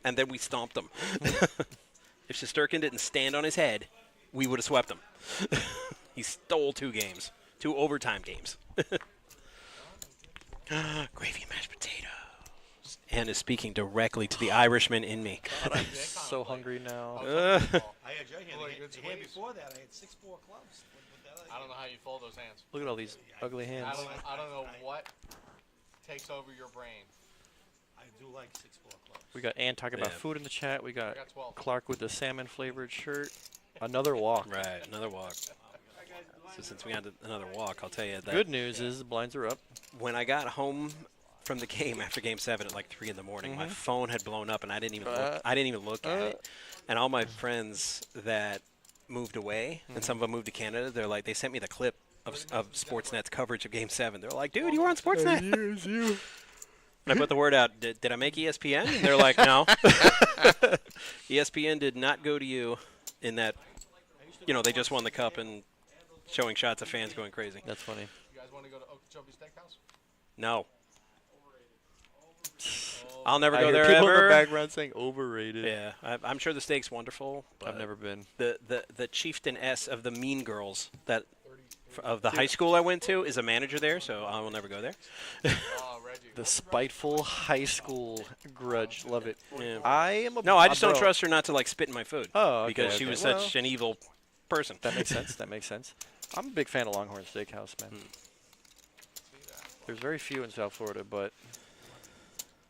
and then we stomped them. If Shesterkin didn't stand on his head, we would have swept him. He stole 2 games, 2 overtime games. Gravy and mashed potatoes. Ann is speaking directly to the Irishman in me. So hungry now. I had your hand. Well, The good hand squeeze. before that, I had 6-4 clubs. With that, I don't know how you fold those hands. Look at all these ugly hands. I don't know what takes over your brain. I do like 6-4 clubs. We got Ann talking about Yeah. food in the chat. We got I got 12. Clark with the salmon flavored shirt. Another walk. Right, another walk. So since we had another walk, I'll tell you that Good news is the blinds are up. when I got home from the game after Game 7 at like 3 in the morning, my phone had blown up and I didn't even look at it. And all my friends that moved away, and some of them moved to Canada, they sent me the clip of Sportsnet's coverage of Game 7. They're like, "Dude, you were on Sportsnet." you. And I put the word out, did I make ESPN? And they're like, no. ESPN did not go to you in that, they just won the cup and showing shots of fans going crazy. That's funny. You guys want to go to Okeechobee Steakhouse? No. I'll never I go hear there people in ever. the background saying overrated. Yeah, I'm sure the steak's wonderful. But I've never been. The chieftainess of the Mean Girls that of the high school I went to is a manager there, so I will never go there. Oh, Reggie. The spiteful high school grudge. Love it. Yeah. I am a No, I just don't bro. trust her not to like spit in my food. Oh, okay, because she okay. was Well, such an evil person. That makes sense. That makes sense. I'm a big fan of Longhorn Steakhouse, man. There's very few in South Florida, but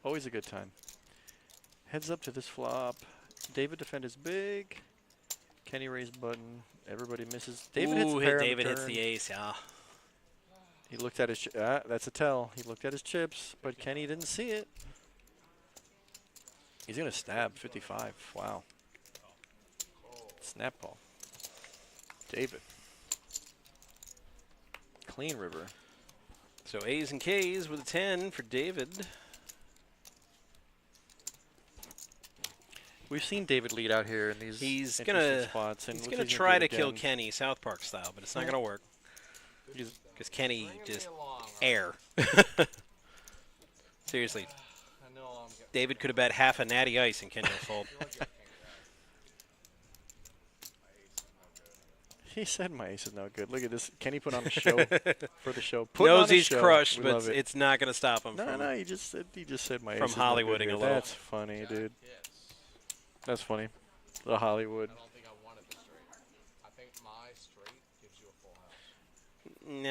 always a good time. Heads up to this flop. David defend is big. Kenny raise button. Everybody misses. David hits Ooh, pair on the David hits turn. the ace. Yeah. He looked at his. That's a tell. He looked at his chips, but Kenny didn't see it. He's gonna stab 55. Wow. Snap ball. David. Clean river. So A's and K's with a 10 for David. We've seen David lead out here in these He's interesting gonna spots. And he's looks gonna like he's try do to it kill again. Kenny South Park style, but it's not gonna work He's- because Kenny Leave just me alone. air. Seriously, I know I'm getting. David could have bet half a natty ice and Kenny will fold. He said my ace is no good. Look at this. Kenny put on a show for the show. Put Knows on a he's show. crushed, We but love it. it's not gonna stop him No, from. no, he just said my ace from is no good Hollywooding here. a little. That's funny, dude. That's funny. The Hollywood. I don't think I wanted the straight. I think my straight gives you a full house.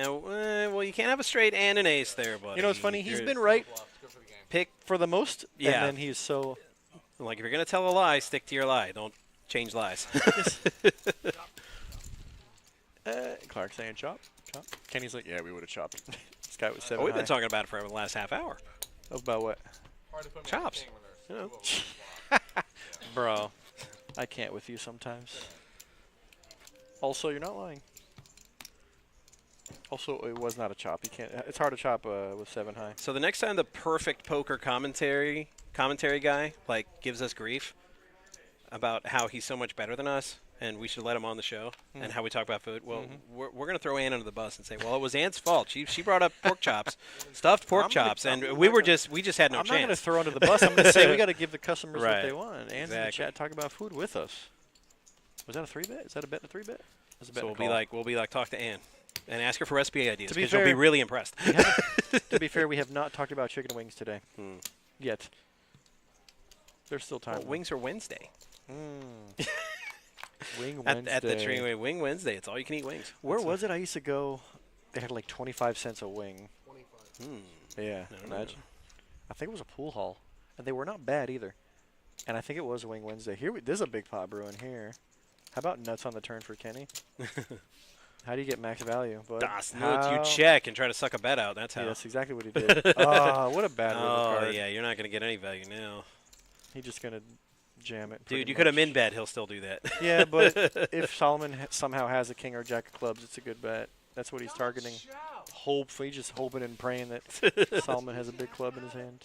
No, well, you can't have a straight and an ace there, buddy. You know what's funny? He's You're- been right Bluff. It's good for the game. pick for the most, Yeah. and then he's so. like if you're gonna tell a lie, stick to your lie. Don't change lies. Clark saying chop, chop. Kenny's like, yeah, we would have chopped. This guy was Oh, 7 we've been high. talking about it for the last half hour. About what? Hard to put me Chops. on the king when there's You know. two of them. Bro, I can't with you sometimes. Also, you're not lying. Also, it was not a chop. You can't. It's hard to chop with 7 high. So the next time the perfect poker commentary guy like gives us grief about how he's so much better than us and we should let him on the show and how we talk about food, well, we're going to throw Ann under the bus and say, well, it was Ann's fault. She brought up pork chops, stuffed pork I'm gonna- chops, and I'm we not gonna- we just had no I'm not going to chance. throw under the bus. I'm going to say we got to give the customers what Right. they want. And in the Exactly. chat, talk about food with us. Was that a 3-bet? Is that a bet and a 3-bet? That's a bet So and we'll a call. be like talk to Ann and ask her for recipe ideas To be because you'll be fair- really impressed. To be fair, we have not talked about chicken wings today. Yet. There's still time. Well, wings are Wednesday. Wing At Wednesday. the Treeway Wing Wednesday, it's all you can eat wings. Where was it? I used to go. They had like 25 cents a wing. 25. Yeah, I don't know. imagine. I think it was a pool hall, and they were not bad either. And I think it was a Wing Wednesday. Here, there's a big pot brewing here. How about nuts on the turn for Kenny? How do you get max value? But Das Nuts, you check and try to suck a bet out. That's how. Yeah, that's exactly what he did. Ah, what a bad river Oh card. yeah, you're not gonna get any value now, He's just gonna jam it. dude. pretty You could have much. min bet. He'll still do that. Yeah, but if Solomon somehow has a king or jack of clubs, it's a good bet. That's what he's targeting. Hopefully, just hoping and praying that Solomon has a big club in his hand.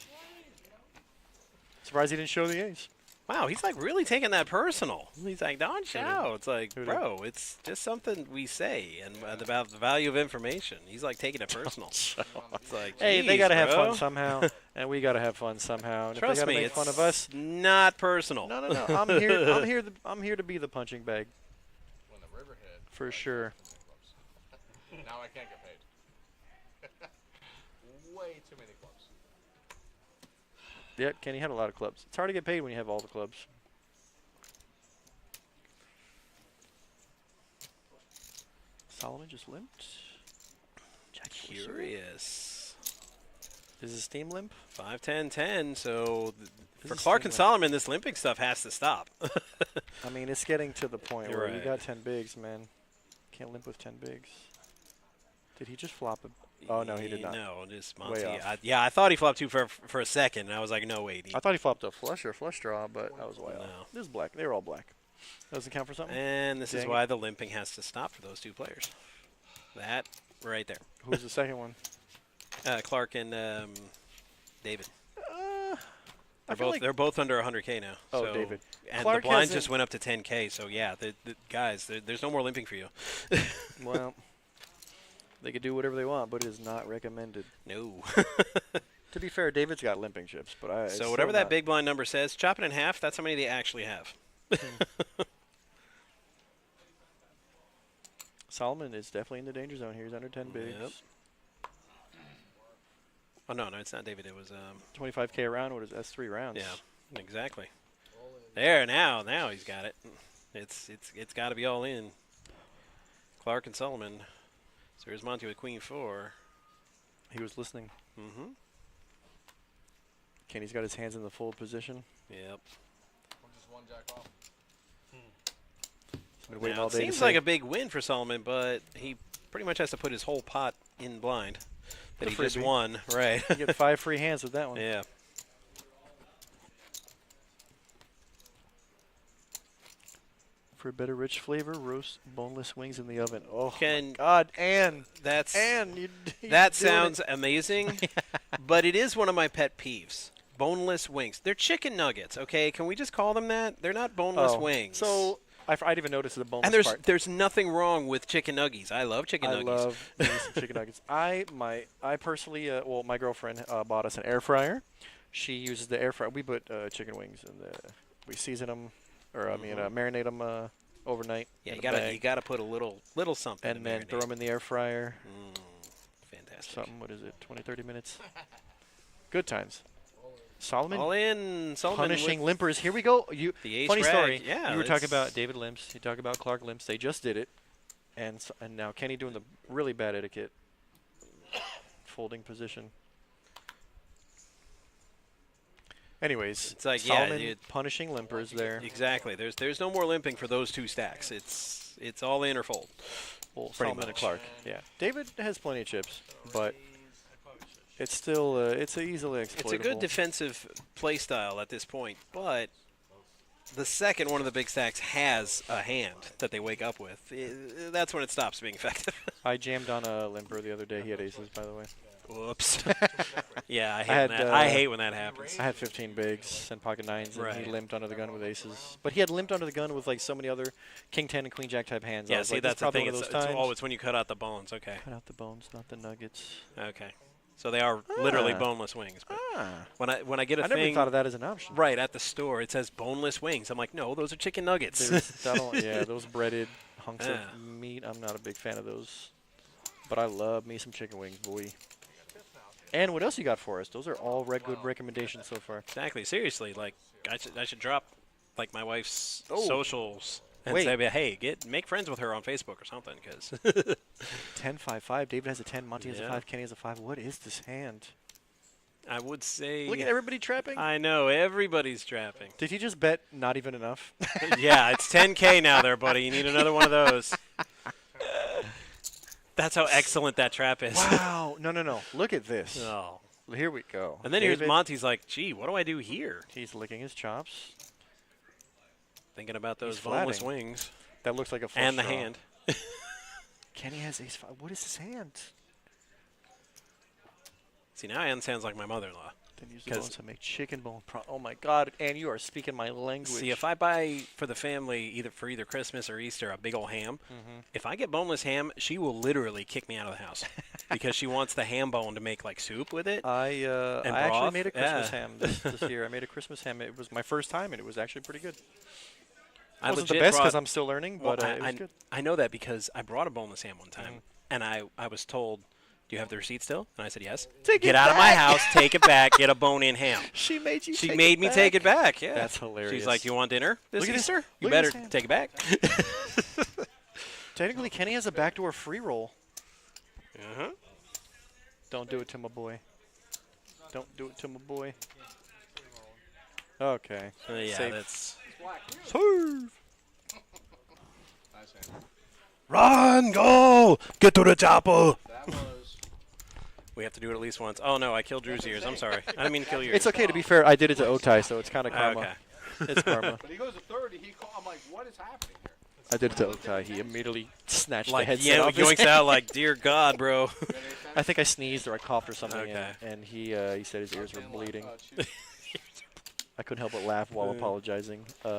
Surprised he didn't show the ace. Wow, he's like really taking that personal. He's like, don't shout. It's like, Who did? bro, it's just something we say and about the value of information. He's like taking it personal. It's like, Hey, they "Jeez, gotta have bro." fun somehow, and we gotta have fun somehow. And Trust if they me, gotta make it's fun of us, not personal. no. I'm here. I'm here to be the punching bag When the river hit, for sure. now I can't get paid. Way too many clubs. Yep, Kenny had a lot of clubs. It's hard to get paid when you have all the clubs. Solomon just limped. Jack four suited. Curious. Is his steam limp? 5, 10, 10. So for is Clark Steam and Limp. Solomon, this limping stuff has to stop. I mean, it's getting to the point You're where you right. got 10 bigs, man. Can't limp with 10 bigs. Did he just flop a? Oh no, he did not. No, just Way Monty. off. Yeah, I thought he flopped 2 for a second, and I was like, no, wait. I thought he flopped a flush or a flush draw, but I was way No. off. This is black. They were all black. Doesn't count for something. And this is Dang it. why the limping has to stop for those 2 players. That right there. Who's the second one? Clark and David. I feel like They're both under 100K now. Oh, so, David. And Clark the blinds hasn't- just went up to 10K. So yeah, guys, there's no more limping for you. well, they could do whatever they want, but it is not recommended. No. To be fair, David's got limping chips, but it's So still whatever that not- big blind number says, chop it in half. That's how many they actually have. Solomon is definitely in the danger zone here. He's under 10 bigs. Yep. Oh, no, it's not David. It was 25K a round. What is S3 rounds? yeah, exactly. There, now he's got it. It's got to be all in. Clark and Solomon. So here's Monty with Queen 4. He was listening. Mm-hmm. Kenny's got his hands in the fold position. Yep. I'm just one jack off. He's been waiting Now, all it day to seems say. like a big win for Solomon, but he pretty much has to put his whole pot in blind that The he just freebie. won. Right. You get 5 free hands with that one. Yeah. For a better rich flavor, roast boneless wings in the oven. Oh Can- my God, and That you that sounds amazing, but it is one of my pet peeves. Boneless wings. They're chicken nuggets, okay? Can we just call them that? They're not boneless wings. So I didn't even notice the boneless and part. there's nothing wrong with chicken nuggies. I love chicken I nuggies. love me some chicken nuggets. I personally, well, my girlfriend bought us an air fryer. She uses the air fryer. We put chicken wings in we season them, or marinate them overnight. Yeah, in you a bag, gotta put a little something. and to then marinate. throw them in the air fryer. Fantastic. Something. What is it? 20, 30 minutes. Good times. Solomon All in. Solomon punishing with limpers. Here we go. the ace Funny rag. story. Yeah, You were talking it's- about David Limps. You talk about Clark Limps. They just did it, and now Kenny doing the really bad etiquette folding position. Anyways, It's like, yeah, Solomon punishing limpers there. Exactly. There's no more limping for those two stacks. It's all in or fold. Well, pretty Solomon and much. Clark. Yeah, David has plenty of chips, but it's still it's easily exploitable. It's a good defensive play style at this point, but the second one of the big stacks has a hand that they wake up with, that's when it stops being effective. I jammed on a limper the other day. He had aces, by the way. Whoops. Yeah, I hate had, that. I hate when that happens. I had 15 bigs and pocket nines, and Right. he limped under the gun with aces. But he had limped under the gun with like so many other king 10 and queen jack type hands. I Yeah, was see, like, this is that's the probably thing. one of It's, those it's, times. it's when you cut out the bones. Okay. Cut out the bones, not the nuggets. Okay. So they are literally Ah. boneless wings. But Ah, when I get a I never thing even thought of that as an option. right at the store, it says boneless wings. I'm like, no, those are chicken nuggets. Yeah, those breaded hunks Yeah. of meat. I'm not a big fan of those, but I love me some chicken wings, boy. And what else you got for us? Those are all good recommendations so far. Exactly. Seriously, like I should drop like my wife's Oh. socials and Wait. say, hey, make friends with her on Facebook or something, because 10-5-5. David has a 10. Monty has a Yeah. 5. Kenny has a 5. What is this hand? I would say. Look at everybody trapping. I know everybody's trapping. Did he just bet not even enough? Yeah, it's 10K now, there, buddy. You need another one of those. That's how excellent that trap is. Wow. No. Look at this. Oh. Here we go. And then here's David, Monty's like, gee, what do I do here? He's licking his chops. Thinking about those He's boneless flatting. wings That looks like a flush and the draw. hand. Kenny has ace 5. What is his hand? See, now Ann sounds like my mother-in-law. Then use the 'Cause- bones to make chicken bone. Oh my God! And you are speaking my language. See, if I buy for the family either Christmas or Easter a big old ham, if I get boneless ham, she will literally kick me out of the house because she wants the ham bone to make like soup with it. I And actually broth? made a Christmas Yeah. ham this year. I made a Christmas ham. It was my first time, and it was actually pretty good. I Wasn't the legit best because brought- I'm still learning, well, but it was good. I know that because I brought a boneless ham one time, and I was told, "Do you have the receipt still?" And I said, "Yes." Take Get it out of my back. house, take it back, get a bone-in ham. She made you. She take made it me back. take it back. Yeah, That's hilarious. She's like, "You want dinner this Look at this- Easter? You look at this better ham." take it back." Technically, Kenny has a backdoor free roll. Uh-huh. Don't do it to my boy. Don't do it to my boy. Okay. Yeah, Safe. that's. Serve. Nice hand. Run, go, get to the chopper. That was. We have to do it at least once. Oh no, I killed Drew's ears. I'm sorry. I didn't mean to kill yours. It's okay to be fair. I did it to Otai, so it's kind of karma. Okay. It's karma. But he goes to 30. He call. I'm like, what is happening here? I did it to Otai. He immediately snatched Like the headset yeah, off his yoinks hand. out like, dear God, bro. I think I sneezed or I coughed or something, Okay. and he said his ears were bleeding. Choose. I couldn't help but laugh while apologizing. Can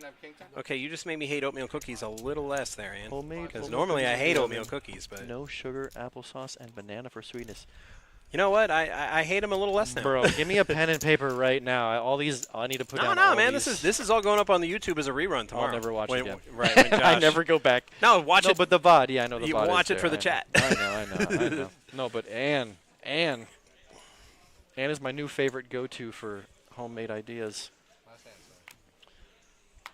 I have king 10? Okay, you just made me hate oatmeal cookies a little less there, Ann. Homemade. Because homemade normally I cookies hate with oatmeal lemon. cookies, but No sugar, applesauce, and banana for sweetness. You know what? I hate him a little less now. Bro, give me a pen and paper right now. All these, I need to put down. No, all man. these. This is all going up on the YouTube as a rerun tomorrow. I'll never watch it again. Right. When Josh, I never go back. No, watch No, it. but the VOD, yeah, I know the You VOD. watch is it for there. the chat. I know. No, but Ann is my new favorite go-to for homemade ideas. Last hand, sir.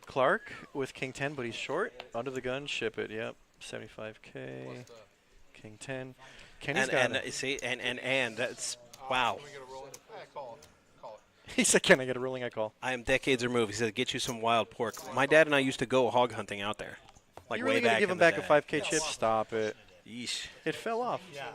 Clark with King 10, but he's short. Under the gun, ship it. Yep, 75K. What's the? King 10. Kenny's got it. See, and that's wow. Can we get a roll? Call it. Call it. He said, "Can I get a ruling?" I call. I am decades removed. He said, "Get you some wild pork." My dad and I used to go hog hunting out there, like You way really gonna back give in him the back day. a 5K chip? Stop it. Yeesh. It fell off. Yeah.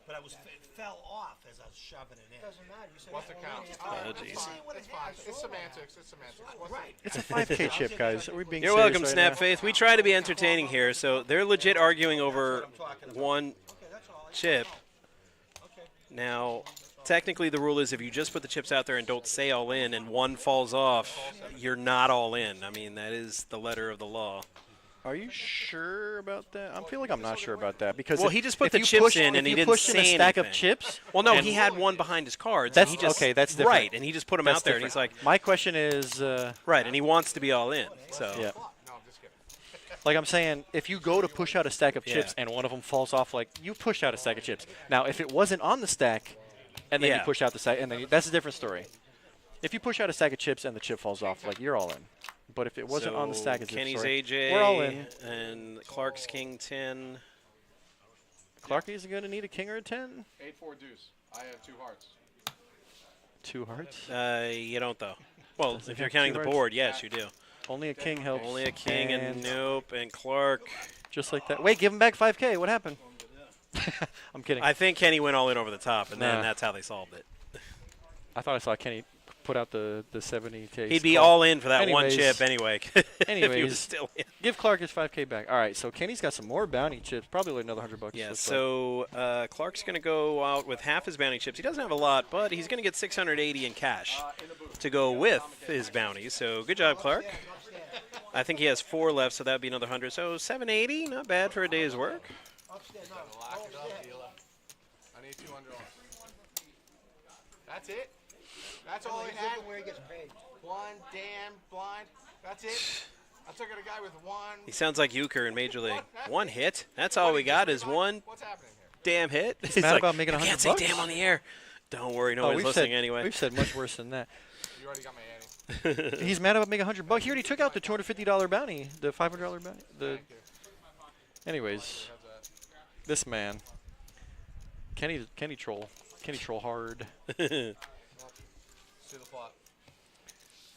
But it fell off as I was shoving it in. Doesn't matter. You said What's the count? Oh, jeez. It's fine. It's semantics. It's semantics. What's Right. It's a 5K chip, guys. Are we being You're serious welcome, right Snap now? Faith. We try to be entertaining here, so they're legit arguing over one Okay, that's all. chip. Okay. Now, technically, the rule is if you just put the chips out there and don't say all in, and one falls off, you're not all in. I mean, that is the letter of the law. Are you sure about that? I feel like I'm not sure about that because Well, if- he just put if the you chips pushed- in and if he you didn't pushed in a say stack of anything. chips. Well, no, and he had one behind his cards. That's- and he just, okay, that's different. Right, and he just put them That's out there, and different. he's like, My question is, right, and he wants to be all in. So yeah, No, I'm just kidding. like I'm saying, if you go to push out a stack of Yeah. chips and one of them falls off, like you push out a stack of chips. Now, if it wasn't on the stack, and then Yeah. you push out the stack, and then that's a different story. If you push out a stack of chips and the chip falls off, like you're all in. But if it wasn't on the stack, it's a different Kenny's story. AJ, We're all in. and Clark's King 10. Clark is going to need a king or a 10. 8-4 deuce. I have 2 hearts. 2 hearts. You don't though. Well, Does he if you're have counting two the hearts? board, yes, you do. Only a king helps. Only a king and nope, and Clark. Just like that. Wait, give him back 5K. What happened? I'm kidding. I think Kenny went all in over the top, and then Nah. that's how they solved it. I thought I saw Kenny put out the 70K. He'd be skull. all in for that one Anyways. chip anyway. If he Anyways. was still in. Give Clark his 5K back. All right, so Kenny's got some more bounty chips. Probably like another $100. Yeah, looks so Clark's going to go out with half his bounty chips. He doesn't have a lot, but he's going to get 680 in cash to go with his bounty. So good job, Clark. I think he has 4 left, so that would be another 100. So 780, not bad for a day's work. Lock it up, dealer. I need 200 on. That's it? That's all he had? Where he gets paid. One damn blind. That's it? I took it a guy with one. He sounds like Euchre in Major League. One hit. That's all we got is one What's happening here? damn hit. He's mad like, about making "You can't say $100? damn on the air. Don't worry, Oh, nobody's we've listening said, anyway. We've said much worse than that. You already got my ante. He's mad about making $100. He already took out the $250 bounty, the $500 bounty. Thank you. Anyways, How's that? this man, Kenny troll hard. See the plot.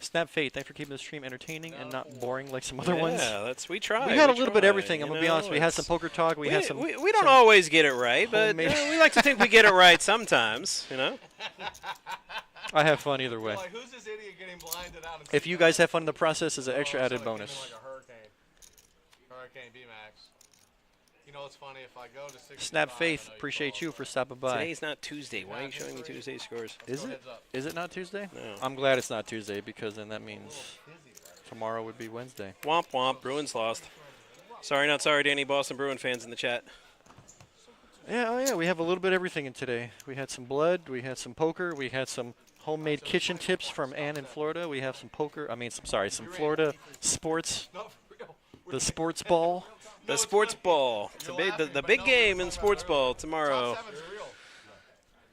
Snap Fate, thanks for keeping the stream entertaining and not boring like some other ones. Yeah, we tried. We had a little bit of tried, everything. I'm you gonna be know, honest. We had some it's- poker talk. We had some. We don't always get it right, but homemade- we like to think we get it right sometimes. You know. I have fun either way. Like, who's this idiot getting blinded out? And If you guys have fun in the process, is an extra added bonus. Like a hurricane. Hurricane B-Max. You know, it's funny if I go to 65. Snap I Faith, know you appreciate close. you for stopping by. Today's not Tuesday. Why are you showing me Tuesday scores? Is Go it? heads up. Is it not Tuesday? No. I'm glad it's not Tuesday because then that means tomorrow would be Wednesday. Womp womp. Bruins lost. Sorry, not sorry to any Boston Bruin fans in the chat. Yeah, oh yeah, we have a little bit of everything in today. We had some blood, we had some poker, we had some homemade kitchen tips from Ann in Florida. We have some poker, some Florida sports, No, for real. the sports ball. The sports ball. The big game in sports ball tomorrow. Top 7's real.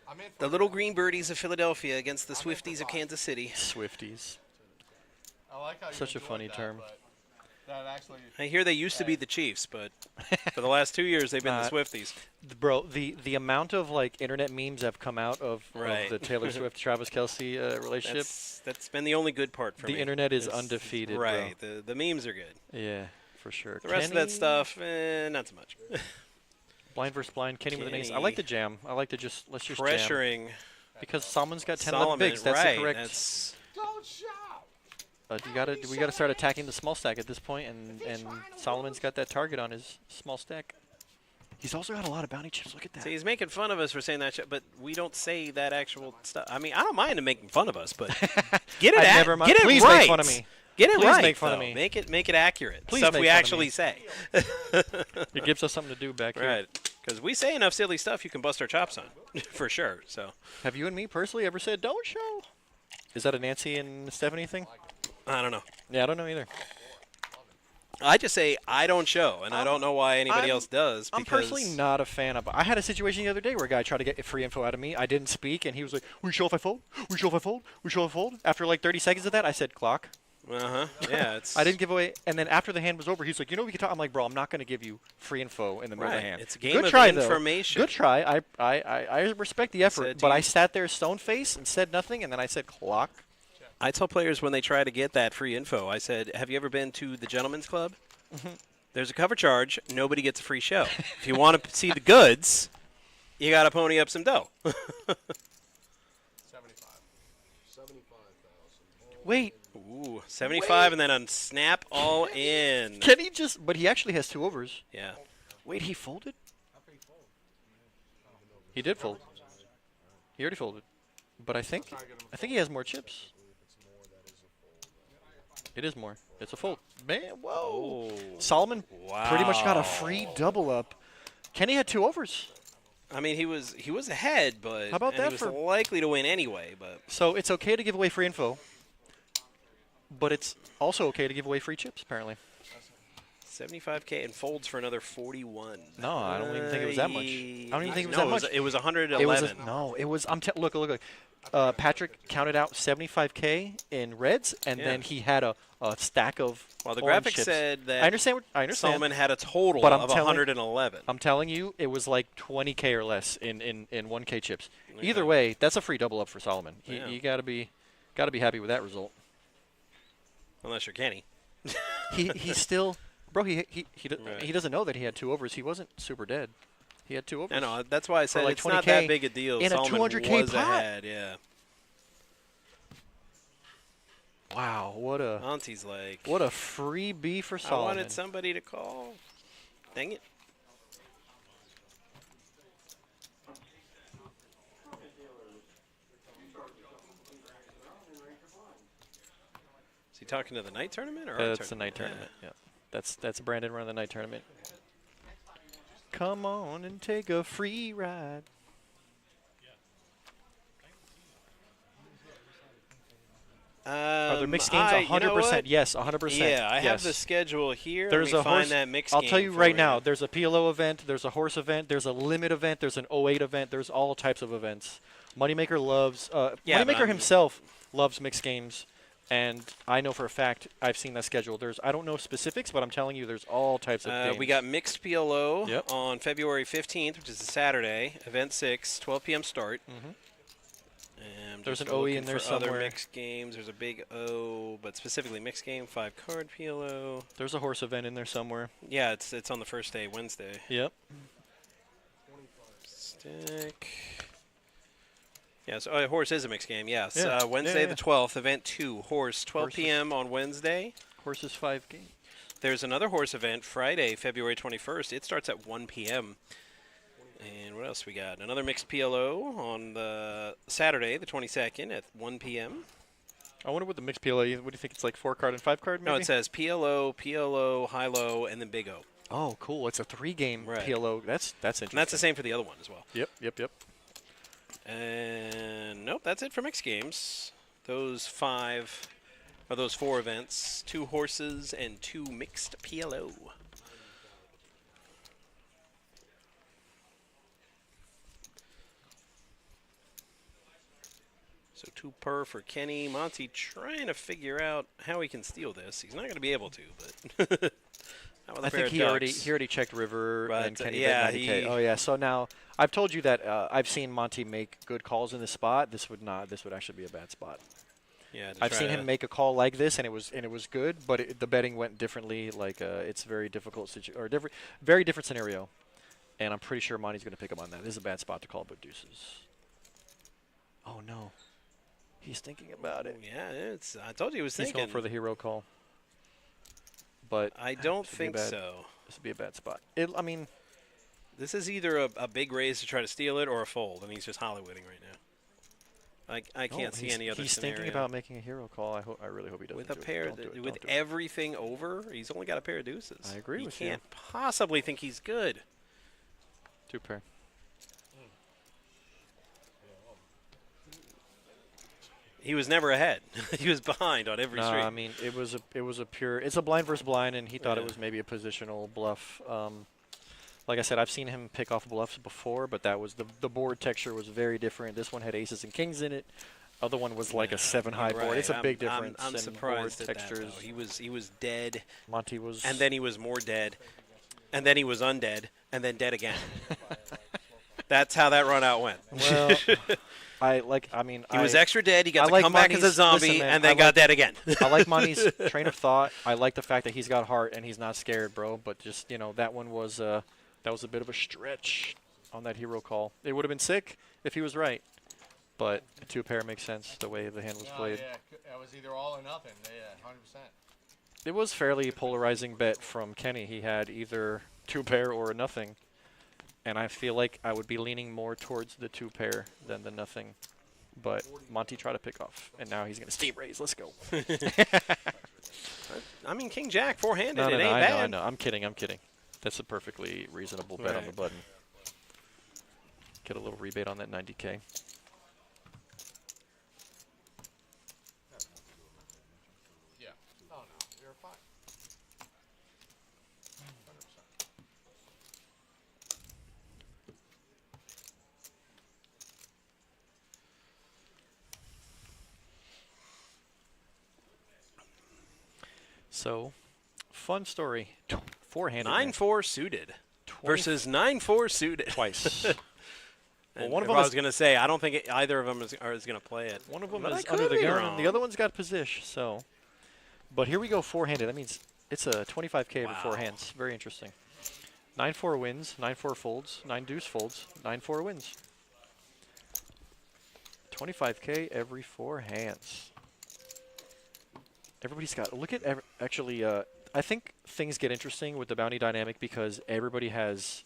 I'm in for The little green birdies of Philadelphia against the Swifties of Kansas City. Swifties. I like how you Such a enjoyed funny that, term. but That actually. I hear they used to be the Chiefs, but for the last 2 years they've been the Uh, Swifties. Bro, the amount of like internet memes have come out of Right. the Taylor Swift Travis Kelsey relationship. That's been the only good part for The me. internet is It's- undefeated, Right. The memes are good. Yeah, for sure. The rest of that stuff, not so much. Blind versus blind, Kenny with an ace. I Kenny. like the jam. I like to let's just jam. Pressuring Because Solomon's got 10 Solomon. 11 bigs. That's right. the correct. That's Don't shout. We gotta start attacking the small stack at this point, and Solomon's got that target on his small stack. He's also got a lot of bounty chips. Look at that. See, he's making fun of us for saying that shit, but we don't say that actual stuff. I mean, I don't mind him making fun of us, but get it I've at, never get it Please right. make fun of me. Get it Please right. make fun of though. me. Make it accurate. Please Stuff make we fun of actually me. say. It gives us something to do back here. Right. Because we say enough silly stuff you can bust our chops on, for sure. So Have you and me personally ever said don't show? Is that a Nancy and Stephanie thing? I don't know. Yeah, I don't know either. I just say I don't show, and I don't know why anybody I'm- else does. I'm because personally not a fan of. I had a situation the other day where a guy tried to get free info out of me. I didn't speak, and he was like, "We show if I fold. We show if I fold. We show if I fold." After like 30 seconds of that, I said, "Clock." Yeah, it's. I didn't give away. And then after the hand was over, he's like, "You know, we can talk." I'm like, "Bro, I'm not going to give you free info in the middle of Right. the hand." It's a game Good of try, information. Though. Good try. I respect the effort, said to but I you- sat there stone face and said nothing, and then I said, "Clock." I tell players when they try to get that free info, I said, "Have you ever been to the Gentlemen's Club? There's a cover charge. Nobody gets a free show. If you want to see the goods, you got to pony up some dough." 75. 75,000. Wait, Ooh, 75 and then on snap all in. can he just? But he actually has 2 overs. Yeah. Wait, he folded? He did fold. He already folded. But I think he has more chips. It is more. It's a fold. Man, whoa. Oh. Solomon pretty much got a Wow. free double up. Kenny had 2 overs. I mean, he was ahead, but How about and that he was for- likely to win anyway. But So it's okay to give away free info. But it's also okay to give away free chips, apparently. 75K and folds for another 41. No, I don't even think it was that much. I don't even think it was no, that much. It was 111. It was no. It was. Look. Patrick counted out 75K in reds, and Yeah. then he had a stack of. Well, the orange graphic chips. said that I understand. I understand. Solomon had a total But I'm of telling- 111. I'm telling you, it was like 20K or less in 1K chips. Okay. Either way, that's a free double up for Solomon. Yeah. You gotta be happy with that result. Unless you're Kenny. He's still, bro. He Right. he doesn't know that he had 2 overs. He wasn't super dead. He had 2 overs. I know. That's why I said like it's not 20K that big a deal. in a Solomon 200K was pot. ahead. Yeah. Wow, what a Auntie's like, freebie for I Solomon. wanted somebody to call. Dang it. Is he talking to the night tournament or our That's the tournament? night tournament. Yeah, that's Brandon running the night tournament. Come on and take a free ride. Are there mixed games? 100%. Yes, 100%. Yeah, I have yes. the schedule here. There's Let me a find horse. that mixed I'll game tell you for right now. There's a PLO event. There's a horse event. There's a limit event. There's an 08 event. There's all types of events. Moneymaker loves. Yeah, but Moneymaker I'm- himself loves mixed games, and I know for a fact I've seen that schedule. I don't know specifics, but I'm telling you, there's all types of games. We got mixed PLO Yep. on February 15th, which is a Saturday. Event 6, 12 p.m. start. Mhm. And I'm There's just an OE looking in there for other somewhere. mixed games. There's a big O, but specifically mixed game, 5-card PLO. There's a horse event in there somewhere. Yeah, it's on the first day, Wednesday. Yep. Stick. Yeah, so horse is a mixed game. Yes, Yeah. Wednesday Yeah, the yeah. 12th, event 2, horse, 12 Horses. p.m. on Wednesday. Horses 5 games. There's another horse event Friday, February 21st. It starts at 1 p.m. And what else we got? Another mixed PLO on the Saturday, the 22nd at 1 p.m. I wonder what the mixed PLO. What do you think? It's like 4-card and 5-card, maybe? No, it says PLO, high-low, and then big O. Oh, cool. It's a 3-game Right. PLO. That's interesting. And that's the same for the other one as well. Yep. And nope, that's it for mixed games. Those 4 events, 2 horses and 2 mixed PLO. So 2 per for Kenny. Monty trying to figure out how he can steal this. He's not going to be able to, but not with a I pair think of he ducks. already checked River But, and Kenny yeah, bet 90K. he- Oh yeah. So now I've told you that I've seen Monty make good calls in this spot. This would actually be a bad spot. Yeah, to I've try seen to- him make a call like this, and it was good, but the betting went differently. Like it's a very difficult very different scenario, and I'm pretty sure Monty's going to pick him on that. This is a bad spot to call, but deuces. Oh no, he's thinking about it. Yeah, I told you he was He's thinking. going for the hero call, but I don't this would be think bad. so. This would be a bad spot. I mean, This is either a big raise to try to steal it or a fold, and he's just Hollywooding right now. I can't see any other He's scenario. thinking about making a hero call. I really hope he doesn't. With a do it. pair, Don't do it, with don't do it. everything over, he's only got a pair of deuces. I agree with you. You can't possibly think he's good. 2 pair. He was never ahead. He was behind on every No, street. I mean it was a pure. It's a blind versus blind, and he thought it Yeah. was maybe a positional bluff. Like I said, I've seen him pick off bluffs before, but that was the board texture was very different. This one had aces and kings in it. Other one was like a 7 high You're board. It's a right. big difference. I'm in surprised board at textures. that, though. He was dead, Monty was. and then he was more dead, and then he was undead, and then dead again. That's how that run out went. Well, I mean, he was extra dead. He got I to like come back as a Monty's- zombie, listen, man, and then I got like- dead again. I like Monty's train of thought. I like the fact that he's got heart and he's not scared, bro. But just that one was that was a bit of a stretch on that hero call. It would have been sick if he was right, but a 2 pair makes sense the way the hand was No, played. yeah, that was either all or nothing. Yeah, 100%. It was fairly polarizing bet from Kenny. He had either 2 pair or a nothing, and I feel like I would be leaning more towards the 2 pair than the nothing. But Monty tried to pick off, and now he's gonna steam raise. Let's go. I mean, King Jack four-handed. No, it ain't I bad. know. I'm kidding. That's a perfectly reasonable bet on the Right. button. Get a little rebate on that 90K. Yeah. Oh, no. You're fine. 100%. So, fun story. Four-handed. 9-4 suited 20 versus 9-4 suited. twice. And one of if them I is- was going to say, I don't think either of them is going to play it. One of them But I is could under the be gun, wrong. and the other one's got position. So, but here we go, four-handed. That means it's a 25K over 4 Wow. hands. Very interesting. 9-4 wins, 9-4 folds, 9 deuce folds, 9-4 wins. 25K every 4 hands. Everybody's got. Look at actually. I think things get interesting with the bounty dynamic because everybody has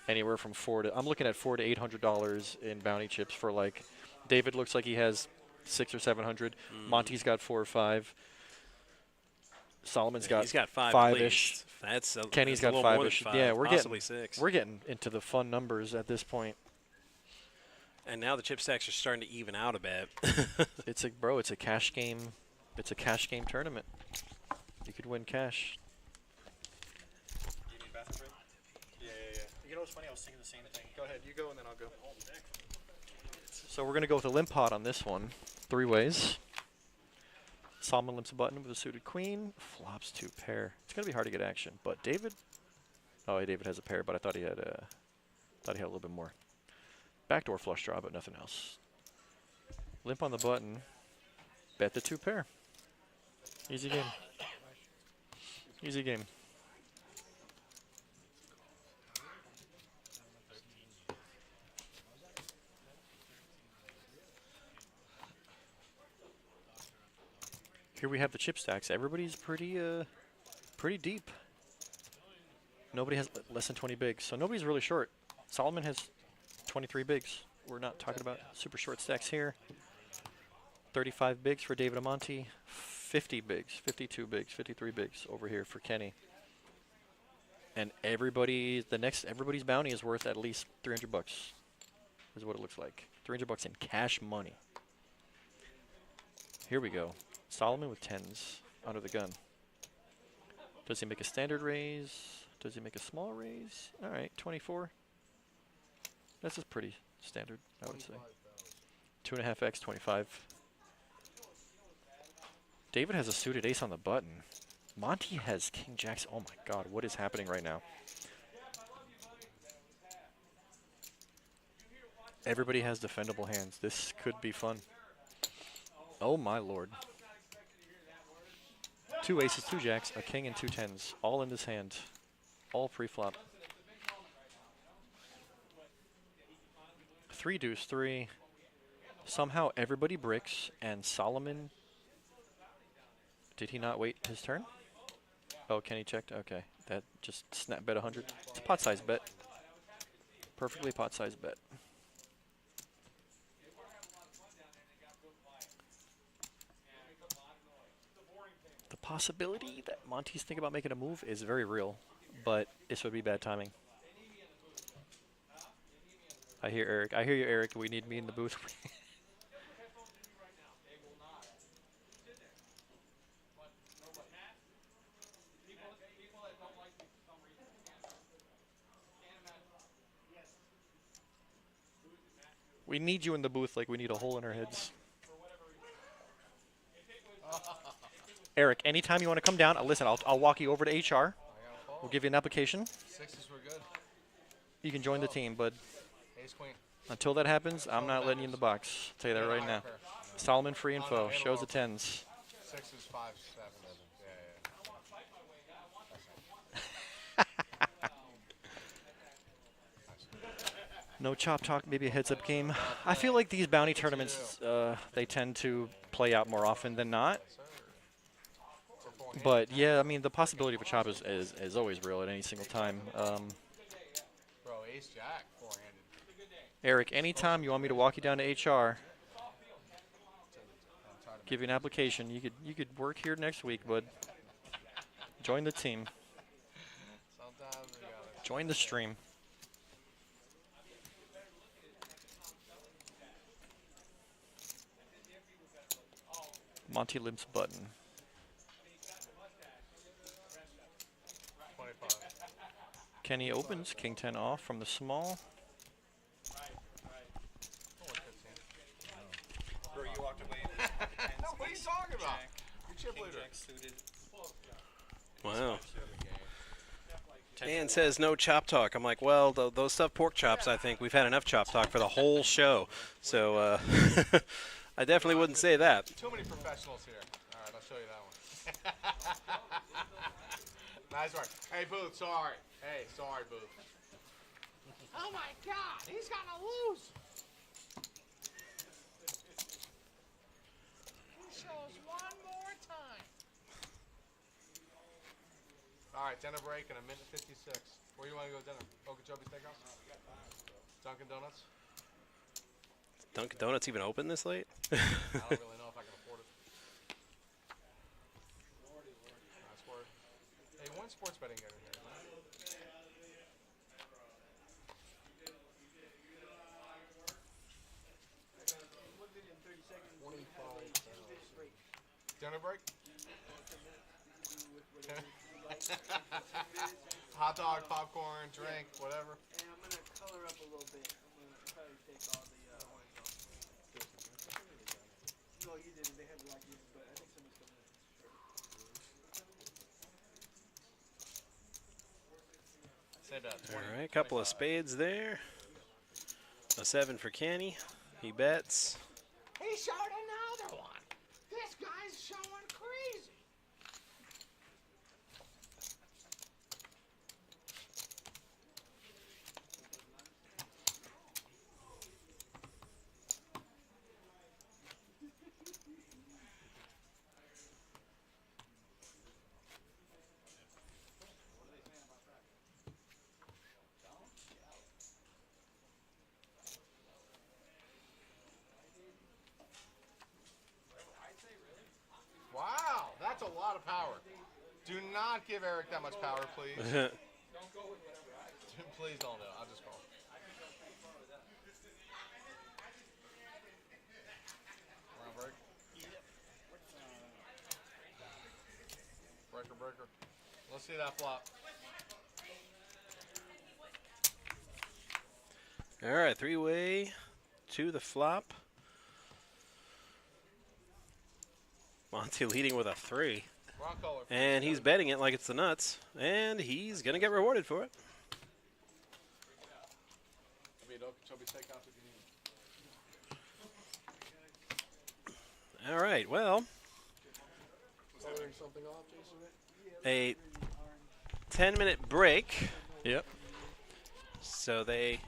anywhere from I'm looking at $400 to $800 in bounty chips for like. David looks like he has 600 or 700. Monty's got 4 or 5. Solomon's got He's got 5 5-ish. That's a, Kenny's that's a got little more than 5-ish. 5, Yeah, possibly 6. we're getting into the fun numbers at this point. And now the chip stacks are starting to even out a bit. It's a cash game. It's a cash game tournament. You could win cash. You need bathroom break? Yeah. You know what's funny? I was thinking the same thing. Go ahead. You go, and then I'll go. So we're gonna go with a limp pot on this one. 3 ways. Solomon limps a button with a suited queen. Flops 2 pair. It's gonna be hard to get action, but David. Oh, David has a pair, but I thought he had a little bit more. Backdoor flush draw, but nothing else. Limp on the button. Bet the 2 pair. Easy game. Easy game. Here we have the chip stacks. Everybody's pretty deep. Nobody has less than 20 bigs, so nobody's really short. Solomon has 23 bigs. We're not talking about super short stacks here. 35 bigs for David Amonte. 50 bigs, 52 bigs, 53 bigs over here for Kenny. And everybody's bounty is worth at least 300 bucks. Is what it looks like. 300 bucks in cash money. Here we go. Solomon with 10s under the gun. Does he make a standard raise? Does he make a small raise? All right, 24. That's just pretty standard, I would say. 2.5x, 25. David has a suited ace on the button. Monty has King Jacks. Oh my God, what is happening right now? Everybody has defendable hands. This could be fun. Oh my Lord. 2 aces, 2 jacks, a king, and 2 10s, all in this hand. All pre-flop. 3 deuce 3. Somehow everybody bricks, and Solomon. Did he not wait his turn? Oh, Kenny checked. Okay, that just snap bet 100. It's a pot size bet. Perfectly pot size bet. possibility that Monty's thinking about making a move is very real, but this would be bad timing. I hear Eric. I hear you, Eric. We need me in the booth. We need you in the booth like we need a hole in our heads. Eric, anytime you want to come down, listen, I'll walk you over to HR. We'll give you an application. Sixes were good. You can join the team, but Ace queen. until that happens, I'm not letting you in the box. I'll tell you that right now. Solomon free info. Shows the 10s. Sixes, fives, sevens. No chop talk, maybe a heads-up game. I feel like these bounty tournaments, they tend to play out more often than not. But yeah, I mean, the possibility of a chop is always real at any single time. Bro, ace jack, four-handed. Eric, anytime you want me to walk you down to HR, give you an application, you could work here next week, bud. Join the team. Sometimes we gotta. Join the stream. Monty Limps button. 25. Kenny opens, king 10 off from the small. Only 15. Bro, you walked away. What are you talking about? You chip King leader. Jack suited. Wow. Dan says no chop talk. I'm like, well, those stuffed pork chops, I think we've had enough chop talk for the whole show. So I definitely wouldn't say that. Too many professionals here. All right, I'll show you that one. Nice work. Hey, Booth, sorry. Hey, sorry, Booth. Oh, my God. He's going to lose. He shows one more time. All right, dinner break in a minute 56. Where you want to go dinner? Okeechobee Steakhouse? Dunkin' Donuts? Dunkin' Donuts even open this late? I don't really know if I can afford it. Nice word. Hey, when sports betting get in here? Dinner break? Hot dog, popcorn, drink, whatever. And I'm gonna color up a little bit. I'm gonna probably take all the orange off. No, you didn't. They had black in, but I think somebody's coming in. Say that. All right, couple of spades there. A 7 for Kenny. He bets. He showed another one. This guy's showing crazy. Wow, that's a lot of power. Do not give Eric that much power, please. Please don't do it. I'll just call. Round break. Breaker, breaker. Let's see that flop. All right, three-way to the flop. Monty leading with a 3. Wrong color. And he's betting it like it's the nuts. And he's going to get rewarded for it. I mean, Okeechobee Steakhouse if you need. All right, well, Coloring something off, Jason? a 10-minute break. Yep. So they...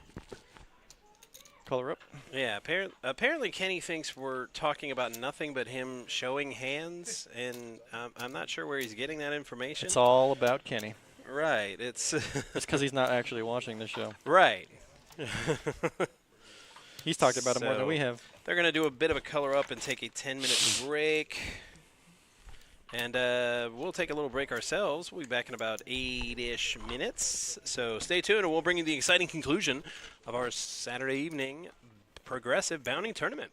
Color up. Yeah, apparently Kenny thinks we're talking about nothing but him showing hands, and I'm not sure where he's getting that information. It's all about Kenny. Right, it's... It's because he's not actually watching the show. Right. He's talked about it more than we have. They're going to do a bit of a color up and take a 10-minute break. And we'll take a little break ourselves. We'll be back in about 8-ish minutes. So stay tuned, and we'll bring you the exciting conclusion of our Saturday evening progressive bounty tournament.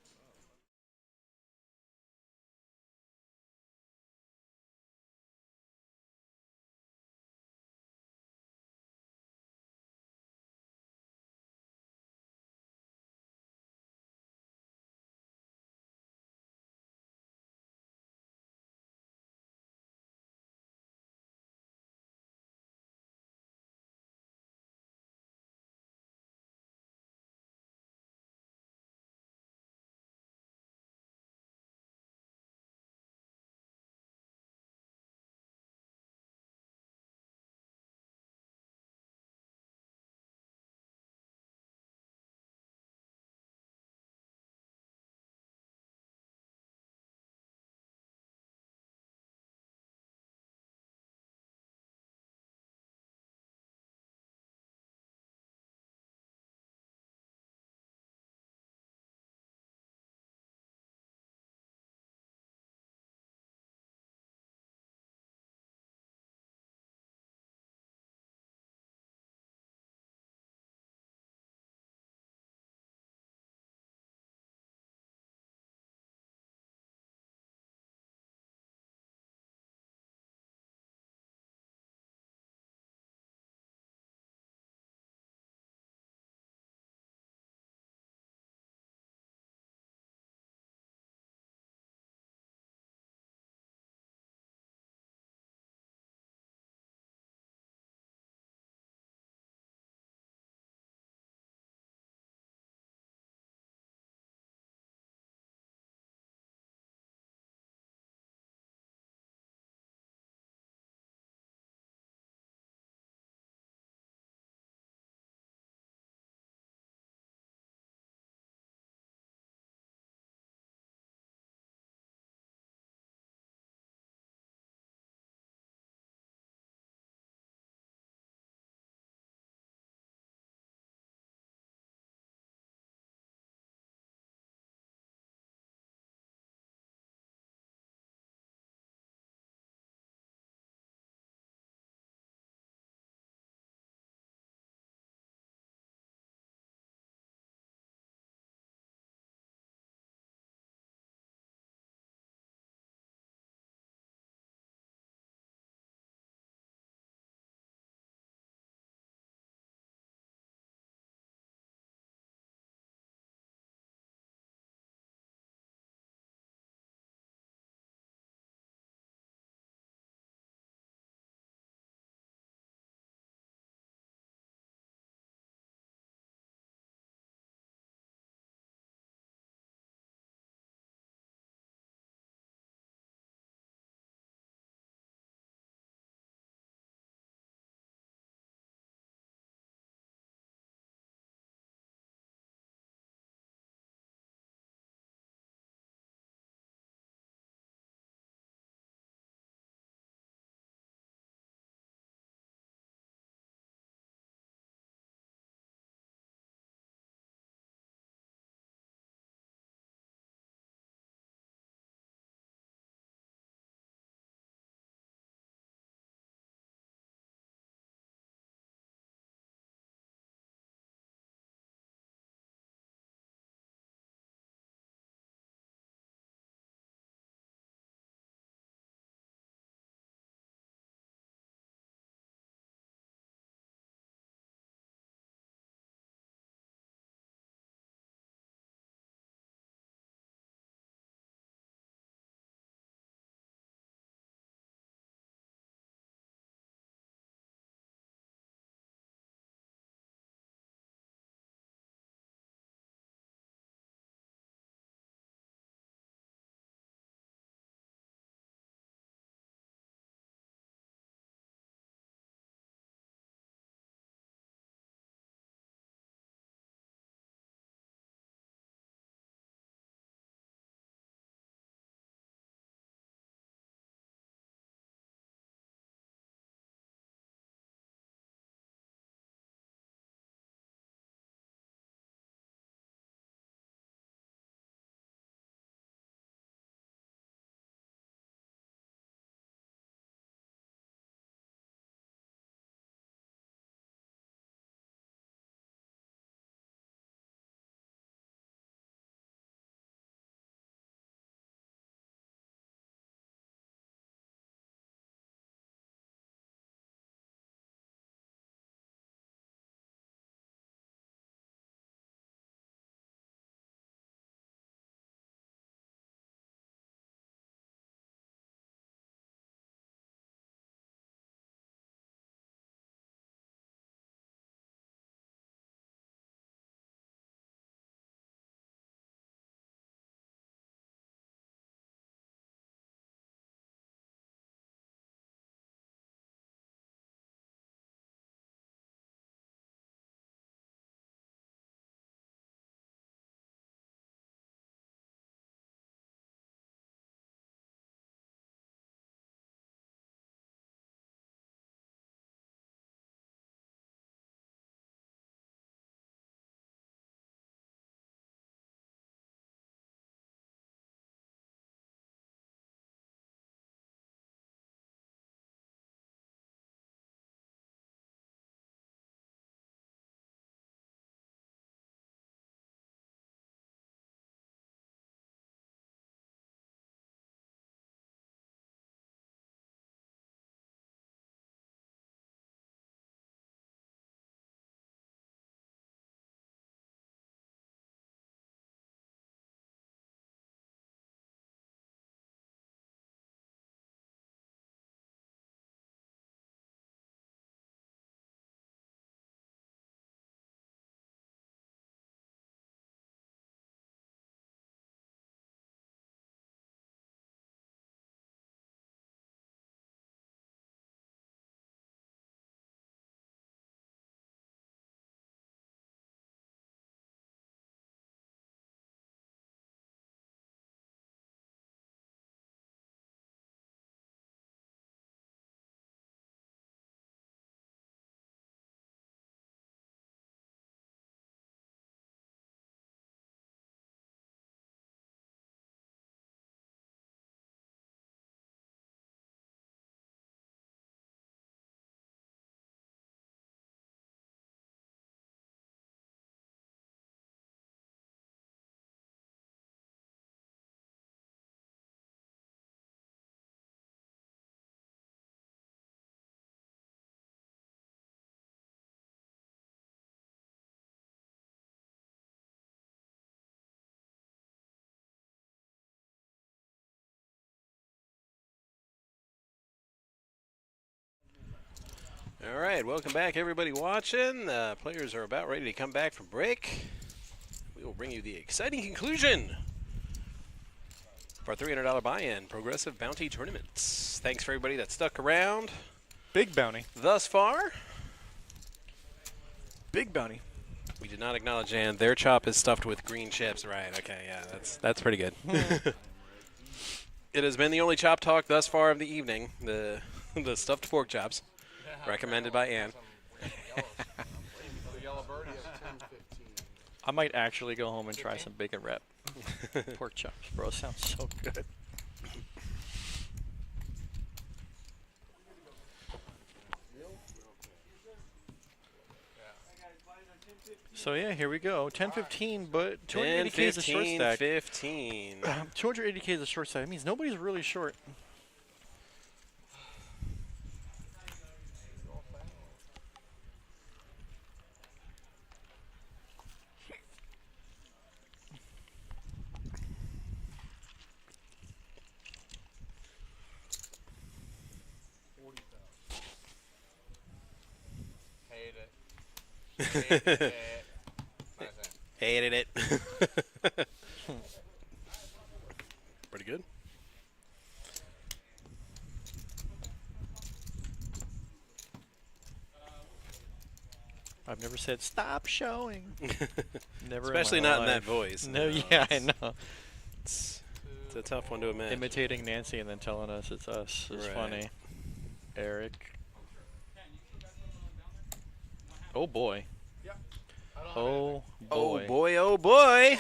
All right, welcome back, everybody watching. Players are about ready to come back from break. We will bring you the exciting conclusion for our $300 buy-in Progressive Bounty Tournaments. Thanks for everybody that stuck around Big bounty. thus far. Big bounty. We did not acknowledge, and their chop is stuffed with green chips. Right, okay, yeah, that's pretty good. It has been the only chop talk thus far of the evening, the stuffed pork chops, recommended by Ann. The yellow birdie is 10-15. I might actually go home and try some bacon wrap. Pork chops, bro. Sounds so good. So yeah, here we go. 10-15, but 280K is a short stack. 15. 280K is a short stack. That means nobody's really short. Hate it. Hate it. Nice, Ann. Hated it. Pretty good. I've never said stop showing. Never. Especially in my not in life. that voice. No, yeah, I know. It's a tough one to imagine. Imitating Nancy and then telling us it's us is Right. funny. Eric. Oh boy. I don't have Oh boy. Oh boy, oh boy.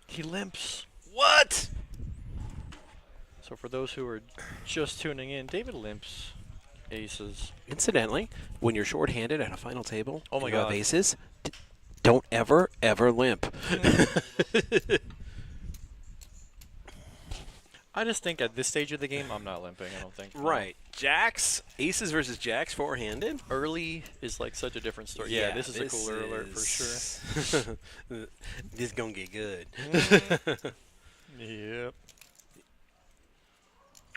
He limps. What? So for those who are just tuning in, David limps aces. Incidentally, when you're shorthanded at a final table, Oh my and you have God. aces, don't ever limp. I just think at this stage of the game, I'm not limping. I don't think. No. Right. Jacks, aces versus jacks, four-handed. Early is like such a different story. Yeah, this is a cooler alert for sure. This gonna get good. Yep.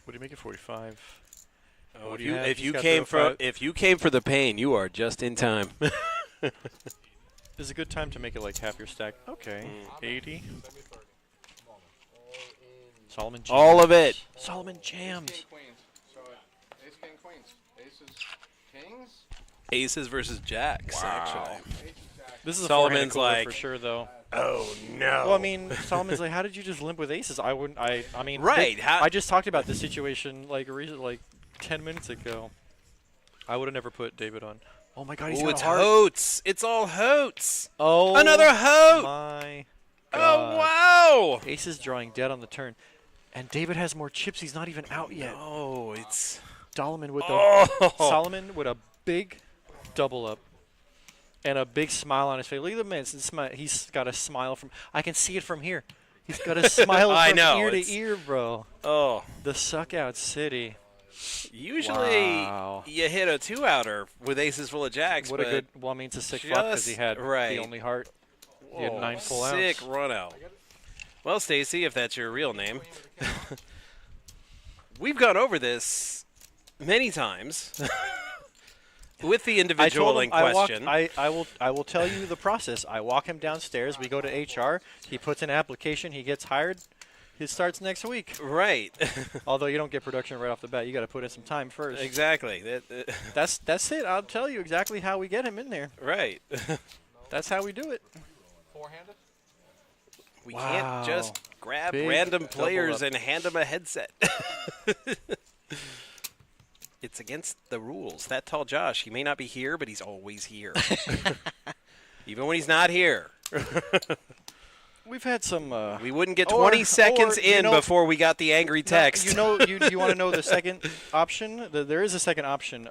What do you make it 45? Oh, What do you have? if He's you got came for 35. if you came for the pain, you are just in time. This is a good time to make it like half your stack. Okay. 80. Solomon jams. All of it. Solomon jams. King, queens. So ace, king, queens. Aces, kings. Aces versus jacks, actually. Aces, jacks. This is a Solomon's four-handed cooler like- for sure, though. Oh no. Well, I mean, Solomon's like, how did you just limp with aces? I wouldn't. I mean, Right, how- I just talked about this situation like 10 minutes ago. I would have never put David on. Oh my God, he's Ooh, got it's a heart. Hotes. It's all Hotes. Oh, Another Hote. my Oh God. wow. Aces drawing dead on the turn, and David has more chips. He's not even out yet. Oh, it's Solomon with Oh. Solomon with a big double up and a big smile on his face. Look at the man. He's got a smile from. I can see it from here. He's got a smile I from know, ear to it's- ear, bro. oh. The suck out city. Usually Wow. you hit a two-outer with aces full of jacks. What a but good. Well, I mean, it's a sick flop because he just had right. the only heart. He had Whoa, 9 full sick outs. run out. Well, Stacy, if that's your real name, we've gone over this many times with the I individual told in him I question. I will tell you the process. I walk him downstairs. We go to HR. He puts in an application. He gets hired. He starts next week. Right. Although you don't get production right off the bat, you got to put in some time first. Exactly. That's it. I'll tell you exactly how we get him in there. Right. That's how we do it. Four-handed. We Wow. can't just grab Big random double players up. and hand them a headset. It's against the rules. That tall Josh, he may not be here, but he's always here. Even when he's not here. We've had some. We wouldn't get Or- 20 seconds or, you in know- before we got the angry text. You want to know the second option? There is a second option.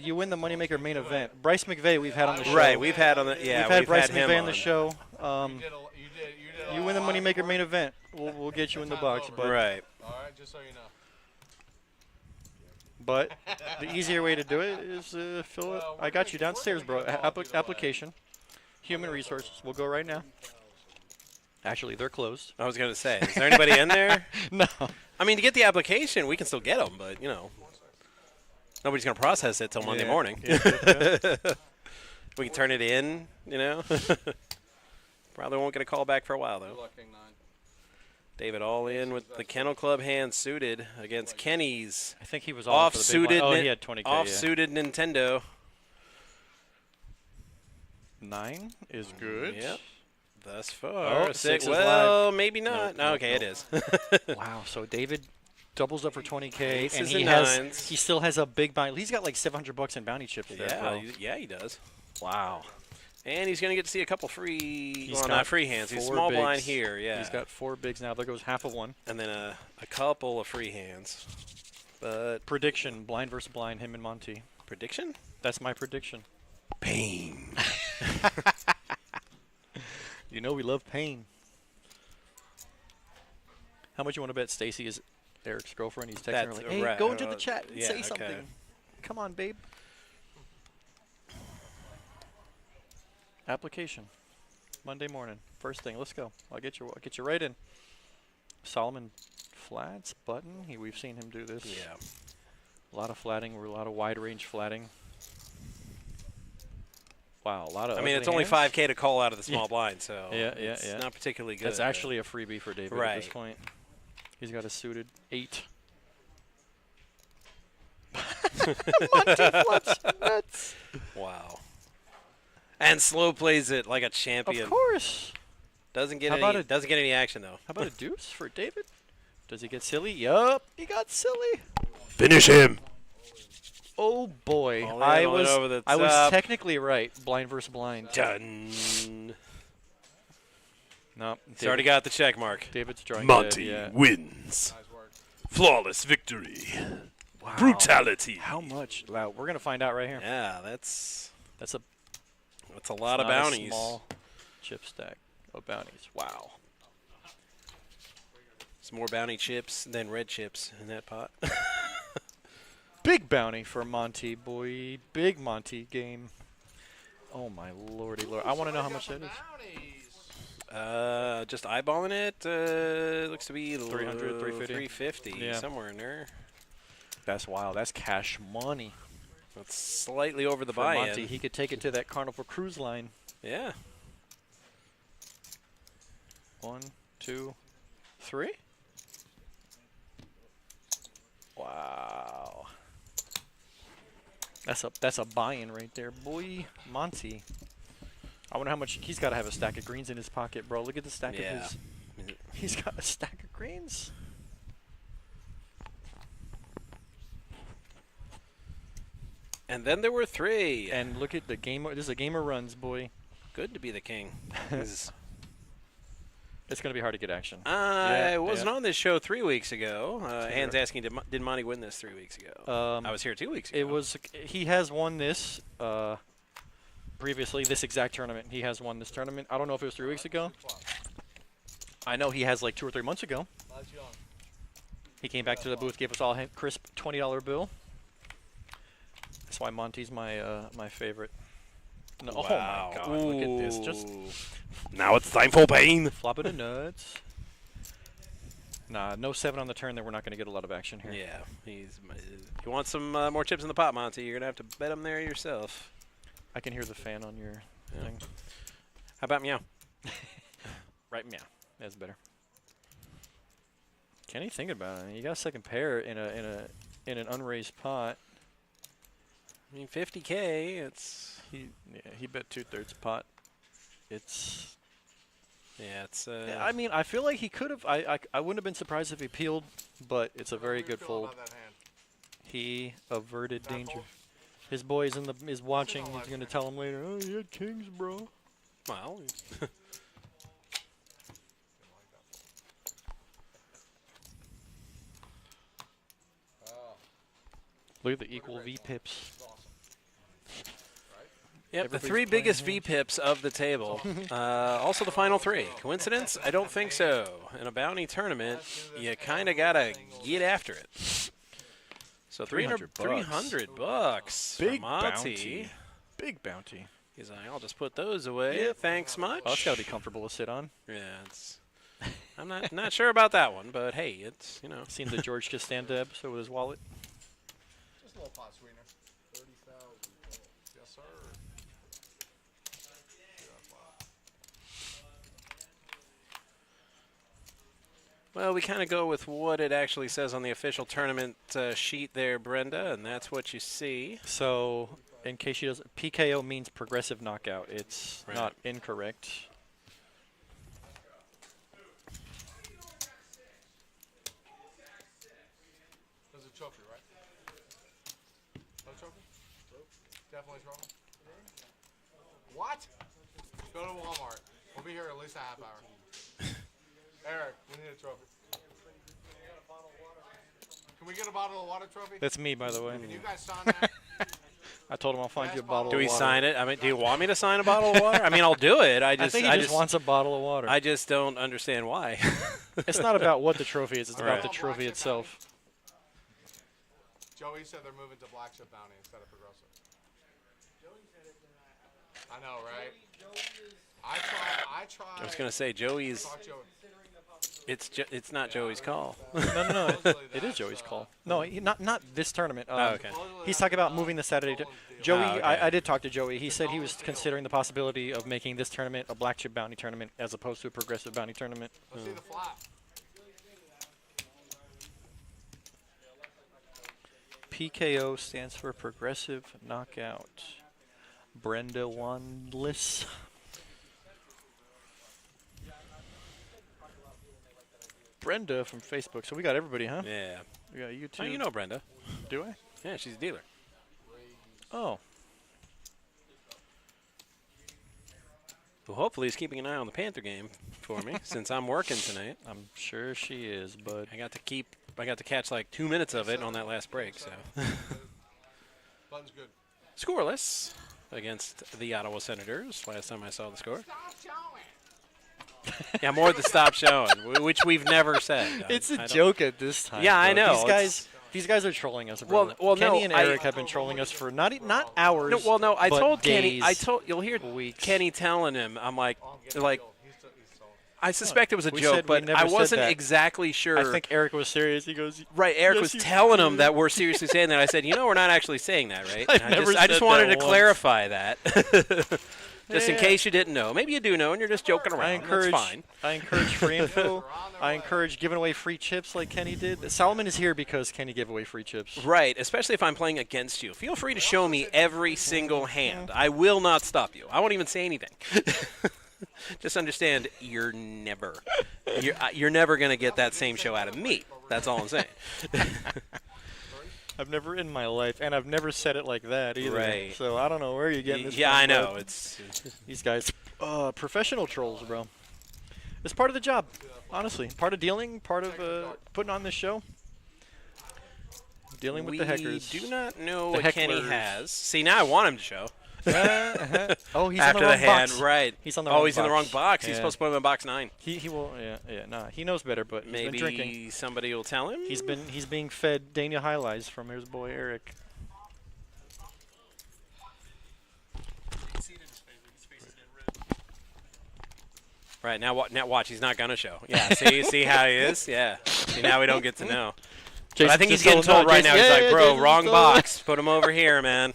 You win the Moneymaker main event. Bryce McVeigh, we've had on the show. Right, we've had on the we've had Bryce him McVeigh on the on. show. You did a You win the lot. Moneymaker main event. We'll get you in the box. But Right. All right, just so you know. But the easier way to do it is fill it. I got you downstairs, bro. Application. Human resources. We'll go right now. Actually, they're closed. I was going to say, is there anybody in there? No. I mean, to get the application, we can still get them, but, you know. Nobody's going to process it till Monday morning. Yeah. We can turn it in, you know. Probably won't get a call back for a while, though. David all in with the Kennel Club hand suited against Kenny's I think he was all in for the big off-suited, blind. Oh, he had 20K. off-suited Nintendo. 9 is good. Yep. Thus far. Oh, 6 is well, live. maybe not. Nope, Okay, nope, it is. Wow. So David doubles up for 20K, Aces and and he still has a big bounty. He's got like $700 in bounty chips there, Yeah, bro. yeah, he does. Wow. And he's going to get to see a couple free, He's well, got not free hands. He's 4 small blind bigs. here, yeah. He's got 4 bigs now. There goes half of one. And then a couple of free hands. But Prediction, blind versus blind, him and Monty. prediction? That's my prediction. Pain. You know we love pain. How much you want to bet Stacy is Eric's girlfriend? He's texting her That's like, hey, right. go into the chat and yeah, say okay. something. Come on, babe. Application. Monday morning. First thing. Let's go. I'll get you right in. Solomon flats button. We've seen him do this. Yeah. A lot of flatting. A lot of wide range flatting. Wow, a lot of. I mean, ugly it's only hands. 5K to call out of the small blind, so Yeah, it's not particularly good. That's actually a freebie for David at this Right. point. He's got a suited 8. Nuts. Wow. And slow plays it like a champion. Of course. Doesn't get How about any. a- Doesn't get any action though. How about a deuce for David? Does he get silly? Yup, he got silly. Finish him. Oh boy, All in, I all in was over the I was top. technically right. Blind versus blind. Done. No, He's already got the check mark. David's drawing Monty dead, yeah. wins. Flawless victory. Wow. Brutality. How much? Wow, we're gonna find out right here. Yeah, that's That's a a lot of not a bounties. small chip stack of bounties. Wow. Some more bounty chips than red chips in that pot. Big bounty for Monty, boy. Big Monty game. Oh my lordy lord! I want to know how much that is. Just eyeballing it, looks to be 300, 350. 350, Yeah. somewhere in there. That's wild. That's cash money. That's slightly over the For buy-in. Monty, he could take it to that Carnival Cruise Line. Yeah. 1, 2, 3. Wow. That's a buy-in right there, boy. Monty. I wonder how much he's got to have a stack of greens in his pocket, bro. Look at the stack Yeah. of his. He's got a stack of greens. And then there were 3. And look at the game. This is a game of runs, boy. Good to be the king. It's going to be hard to get action. I wasn't on this show 3 weeks ago. Hands asking, did Monty win this 3 weeks ago? I was here 2 weeks ago. It was. He has won this previously. This exact tournament. He has won this tournament. I don't know if it was 3 weeks ago. I know he has like 2 or 3 months ago. He came back to the booth, gave us all a crisp $20 bill. That's why Monty's my my favorite. No, Wow. Oh my God! Look at this. Just Now it's time for pain. flop it a nuts. Nah, no 7 on the turn. Then we're not going to get a lot of action here. Yeah. If you want some more chips in the pot, Monty, you're going to have to bet him there yourself. I can hear the fan on your thing. How about meow? Right, meow. That's better. Kenny, think about it. You got a second pair in an unraised pot. I mean, 50K, it's... He bet 2/3 pot. It's. Yeah, it's... Yeah, I mean, I feel like he could have. I wouldn't have been surprised if he peeled, but it's a very good fold. He averted danger. His boy is watching. He's gonna tell him later. Oh, you had kings, bro. Well... Look at the equal V pips. Yep, the Everybody's 3 playing biggest hands. V-pips of the table. Also the final 3. Coincidence? I don't think so. In a bounty tournament, you kind of got to get after it. So 300 bucks for Big Monty. bounty. Big bounty. He's like, I'll just put those away. Thanks much. Oh, it's got to be comfortable to sit on. Yeah, it's... I'm not sure about that one, but hey, it's, Seen the George Costanza episode with his wallet? little pot sweetener. 30,000. Yes, sir. Well, we kind of go with what it actually says on the official tournament sheet there, Brenda, and that's what you see. So, in case she doesn't, PKO means progressive knockout. It's Right. not incorrect. There's a trophy, right? No trophy? Definitely trophy. What? Go to Walmart. We'll be here at least a half hour. Eric, we need a trophy. Can we get a bottle of water trophy? That's me, by the way. Can you guys sign that? I told him I'll find you a bottle Do of we water. sign it? I mean, do you want me to sign a bottle of water? I mean, I'll do it. I think he just wants a bottle of water. I just don't understand why. It's not about what the trophy is. It's Right. about the trophy itself. Joey said they're moving to Black Chip Bounty instead of Progressive. I know, right? I tried. I was gonna say Joey's. Talk Joey. It's not Joey's call. No. It is Joey's call. No, not this tournament. Okay. He's talking about moving the Saturday. Joey, okay. I did talk to Joey. He said he was considering the possibility of making this tournament a Black Chip Bounty tournament as opposed to a Progressive Bounty tournament. Let's see the flap. PKO stands for Progressive Knockout. Brenda Wanless. Brenda from Facebook. So we got everybody, huh? Yeah. We got you too. Oh, you know Brenda. Do I? Yeah, she's a dealer. Oh. Well, hopefully he's keeping an eye on the Panther game for me since I'm working tonight. I'm sure she is, but I got to catch like 2 minutes of it on that last break. So Button's good. scoreless against the Ottawa Senators. Last time I saw the score. Yeah, more than stop showing, which we've never said. it's I a don't- joke at this time. Yeah, I bro. know. These guys are trolling us, bro. Well, Kenny no, and I- Eric have been trolling us for not hours. No, well, no, I but told days, Kenny. You'll hear weeks. Kenny telling him. I'm like, I suspect it was a We joke, said we but never I said wasn't that. exactly sure. I think Eric was serious. He goes, Right, Eric Yes, was you telling him did. that we're seriously saying that. I said, we're not actually saying that, right? I've And never I just said wanted that to once. clarify that. Just in Yeah. case you didn't know. Maybe you do know and you're just joking around. I encourage, That's fine. I encourage free info. I encourage giving away free chips like Kenny did. Solomon is here because Kenny gave away free chips. Right, especially if I'm playing against you. Feel free to show me every single hand. I will not stop you. I won't even say anything. Just understand, you're never going to get that same show out of me. That's all I'm saying. I've never in my life, and I've never said it like that either. Right. So I don't know where you're getting this Yeah, from, I know. but It's these guys, professional trolls, bro. It's part of the job, honestly. Part of dealing, part of putting on this show. Dealing with the hackers. We do not know The what Kenny hecklers. has. See, now I want him to show. Oh, he's After on the the wrong hand, box. right. He's on the Oh, wrong he's in the wrong box. He's Yeah. supposed to put him in box 9. He will, nah. He knows better, but he's been drinking. Maybe somebody will tell him. He's being fed Daniel highlights from his boy Eric. Right, now watch. He's not going to show. Yeah, see how he is? Yeah. See, now we don't get to know. But I think he's getting told right now. He's like, bro, wrong box. Put him over here, man.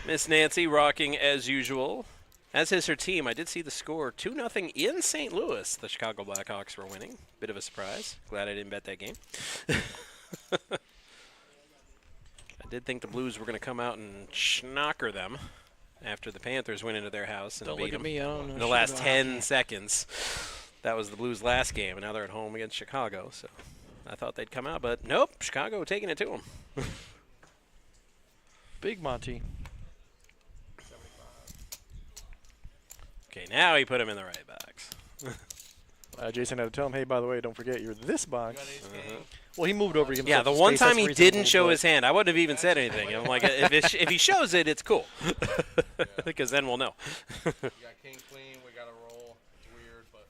Miss Nancy rocking as usual. As is her team. I did see the score 2-0 in St. Louis. The Chicago Blackhawks were winning. Bit of a surprise. Glad I didn't bet that game. I did think the Blues were going to come out and schnocker them after the Panthers went into their house and Don't beat look at them me. I don't know in the shit last about 10 seconds. That was the Blues' last game, and now they're at home against Chicago. So I thought they'd come out, but nope, Chicago taking it to them. Big Monty. Okay, now he put him in the right box. Jason had to tell him, hey, by the way, don't forget you're this box. Well, he moved over himself. Yeah, the to one space, time that's he reasonable, didn't show but his hand, I wouldn't have even said anything. I'm like, if he shows it, it's cool, because then we'll know. We got king queen. We got a roll. It's weird, but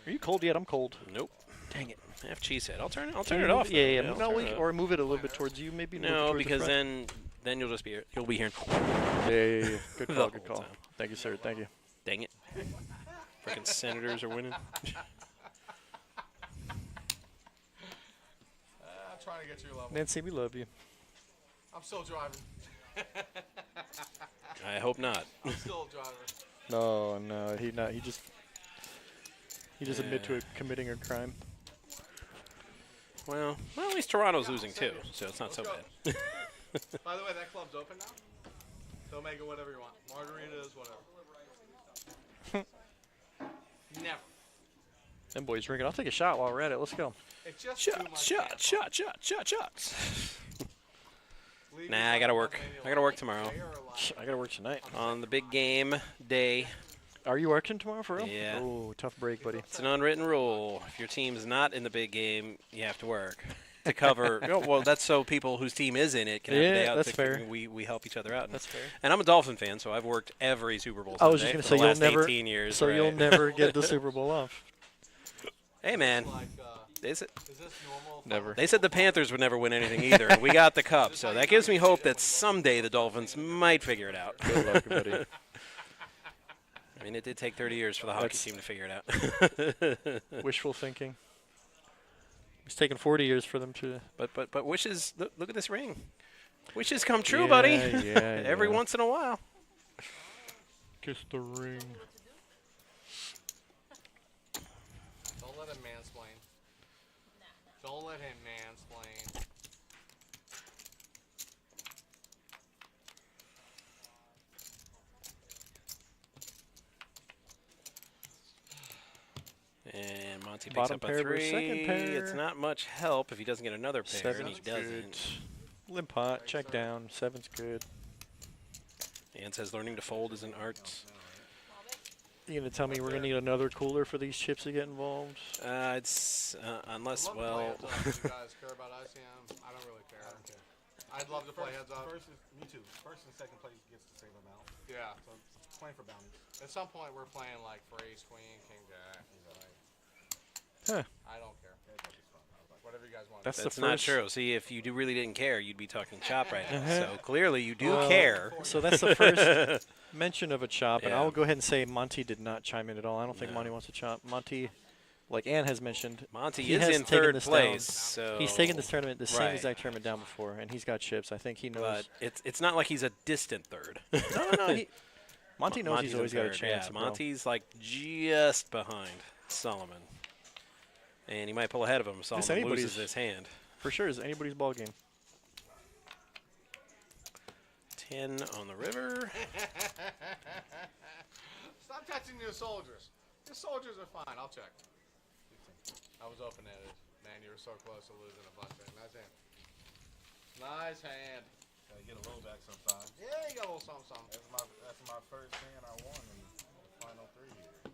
Are you cold yet? I'm cold. Nope. Dang it. I have cheesehead. I'll turn it Can you off. move Yeah. I'll No, turn it off. or move it a little bit towards you, maybe. move it No, towards the because front. then you'll just be you'll be hearing. Yeah. Good The call. Good whole call. time. Thank you, sir. Thank you. Dang it! Freaking Senators are winning. trying to get to your level. Nancy, we love you. I'm still driving. I hope not. I'm still driving. No, he not. He just admit to committing a crime. Well, at least Toronto's losing too, so it's not so bad. By the way, that club's open now. So make it whatever you want. Margaritas, whatever. Never. Them boys drinking. I'll take a shot while we're at it. Let's go. It's just too much Shots. Leave Nah, I yourself gotta work. many I gotta work like tomorrow. player or like- I gotta work tonight. On the big game day. Are you working tomorrow for real? Yeah. Oh, tough break, buddy. It's an unwritten rule. If your team's not in the big game, you have to work to cover. Well, that's so people whose team is in it can have a day Yeah, out. that's fair. We help each other out. That's fair. And I'm a Dolphin fan, so I've worked every Super Bowl I was Sunday just for gonna the say last you'll never. 18 years. So you'll right? never get the Super Bowl off. Hey, man. Like, Is it? is this normal? Never. They said the Panthers would never win anything either. We got the cup, so that gives me hope that someday the Dolphins might figure it out. Good luck, buddy. I mean, it did take 30 years for the hockey team to figure it out. Wishful thinking. It's taken 40 years for them to. But wishes. Look at this ring. Wishes come true, buddy. Yeah, Every yeah. once in a while. Kiss the ring. Don't let him mansplain. Don't let him mansplain. And Monty picks Bottom up a pair three. versus second pair. It's not much help if he doesn't get another pair, and he Seven's doesn't. good. Limp pot. Check down. 7's good. And says learning to fold is an art. You gonna tell me we're gonna need another cooler for these chips to get involved? It's unless I'd love to well. play heads up. You guys care about ICM? I don't really care. I'd love to play heads up. Me too. First and second place gets the same amount. Yeah. So playing for bounties. At some point, we're playing like for ace, queen, king, jack. Huh. I don't care. Whatever you guys want. That's That's the not first. true. See, if you really didn't care, you'd be talking chop right now. Uh-huh. So clearly, you do Well, care. So that's the first mention of a chop, and Yeah. I'll go ahead and say Monty did not chime in at all. I don't think No. Monty wants to chop. Monty, like Ann has mentioned, Monty he is has in taken third this place. down. So He's taken this tournament, the same Right. exact tournament down before, and he's got chips. I think he knows. But it's not like he's a distant third. no. Monty knows Monty's he's always in got a third. chance. Yeah, bro. Monty's like just behind Solomon. And he might pull ahead of him if Solomon anybody's- loses this hand. For sure, is anybody's ball game. 10 on the river. Stop touching your soldiers. Your soldiers are fine. I'll check. I was open-ended. Man, you were so close to losing a bunch. Nice hand. Nice hand. Gotta get a roll back sometime. Yeah, you got a little something, something. That's my first hand I won in the final 3 here.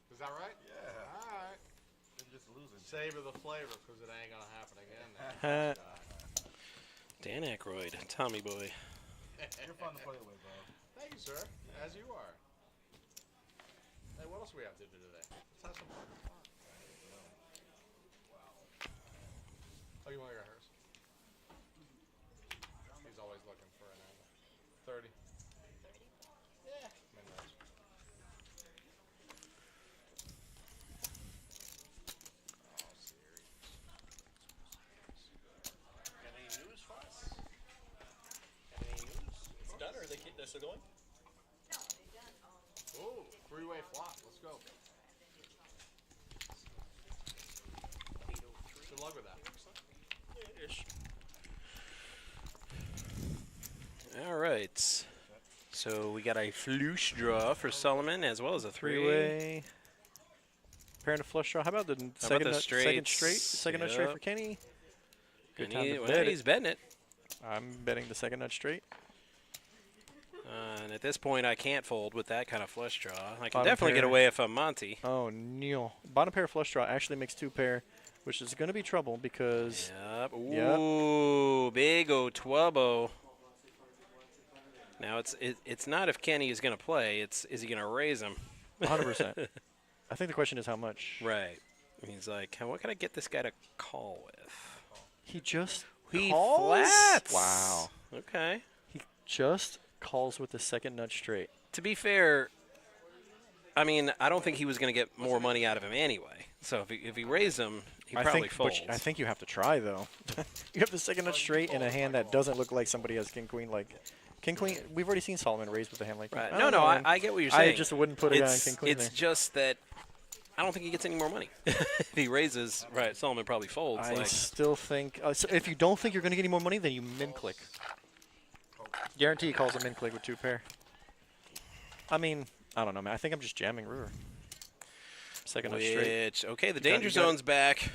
Is that right? Yeah. All right. It's just losing. Savor the flavor, because it ain't going to happen again now. Dan Aykroyd, Tommy boy. You're fun to play with, bro. Thank you, sir. As you are. Hey, what else do we have to do today? Let's have some fun. Oh, you want to go hers? He's always looking for an angle. 30. Yeah. Mid-range. Oh, serious. Got any news for us? Got any news? It's done, or they're still going? Ooh, three-way flop. Let's go. Good luck with that. Ish. All right. So we got a flush draw for Solomon as well as a three-way. Three-way. Pair and a flush draw. How about the second the nut straight? straights? Second nut straight Yep. for Kenny. Good And time to well, bet it. he's betting it. I'm betting the second nut straight. And at this point, I can't fold with that kind of flush draw. I can Bottom definitely get pair. away if I'm Monty. Oh, Neil. Bottom pair flush draw actually makes two pair, which is going to be trouble because Yep. Ooh, big O-twubbo. Now it's not if Kenny is going to play. It's is he going to raise him? 100%. I think the question is how much. Right. He's like, what can I get this guy to call with? He just He calls? flats. Wow. Okay. He just calls with the second nut straight. To be fair, I mean, I don't think he was going to get more money out of him anyway. So if he raised him, He probably folds. I think you have to try though. You have the second nut straight in a hand that doesn't look like somebody has king queen. Like king queen, we've already seen Solomon raise with a hand like that. Right. No, I get what you're saying. I just wouldn't put a guy on king queen It's there. just that I don't think he gets any more money. If he raises, right, Solomon probably folds. I like, still think so if you don't think you're going to get any more money, then you min click. Guarantee he calls a min click with 2 pair. I mean, I don't know, man. I think I'm just jamming river. Second nut straight. Okay, the danger zone's back.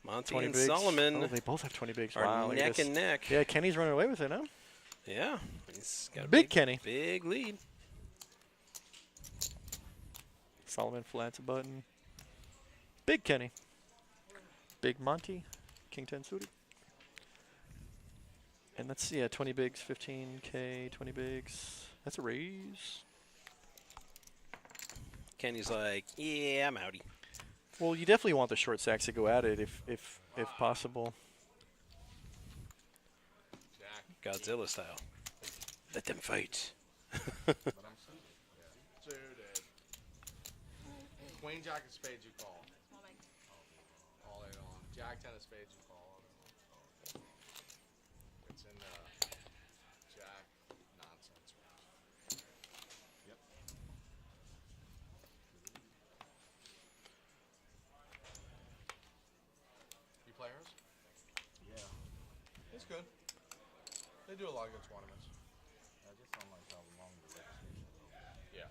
Monty and bigs. Solomon Oh, they both have 20 bigs. are Wow, neck and neck. Yeah, Kenny's running away with it now. Yeah, he's got a Big Kenny. big lead. Solomon flats a button. Big Kenny. Big Monty. King 10 suited. And let's see, 20 bigs, 15K, 20 bigs. That's a raise. Kenny's like, yeah, I'm outie. Well, you definitely want the short stacks to go at it if possible. Godzilla style. Let them fight. Suited. Queen jack of spades you call. All in on. Jack 10 of spades you call. It's in jack nonsense. Yep. You players? Yeah. It's good. They do a lot of good tournaments. I just don't like how long the registration is. Yeah.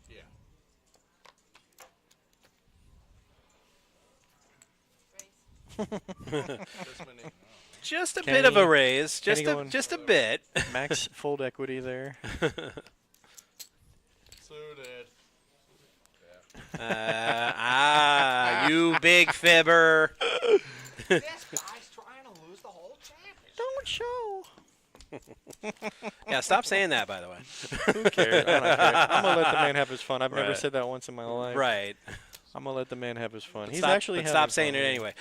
Yeah. This many. Just a bit of a Kenny- raise. Kenny going- Just a bit. Max fold equity there. Suited. You big fibber. This guy's trying to lose the whole championship. Don't show. Yeah, stop saying that, by the way. Who cares? I don't care. I'm going to let the man have his fun. I've never Right. said that once in my life. Right. I'm going to let the man have his fun. He's stop, actually but having stop saying fun. it anyway.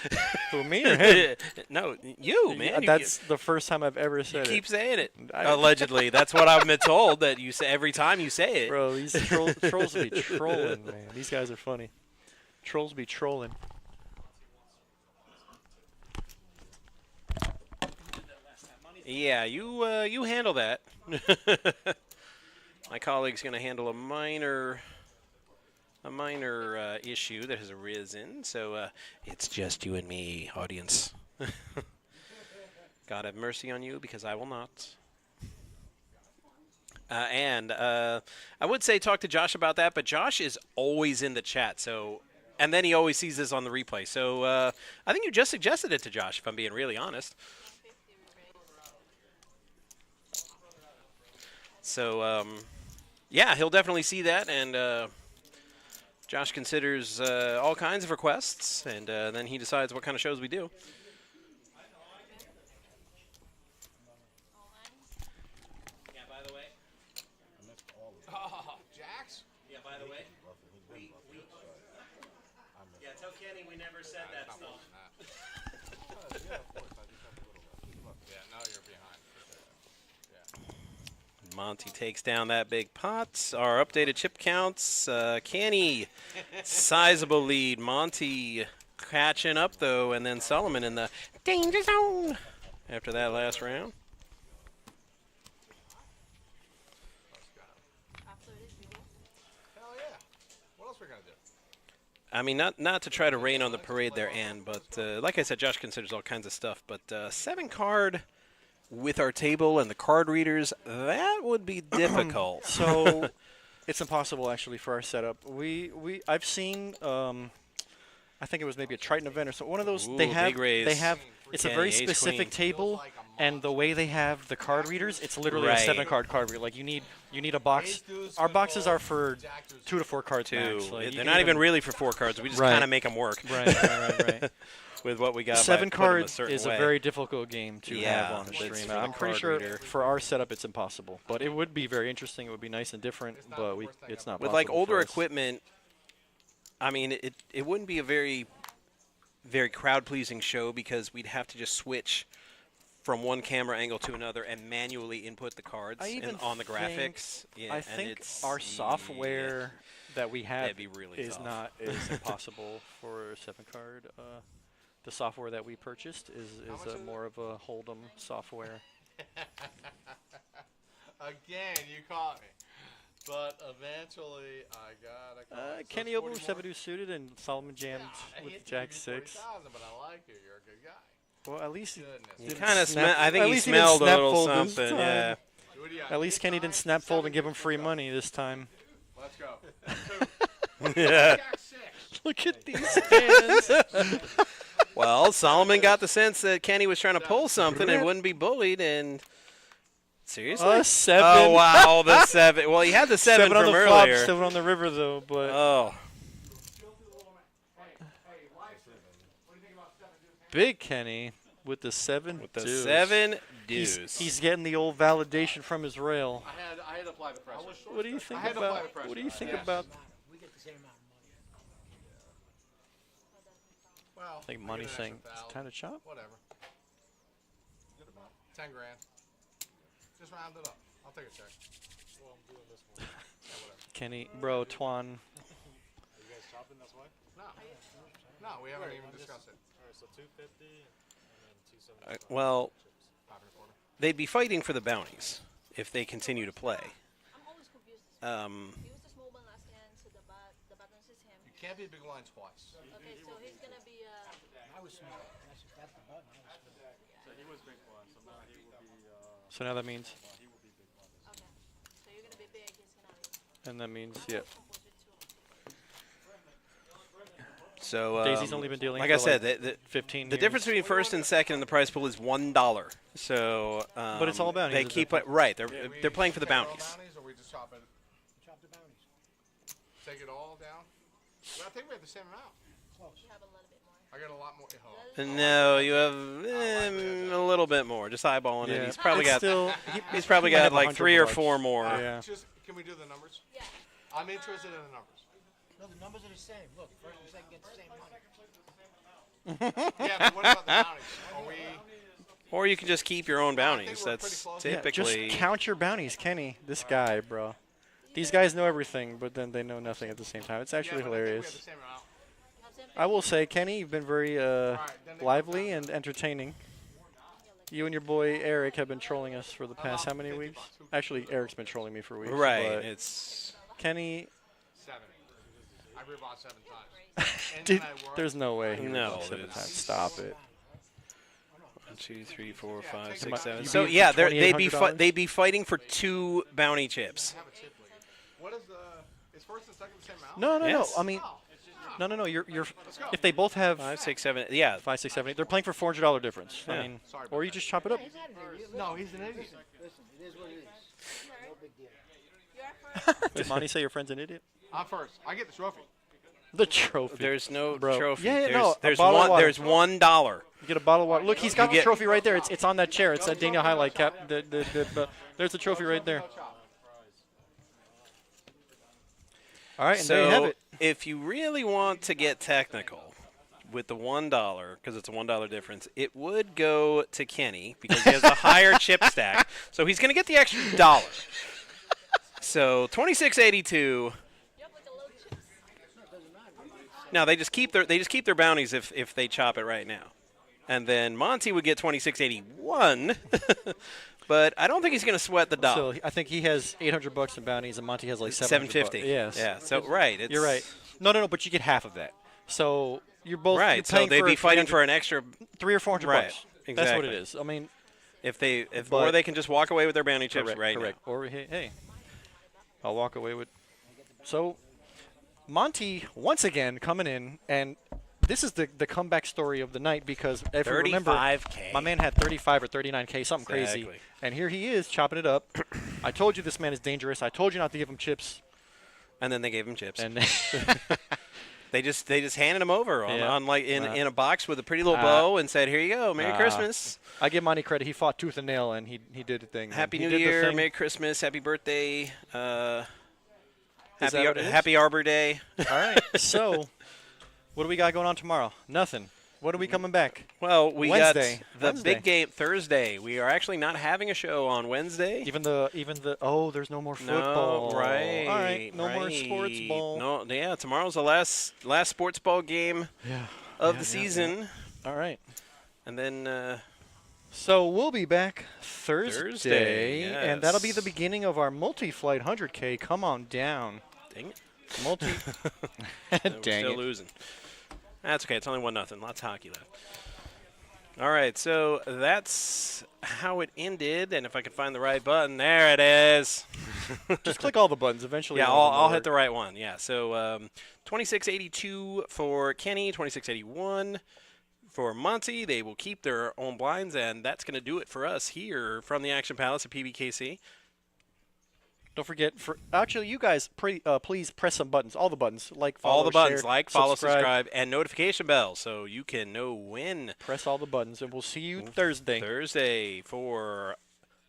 Who, me or him? No, you, man. You That's the first time I've ever said keep it. saying it. I- Allegedly. That's what I've been told, that you say every time you say it. Bro, these trolls be trolling, man. These guys are funny. Trolls be trolling. Yeah, you handle that. My colleague's going to handle a minor issue that has arisen, so it's just you and me, audience. God have mercy on you, because I will not. I would say talk to Josh about that, but Josh is always in the chat, so, and then he always sees this on the replay. So I think you just suggested it to Josh, if I'm being really honest. So, yeah, he'll definitely see that, and Josh considers all kinds of requests, and then he decides what kind of shows we do. Yeah, by the way. I missed all of it. Oh, Jax? Yeah, by the way. Yeah, tell Kenny we never said that Not stuff. more than that. Yeah, of course. I just have a little left. Yeah, now you're behind. Yeah. Monty takes down that big pot. Our updated chip counts. Kenny, sizable lead. Monty catching up, though, and then Solomon in the danger zone after that last round. Hell yeah. What else we gonna do? I mean, not to try to rain on the parade there, Ann, but like I said, Josh considers all kinds of stuff. But 7-card with our table and the card readers, that would be difficult. So it's impossible actually for our setup. I've seen I think it was maybe a Triton event or so. One of those Ooh, they have big raise. it's a Kenny, very ace specific queen. table, and the way they have the card readers, it's literally Right. a 7-card card reader. Like you need a box. Our boxes are for 2 to 4 cards max. Like, you They're can not even really for 4 cards. We just Right. kind of make them work. right. With what we got. by 7 putting them a cards certain is way. a very difficult game to Yeah, have on a that's stream. for the I'm pretty card sure reader. for our setup it's impossible, but it would be very interesting. It would be nice and different, but it's not With possible like older for us. equipment, I mean, it wouldn't be a very crowd-pleasing show, because we'd have to just switch from one camera angle to another and manually input the cards on the graphics. Yeah, I and think it's, our software that we have that'd be really is tough. not is impossible for a 7-card. The software that we purchased is more of a Hold'em software. Again, you caught me. But eventually, I got a Kenny opened with 7-2 suited and Solomon jammed with Jack 6. But I like you. You're a good guy. Well, at least He kind of I think he smelled a little something. Yeah. At least Kenny didn't snap fold and give him free money this time. Let's go. Yeah. Jack 6. Look at these hands. Well, Solomon got the sense that Kenny was trying to pull something and wouldn't be bullied, and seriously? 7. Oh, wow, the 7. Well, he had the 7 on from the earlier. flop, 7 on the river, though. But Oh. Big Kenny with the 7 With the deuce. 7 deuce. He's getting the old validation from his rail. I had to apply the pressure. What do you think I had to apply about? the pressure. What do you think Yes. about? We get the same amount of money. Well, I think I Money's get an saying extra it's 1,000. time to chop. Whatever. 10 grand. Just round it up. I'll take a check. Well, I'm doing this one. Yeah, whatever. Kenny, bro, Twan. Are you guys chopping? That's why. No. No, we haven't even discussed it. All right, so 250 and then 275. Well, 5 and a quarter. they'd be fighting for the bounties if they continue to play. I'm always confused. He was the small one last hand, so the buttons is him. You can't be a big line twice. Okay, so he's gonna be I was small. That's the button. I was small. So he was big blind, so now he will be. So now that means, He will be big blind. okay. So you're gonna be big. He's gonna be. and that means, yeah. So Daisy's only been dealing. like for I said, like the 15. the years. difference between first and second in the prize pool is $1. So, But it's all bounties, They isn't keep it? it right. Yeah, They're playing for the take all bounties. Or we just chop it, Chop the bounties. take it all down? Well, I think we have the same amount. You have a little bit more. I got a lot more. Oh. No, you have a little bit more. Just eyeballing it. He's probably got. He's probably might got have like 100 3 or bucks. 4 more. Yeah. Just, can we do the numbers? Yeah. I'm interested in the numbers. No, the numbers are the same. Look, first and second get the same money. Yeah, but what about the bounties? Are we? Or you can just keep your own bounties. we're pretty That's close. Yeah, typically. just count your bounties, Kenny. This guy, bro. These guys know everything, but then they know nothing at the same time. It's actually Yeah, but I think we have hilarious. the same amount. I will say, Kenny, you've been very then they lively and entertaining. You and your boy Eric have been trolling us for the past how many weeks? Actually, Eric's been trolling me for weeks. Right. but It's. Kenny, 7. I rebought 7 times. And dude, then I worked. there's no way he No, rebought 7 there's- times. Stop it. 1, 2, 3, 4, Yeah, 5, take 6, about- 7. you So beat yeah, for $2,800? they'd be fighting for 2 bounty chips. Have a chip league. What is the? Is first and second the same amount? No, no, Yes. no. I mean, Oh, no. You're. If they both have 5, 6, 7. Yeah. 5, 6, 7, 8, they're playing for $400 difference. Yeah. I mean, Sorry or about you just chop it up. He's not an idiot. No, he's an idiot. Listen, it is what it is. No big deal. You're first. Did Monty say your friend's an idiot? I'm first. I get the trophy. The trophy. There's no Bro. trophy. Yeah, there's no, a there's bottle of one. water. There's $1. You get a bottle of water. Look, he's got the get- trophy right there. It's on that chair. It's that Daniel highlight cap. There's the trophy right there. All right, and there you have So it. if you really want to get technical with the $1, because it's a $1 difference, it would go to Kenny because he has a higher chip stack. So he's going to get the extra $1. So 2682. You have like a little chips. Now they just keep their bounties if they chop it right now, and then Monty would get 2681. But I don't think he's going to sweat the dollar. So I think he has $800 in bounties, and Monty has like 750. Yes. Yeah. So right. It's, You're right. No, but you get half of that. So you're both Right. You're So paying they'd for be fighting 300 for an extra. $300 or $400. Right, That's what exactly. it is. I mean, If But- or they can just walk away with their bounty chips correct, right correct. Or hey, I'll walk away with. So Monty once again coming in, and this is the comeback story of the night because if you remember, 35K. my man had 35 or 39K, something crazy, Exactly. and here he is chopping it up. I told you this man is dangerous. I told you not to give him chips, And then they gave him chips. and They just handed him over Yeah. on like in a box with a pretty little bow and said, "Here you go, Merry Christmas, I give Monty credit. He fought tooth and nail, and he did the thing. man. Happy He New did the Year, thing. Merry Christmas, Happy Birthday, Is that what it is? Happy Arbor Day." All right. So, what do we got going on tomorrow? Nothing. What are we coming back? Well, we Wednesday. got the Wednesday. big game Thursday. We are actually not having a show on Wednesday. Even the oh, there's no more football. No, right. All right, no more sports right. ball. No, yeah, tomorrow's the last sports ball game Yeah. of Yeah, the yeah, season. yeah. All right. And then So we'll be back Thursday, Thursday, and that'll be the yes. beginning of our multi-flight 100K. Come on down. dang it. Multi. We're Dang still it. losing. That's okay. It's only 1-0. Lots of hockey left. All right, so that's how it ended. And if I can find the right button, there it is. Just click all the buttons. Eventually, Yeah, one of them I'll will hit the work. right one. Yeah, so 2682 for Kenny, 2681 for Monty. They will keep their own blinds, and that's going to do it for us here from the Action Palace at PBKC. Don't forget, actually, you guys, please press some buttons. All the buttons, like, follow, All the buttons, share, like, follow, subscribe, and notification bell, so you can know when. Press all the buttons, and we'll see you Thursday. Thursday for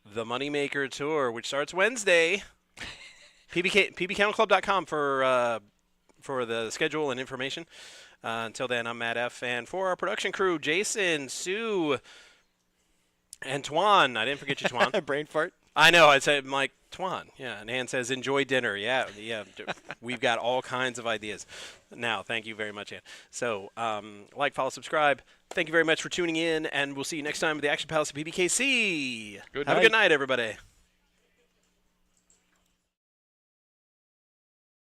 the Moneymaker Tour, which starts Wednesday. PBKClub.com for the schedule and information. Until then, I'm Matt F. And for our production crew, Jason, Sue, and Twan. I didn't forget you, Twan. Brain fart. I know. I said, Mike, Twan. Yeah. And Ann says, enjoy dinner. Yeah. We've got all kinds of ideas. Now, thank you very much, Ann. So, like, follow, subscribe. Thank you very much for tuning in, and we'll see you next time at the Action Palace at PBKC. Good Have a night. good night, everybody.